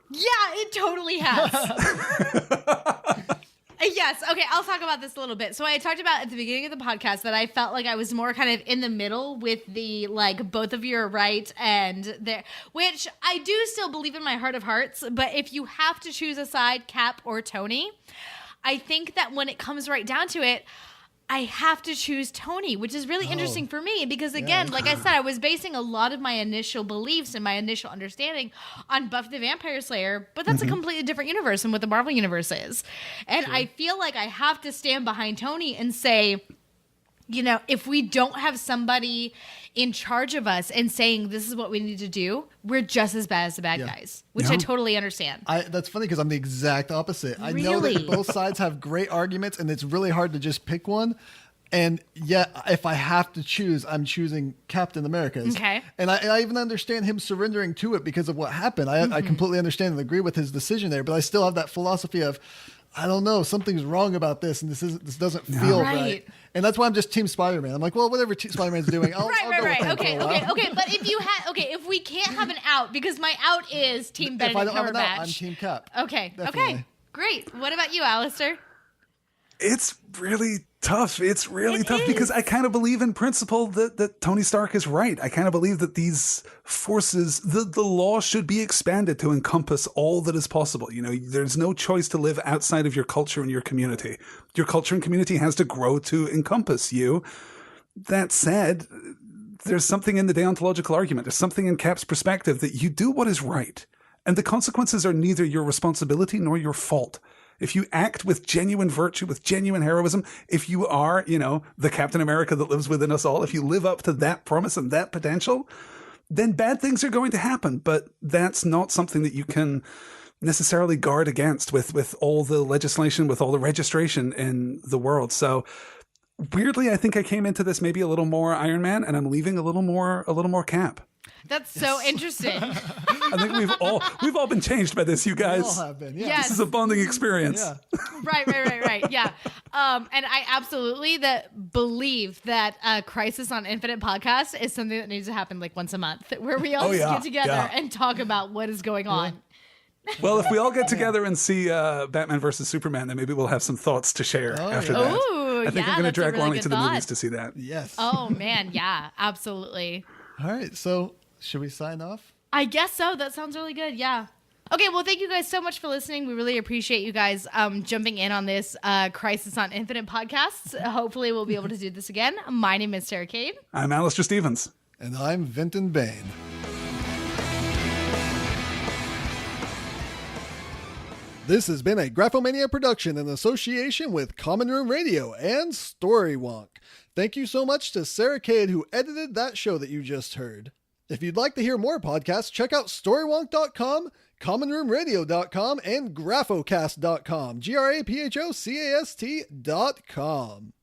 [SPEAKER 2] Yeah, it totally has. Yes. Okay, I'll talk about this a little bit. So I talked about at the beginning of the podcast that I felt like I was more kind of in the middle with the, like, both of you are right and there, which I do still believe in my heart of hearts. But if you have to choose a side, Cap or Tony, I think that when it comes right down to it, I have to choose Tony, which is really interesting for me because, again, like I said, I was basing a lot of my initial beliefs and my initial understanding on Buffy the Vampire Slayer, but that's a completely different universe than what the Marvel Universe is. And I feel like I have to stand behind Tony and say, if we don't have somebody in charge of us and saying this is what we need to do, we're just as bad as the bad guys, which I totally understand.
[SPEAKER 1] That's funny because I'm the exact opposite. I know that both sides have great arguments and it's really hard to just pick one. And yet, if I have to choose, I'm choosing Captain America's.
[SPEAKER 2] Okay.
[SPEAKER 1] And I even understand him surrendering to it because of what happened. I completely understand and agree with his decision there, but I still have that philosophy of, I don't know, something's wrong about this, and this doesn't feel right. And that's why I'm just Team Spider-Man. I'm like, well, whatever Spider-Man's doing, I'll go with him.
[SPEAKER 2] Okay. But if we can't have an out, because my out is Team Benedict Cumberbatch. If I don't have an out,
[SPEAKER 1] I'm Team Cap.
[SPEAKER 2] Okay.
[SPEAKER 1] Definitely.
[SPEAKER 2] Okay. Great. What about you, Alastair?
[SPEAKER 3] It's really tough. It's really tough because I kind of believe in principle that Tony Stark is right. I kind of believe that these forces, the law should be expanded to encompass all that is possible. There's no choice to live outside of your culture and your community. Your culture and community has to grow to encompass you. That said, there's something in the deontological argument. There's something in Cap's perspective that you do what is right. And the consequences are neither your responsibility nor your fault. If you act with genuine virtue, with genuine heroism, if you are, the Captain America that lives within us all, if you live up to that promise and that potential, then bad things are going to happen. But that's not something that you can necessarily guard against with all the legislation, with all the registration in the world. So weirdly, I think I came into this maybe a little more Iron Man, and I'm leaving a little more Cap.
[SPEAKER 2] That's so interesting.
[SPEAKER 3] I think we've all been changed by this, you guys.
[SPEAKER 1] We all have been. Yeah.
[SPEAKER 2] Yes.
[SPEAKER 3] This is a bonding experience.
[SPEAKER 1] Yeah.
[SPEAKER 2] Right. Yeah. And I absolutely believe that Crisis on Infinite podcast is something that needs to happen like once a month, where we all get together and talk about what is going on.
[SPEAKER 3] Well, if we all get together and see Batman versus Superman, then maybe we'll have some thoughts to share after that.
[SPEAKER 2] Ooh,
[SPEAKER 3] I think I'm going to drag Lonnie to the movies to see that.
[SPEAKER 1] Yes.
[SPEAKER 2] Oh, man. Yeah, absolutely.
[SPEAKER 1] All right. So should we sign off?
[SPEAKER 2] I guess so. That sounds really good. Yeah. Okay, well, thank you guys so much for listening. We really appreciate you guys jumping in on this Crisis on Infinite podcast. Hopefully we'll be able to do this again. My name is Sarah Cade.
[SPEAKER 3] I'm Alastair Stephens.
[SPEAKER 1] And I'm Vinton Bayne. This has been a Graphomania production in association with Common Room Radio and Storywonk. Thank you so much to Sarah Cade, who edited that show that you just heard. If you'd like to hear more podcasts, check out storywonk.com, commonroomradio.com, and graphocast.com, GRAPHOCAST.com.